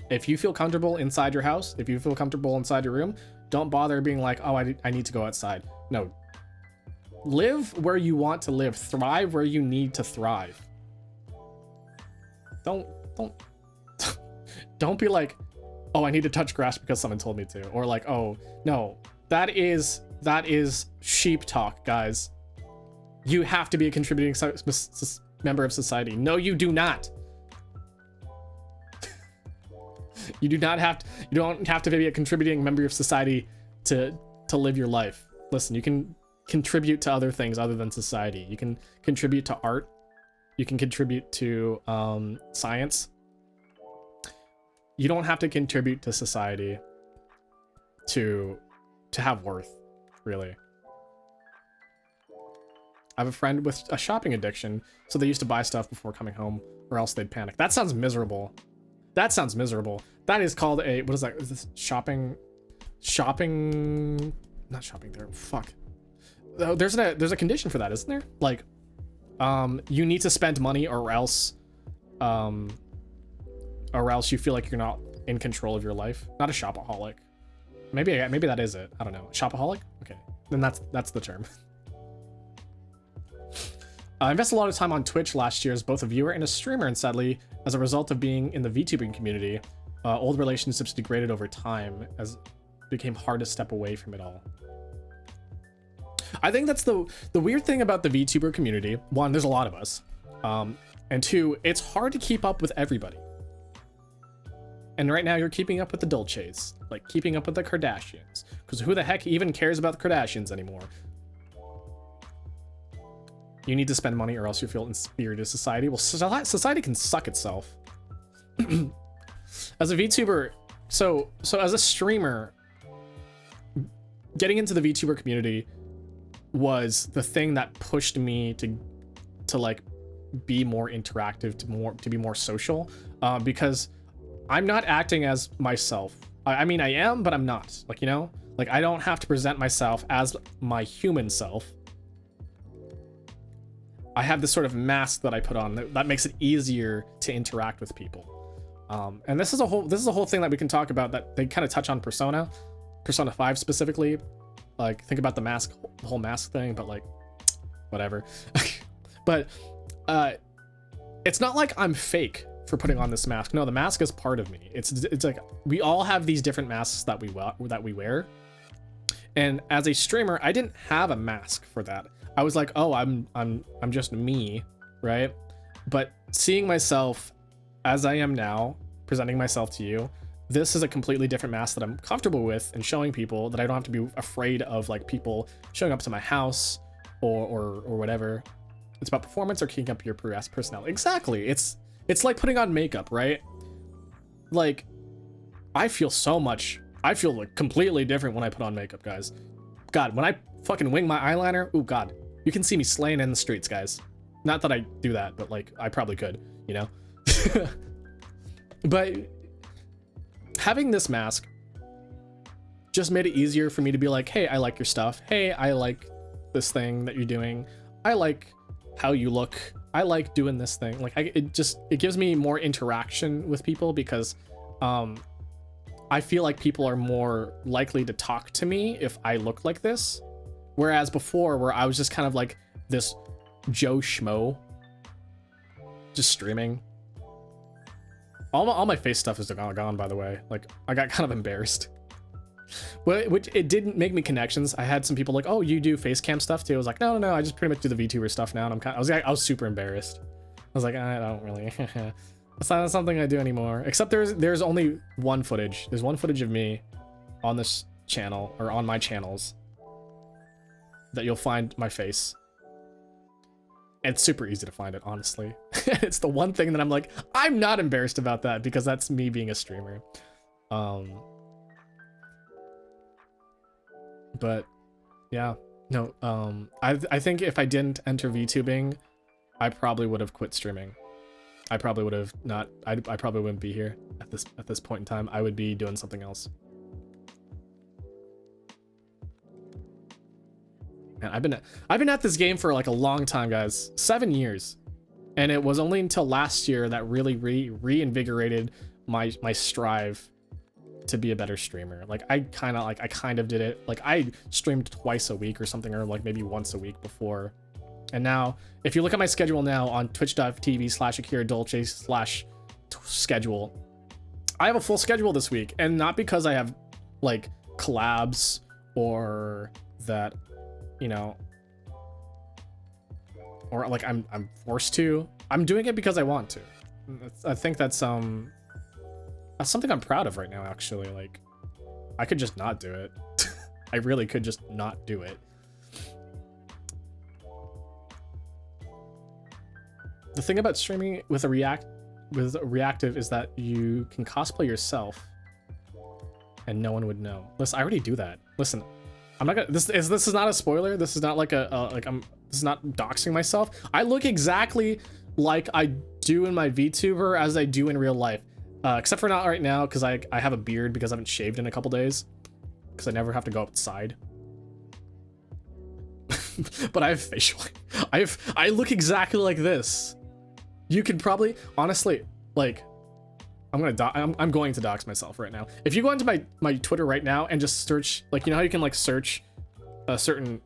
If you feel comfortable inside your house, if you feel comfortable inside your room, don't bother being like, oh, I need to go outside. No. Live where you want to live. Thrive where you need to thrive. Don't don't be like, oh, I need to touch grass because someone told me to. Or like, oh, no. That is sheep talk, guys. You have to be a contributing member of society. No, you do not. You don't have to be a contributing member of society to live your life. Listen, you can contribute to other things other than society. You can contribute to art. You can contribute to science. You don't have to contribute to society to have worth, really. I have a friend with a shopping addiction, so they used to buy stuff before coming home, or else they'd panic. That sounds miserable. That sounds miserable. That is called a, what is that? Is this shopping, not shopping there. Fuck. There's a condition for that, isn't there? Like, you need to spend money or else you feel like you're not in control of your life. Not a shopaholic. Maybe that is it. I don't know. Shopaholic? Okay. Then that's the term. I invested a lot of time on Twitch last year as both a viewer and a streamer, and sadly, as a result of being in the VTubing community, old relationships degraded over time as it became hard to step away from it all. I think that's the weird thing about the VTuber community. One, there's a lot of us. And two, it's hard to keep up with everybody. And right now you're keeping up with the Dolces, like keeping up with the Kardashians, because who the heck even cares about the Kardashians anymore? You need to spend money or else you feel inferior to society. Well, society can suck itself. As a VTuber, so as a streamer, getting into the VTuber community was the thing that pushed me to like be more interactive, to be more social, because I'm not acting as myself. I mean, I am, but I'm not. Like, you know, like I don't have to present myself as my human self. I have this sort of mask that I put on that makes it easier to interact with people. And this is a whole thing that we can talk about, that they kind of touch on Persona 5 specifically. Like, think about the whole mask thing, but like, whatever. But it's not like I'm fake for putting on this mask. No, the mask is part of me. It's like we all have these different masks that we wear. And as a streamer, I didn't have a mask for that. I was like, oh, I'm just me, right? But seeing myself as I am now, presenting myself to you, this is a completely different mask that I'm comfortable with and showing people, that I don't have to be afraid of like people showing up to my house or whatever. It's about performance or keeping up your personality. Exactly. It's like putting on makeup, right? Like, I feel like completely different when I put on makeup, guys. God, when I fucking wing my eyeliner, oh God, you can see me slaying in the streets, guys. Not that I do that, but like, I probably could, you know? But having this mask just made it easier for me to be like, hey, I like your stuff. Hey, I like this thing that you're doing. I like how you look. I like doing this thing. Like, it gives me more interaction with people because I feel like people are more likely to talk to me if I look like this. Whereas before, where I was just kind of like this Joe Schmo, just streaming. All my face stuff is gone, by the way. Like, I got kind of embarrassed. Which it didn't make me connections. I had some people like, oh, you do face cam stuff too? I was like, no, I just pretty much do the VTuber stuff now. And I was super embarrassed. I was like, I don't really. That's not something I do anymore. Except there's only one footage. There's one footage of me on this channel, or on my channels, that you'll find my face. And it's super easy to find it, honestly. It's the one thing that I'm like, I'm not embarrassed about that because that's me being a streamer. But yeah, no, I think if I didn't enter VTubing, I probably would have quit streaming. I probably would have not, I probably wouldn't be here at this point in time. I would be doing something else. And I've been at this game for like a long time, guys. 7 years. And it was only until last year that really reinvigorated my strive to be a better streamer. Like I kind of did it. Like I streamed twice a week or something, or like maybe once a week before. And now, if you look at my schedule now on twitch.tv/AkiraDolce/schedule, I have a full schedule this week, and not because I have like collabs or that, you know, or like I'm forced to. I'm doing it because I want to. I think that's something I'm proud of right now, actually. Like, I could just not do it. I really could just not do it. The thing about streaming with a reactive is that you can cosplay yourself and no one would know. Listen, I already do that. Listen, I'm not gonna, this is not a spoiler. This is not like this is not doxing myself. I look exactly like I do in my VTuber as I do in real life. Except for not right now, because I have a beard because I haven't shaved in a couple days. Because I never have to go outside. But I have facial. I look exactly like this. You could probably, honestly, like, I'm going to dox myself right now. If you go into my Twitter right now and just search, like, you know how you can like search a certain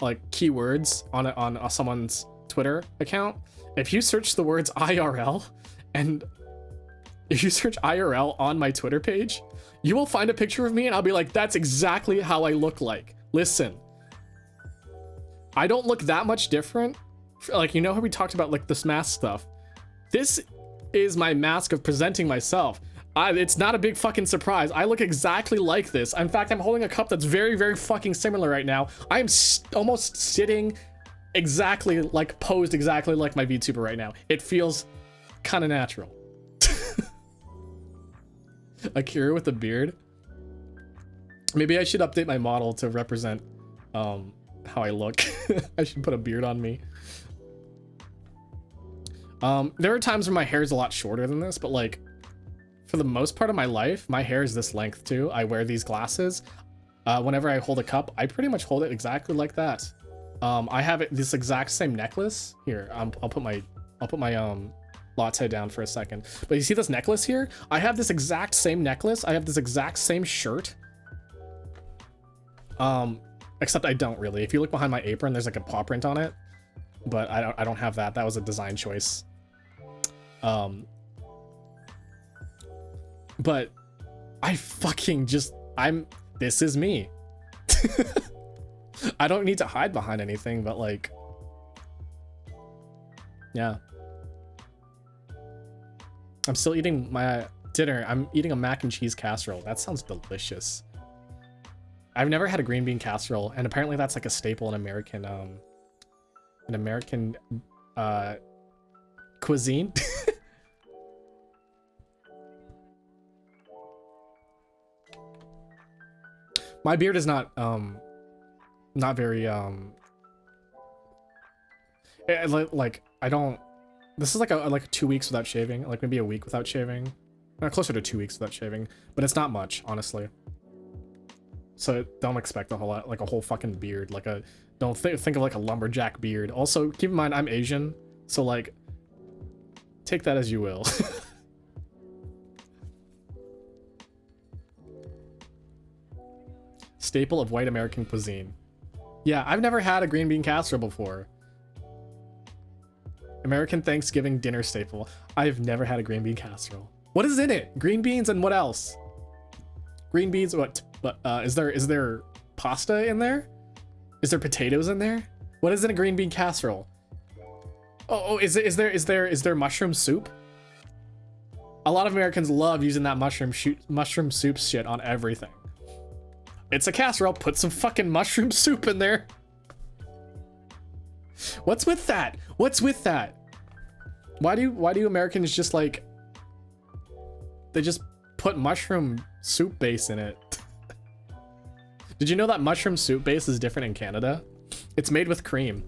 like keywords on someone's Twitter account. If you search the words IRL, and if you search IRL on my Twitter page, you will find a picture of me and I'll be like, that's exactly how I look like. Listen, I don't look that much different. Like, you know how we talked about like this mask stuff? This is my mask of presenting myself. It's not a big fucking surprise. I look exactly like this. In fact, I'm holding a cup that's very, very fucking similar right now. I'm almost sitting exactly like, posed exactly like my VTuber right now. It feels kind of natural. Akira with a beard. Maybe I should update my model to represent how I look. I should put a beard on me. There are times where my hair is a lot shorter than this, but like for the most part of my life, my hair is this length too. I wear these glasses. Whenever I hold a cup, I pretty much hold it exactly like that. I have this exact same necklace here. I'll put my latte down for a second. But you see this necklace here? I have this exact same necklace. I have this exact same shirt. Except I don't really. If you look behind my apron, there's like a paw print on it. But I don't have that. That was a design choice. But I fucking just, this is me. I don't need to hide behind anything, but like, yeah. I'm still eating my dinner. I'm eating a mac and cheese casserole. That sounds delicious. I've never had a green bean casserole, and apparently that's like a staple in American cuisine. My beard is not very like I don't. This is like 2 weeks without shaving, like maybe a week without shaving, closer to 2 weeks without shaving, but it's not much, honestly. So don't expect a whole lot, like a whole fucking beard, like don't think of like a lumberjack beard. Also, keep in mind I'm Asian, so like take that as you will. Staple of white American cuisine. Yeah, I've never had a green bean casserole before. American Thanksgiving dinner staple. I've never had a green bean casserole. What is in it? Green beans and what else? Green beans, what? Is there pasta in there? Is there potatoes in there? What is in a green bean casserole? Oh, is there mushroom soup? A lot of Americans love using that mushroom soup shit on everything. It's a casserole, put some fucking mushroom soup in there. What's with that? What's with that? Why do Americans just like, they just put mushroom soup base in it? Did you know that mushroom soup base is different in Canada? It's made with cream.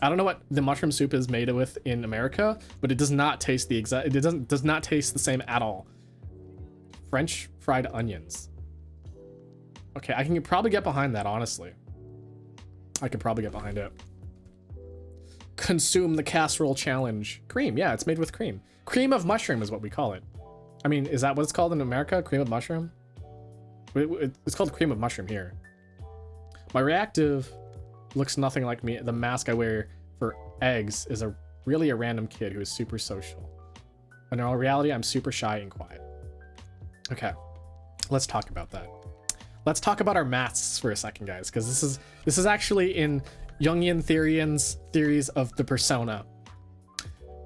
I don't know what the mushroom soup is made with in America, but it does not taste the exact, it does not taste the same at all. French fried onions. Okay, I can probably get behind that, honestly. I could probably get behind it. consume the casserole challenge. Cream, yeah, it's made with cream. Cream of mushroom is what we call it. I mean, is that what it's called in America? Cream of mushroom? It's called cream of mushroom here. My reactive looks nothing like me. The mask I wear for eggs is really a random kid who is super social. But in all reality, I'm super shy and quiet. Okay, let's talk about that. Let's talk about our masks for a second, guys, because this is actually in Jungian theories of the persona.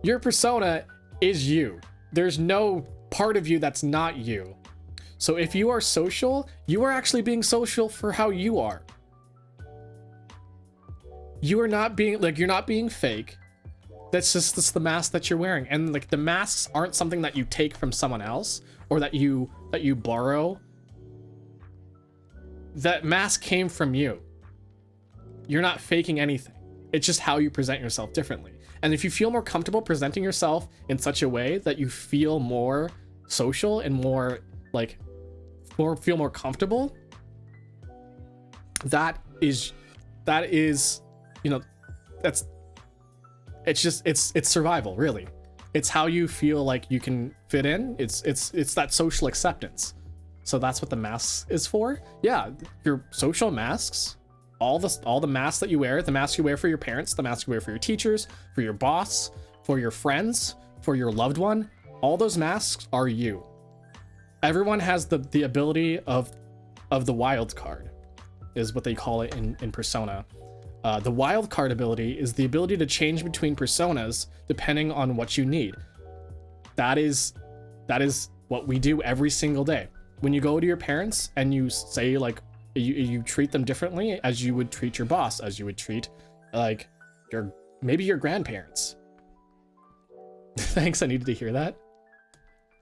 Your persona is you. There's no part of you that's not you. So if you are social, you are actually being social for how you are. You are not being, like, you're not being fake. That's the mask that you're wearing. And like the masks aren't something that you take from someone else or that you borrow. That mask came from you. You're not faking anything. It's just how you present yourself differently. And if you feel more comfortable presenting yourself in such a way that you feel more social and more like feel more comfortable, that is, you know, it's survival, really. It's how you feel like you can fit in. It's that social acceptance. So that's what the mask is for. Yeah, your social masks, all the masks that you wear, the mask you wear for your parents, the mask you wear for your teachers, for your boss, for your friends, for your loved one, all those masks are you. Everyone has the ability of the wild card, is what they call it in Persona. The wild card ability is the ability to change between personas depending on what you need. That is what we do every single day. When you go to your parents and you say, like, you treat them differently as you would treat your boss, as you would treat like maybe your grandparents. Thanks, I needed to hear that.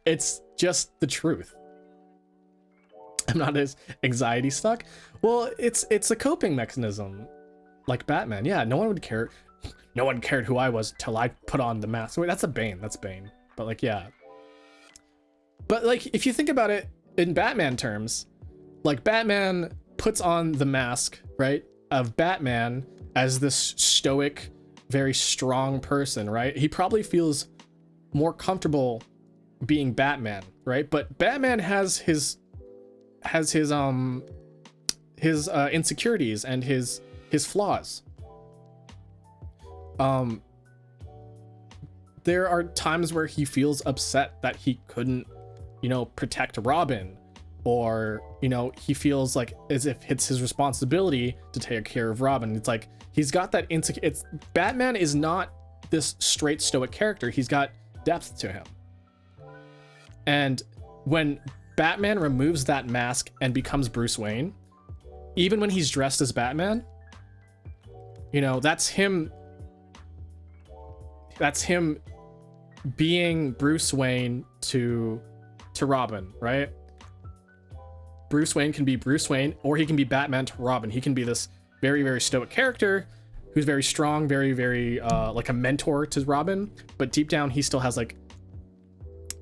It's just the truth. I'm not as anxiety stuck. Well, it's a coping mechanism. Like Batman, yeah, no one would care. No one cared who I was till I put on the mask. Wait, that's Bane. But like, yeah. But like, if you think about it in Batman terms, like Batman puts on the mask, right, of Batman as this stoic, very strong person, right? He probably feels more comfortable being Batman, right? But Batman has his insecurities and his flaws. There are times where he feels upset that he couldn't, protect Robin, or, he feels like as if it's his responsibility to take care of Robin. It's like he's got that Batman is not this straight stoic character. He's got depth to him. And when Batman removes that mask and becomes Bruce Wayne, even when he's dressed as Batman, that's him being Bruce Wayne to Robin, right? Bruce Wayne can be Bruce Wayne, or he can be Batman to Robin. He can be this very, very stoic character who's very strong, very, very like a mentor to Robin, but deep down he still has like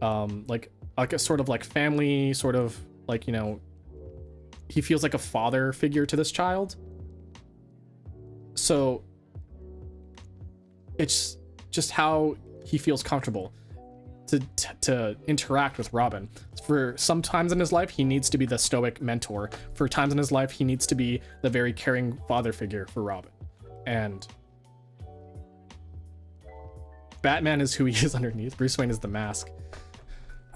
a sort of like family, sort of like, he feels like a father figure to this child. So it's just how he feels comfortable to interact with Robin. For some times in his life, he needs to be the stoic mentor. For times in his life, he needs to be the very caring father figure for Robin. And Batman is who he is underneath. Bruce Wayne is the mask.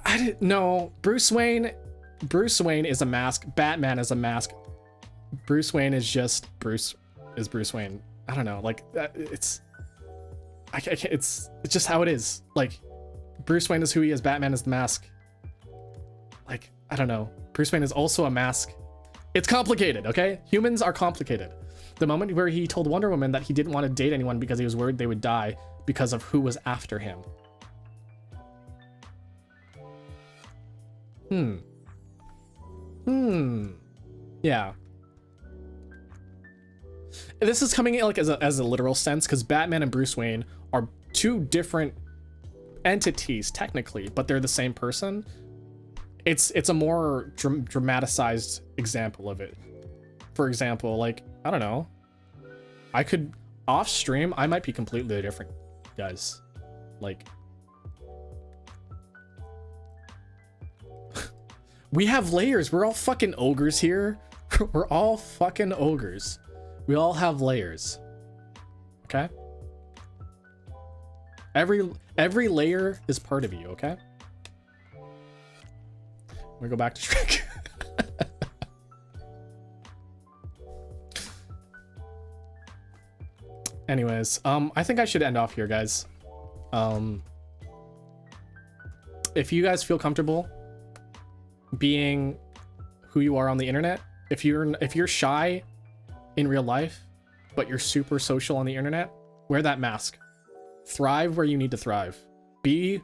I didn't know. Bruce Wayne is a mask. Batman is a mask. Bruce Wayne is just Bruce Wayne. I don't know. Like it's just how it is. Like Bruce Wayne is who he is. Batman is the mask. Like, I don't know. Bruce Wayne is also a mask. It's complicated, okay? Humans are complicated. The moment where he told Wonder Woman that he didn't want to date anyone because he was worried they would die because of who was after him. Yeah. This is coming in like as a literal sense, because Batman and Bruce Wayne are two different entities technically, but they're the same person. It's a more dramatized example of it. For example, like, I don't know, off stream, I might be completely different, guys. Like, we have layers. We're all fucking ogres here. We're all fucking ogres. We all have layers. Okay? Every layer is part of you, okay? We go back to Shrek. Anyways, I think I should end off here, guys. If you guys feel comfortable being who you are on the internet, if you're shy in real life, but you're super social on the internet, wear that mask. Thrive where you need to thrive. Be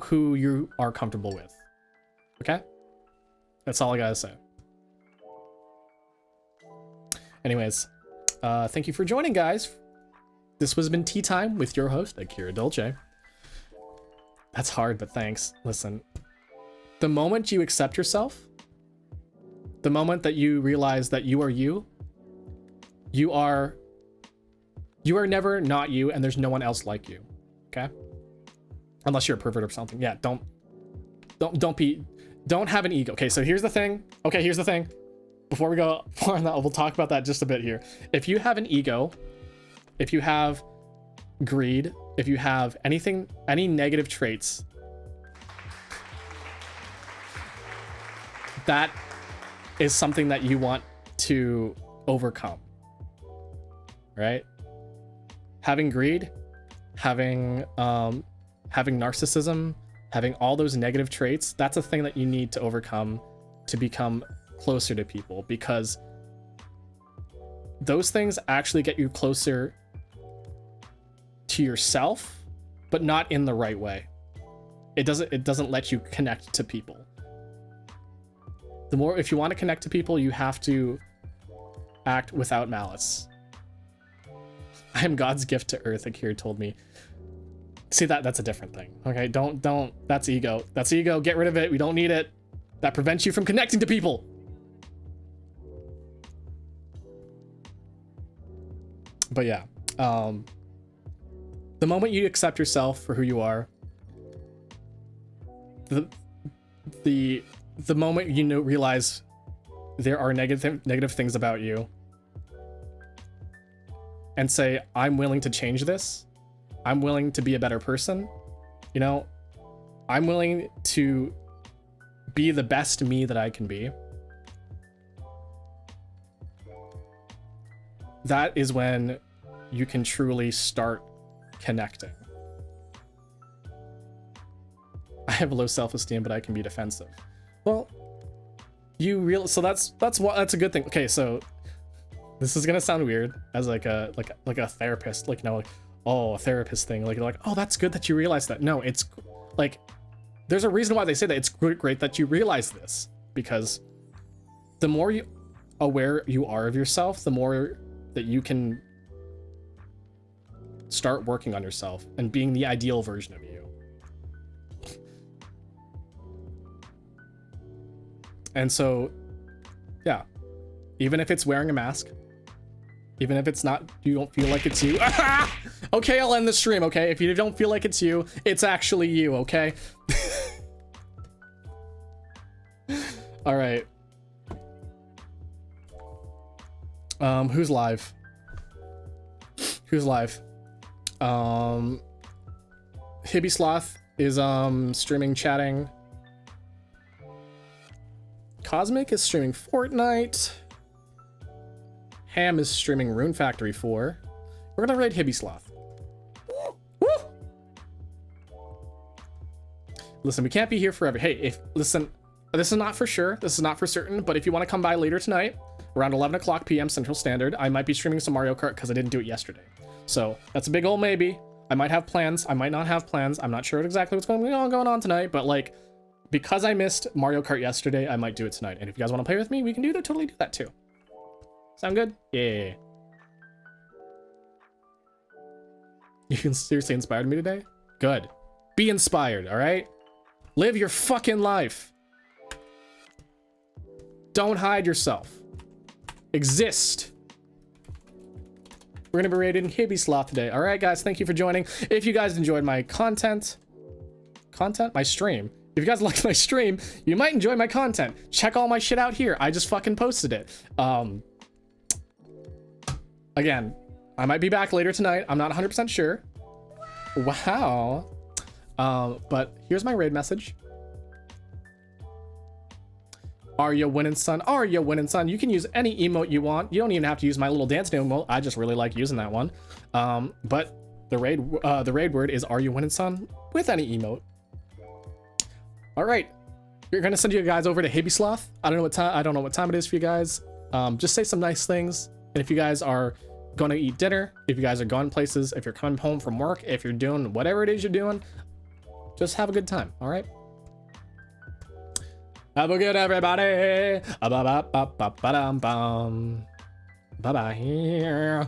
who you are comfortable with. Okay? That's all I gotta say. Anyways, thank you for joining, guys. This has been Tea Time with your host, Akira Dolce. That's hard, but thanks. Listen, the moment you accept yourself, the moment that you realize that you are you, you are never not you, and there's no one else like you. Okay? Unless you're a pervert or something. Yeah, don't have an ego. Okay, so here's the thing. Okay, here's the thing. Before we go on that, we'll talk about that just a bit here. If you have an ego, if you have greed, if you have anything, any negative traits, that is something that you want to overcome, right? Having greed, having narcissism, having all those negative traits, that's a thing that you need to overcome to become closer to people, because those things actually get you closer to yourself, but not in the right way. It doesn't let you connect to people. If you want to connect to people, you have to act without malice. I am God's gift to earth, Akira told me. See, that's a different thing. Okay, don't, that's ego. That's ego, get rid of it, we don't need it. That prevents you from connecting to people. But yeah, the moment you accept yourself for who you are, the moment you realize there are negative things about you, and say, I'm willing to change this, I'm willing to be a better person, you know, I'm willing to be the best me that I can be, that is when you can truly start connecting. I have low self-esteem, but I can be defensive. Well, so that's a good thing. Okay, so this is gonna sound weird as like a therapist, like, you know, like, oh, a therapist thing, like, oh, that's good that you realize that. No, it's like, there's a reason why they say that. It's great that you realize this, because the more aware you are of yourself, the more that you can start working on yourself and being the ideal version of you. And so, yeah, even if it's wearing a mask, even if it's not, you don't feel like it's you. Okay, I'll end the stream, okay? If you don't feel like it's you, it's actually you, okay? All right. Who's live? Who's live? Hibby Sloth is streaming, chatting. Cosmic is streaming Fortnite. Ham is streaming Rune Factory 4. We're gonna raid Hibby Sloth. Woo! Listen, we can't be here forever. Hey, listen, this is not for sure. This is not for certain, but if you want to come by later tonight, around 11 o'clock p.m. Central Standard, I might be streaming some Mario Kart because I didn't do it yesterday. So that's a big old maybe. I might have plans. I might not have plans. I'm not sure exactly what's going on tonight, but like, because I missed Mario Kart yesterday, I might do it tonight. And if you guys want to play with me, we can totally do that too. Sound good? Yeah. You seriously inspired me today? Good. Be inspired, all right? Live your fucking life. Don't hide yourself. Exist. We're gonna be raiding Hibby Sloth today. All right, guys, thank you for joining. If you guys enjoyed my my stream. If you guys liked my stream, you might enjoy my content. Check all my shit out here. I just fucking posted it. Again, I might be back later tonight. I'm not 100% sure. Wow. But here's my raid message. Are you winning, son? Are you winning, son? You can use any emote you want. You don't even have to use my little dance emote. I just really like using that one. But the raid word is "Are you winning, son?" with any emote. All right, we're gonna send you guys over to Hibby Sloth. I don't know what time it is for you guys. Just say some nice things. And if you guys are gonna eat dinner, if you guys are going places, if you're coming home from work, if you're doing whatever it is you're doing, just have a good time. All right. Have a good everybody. Bye bye.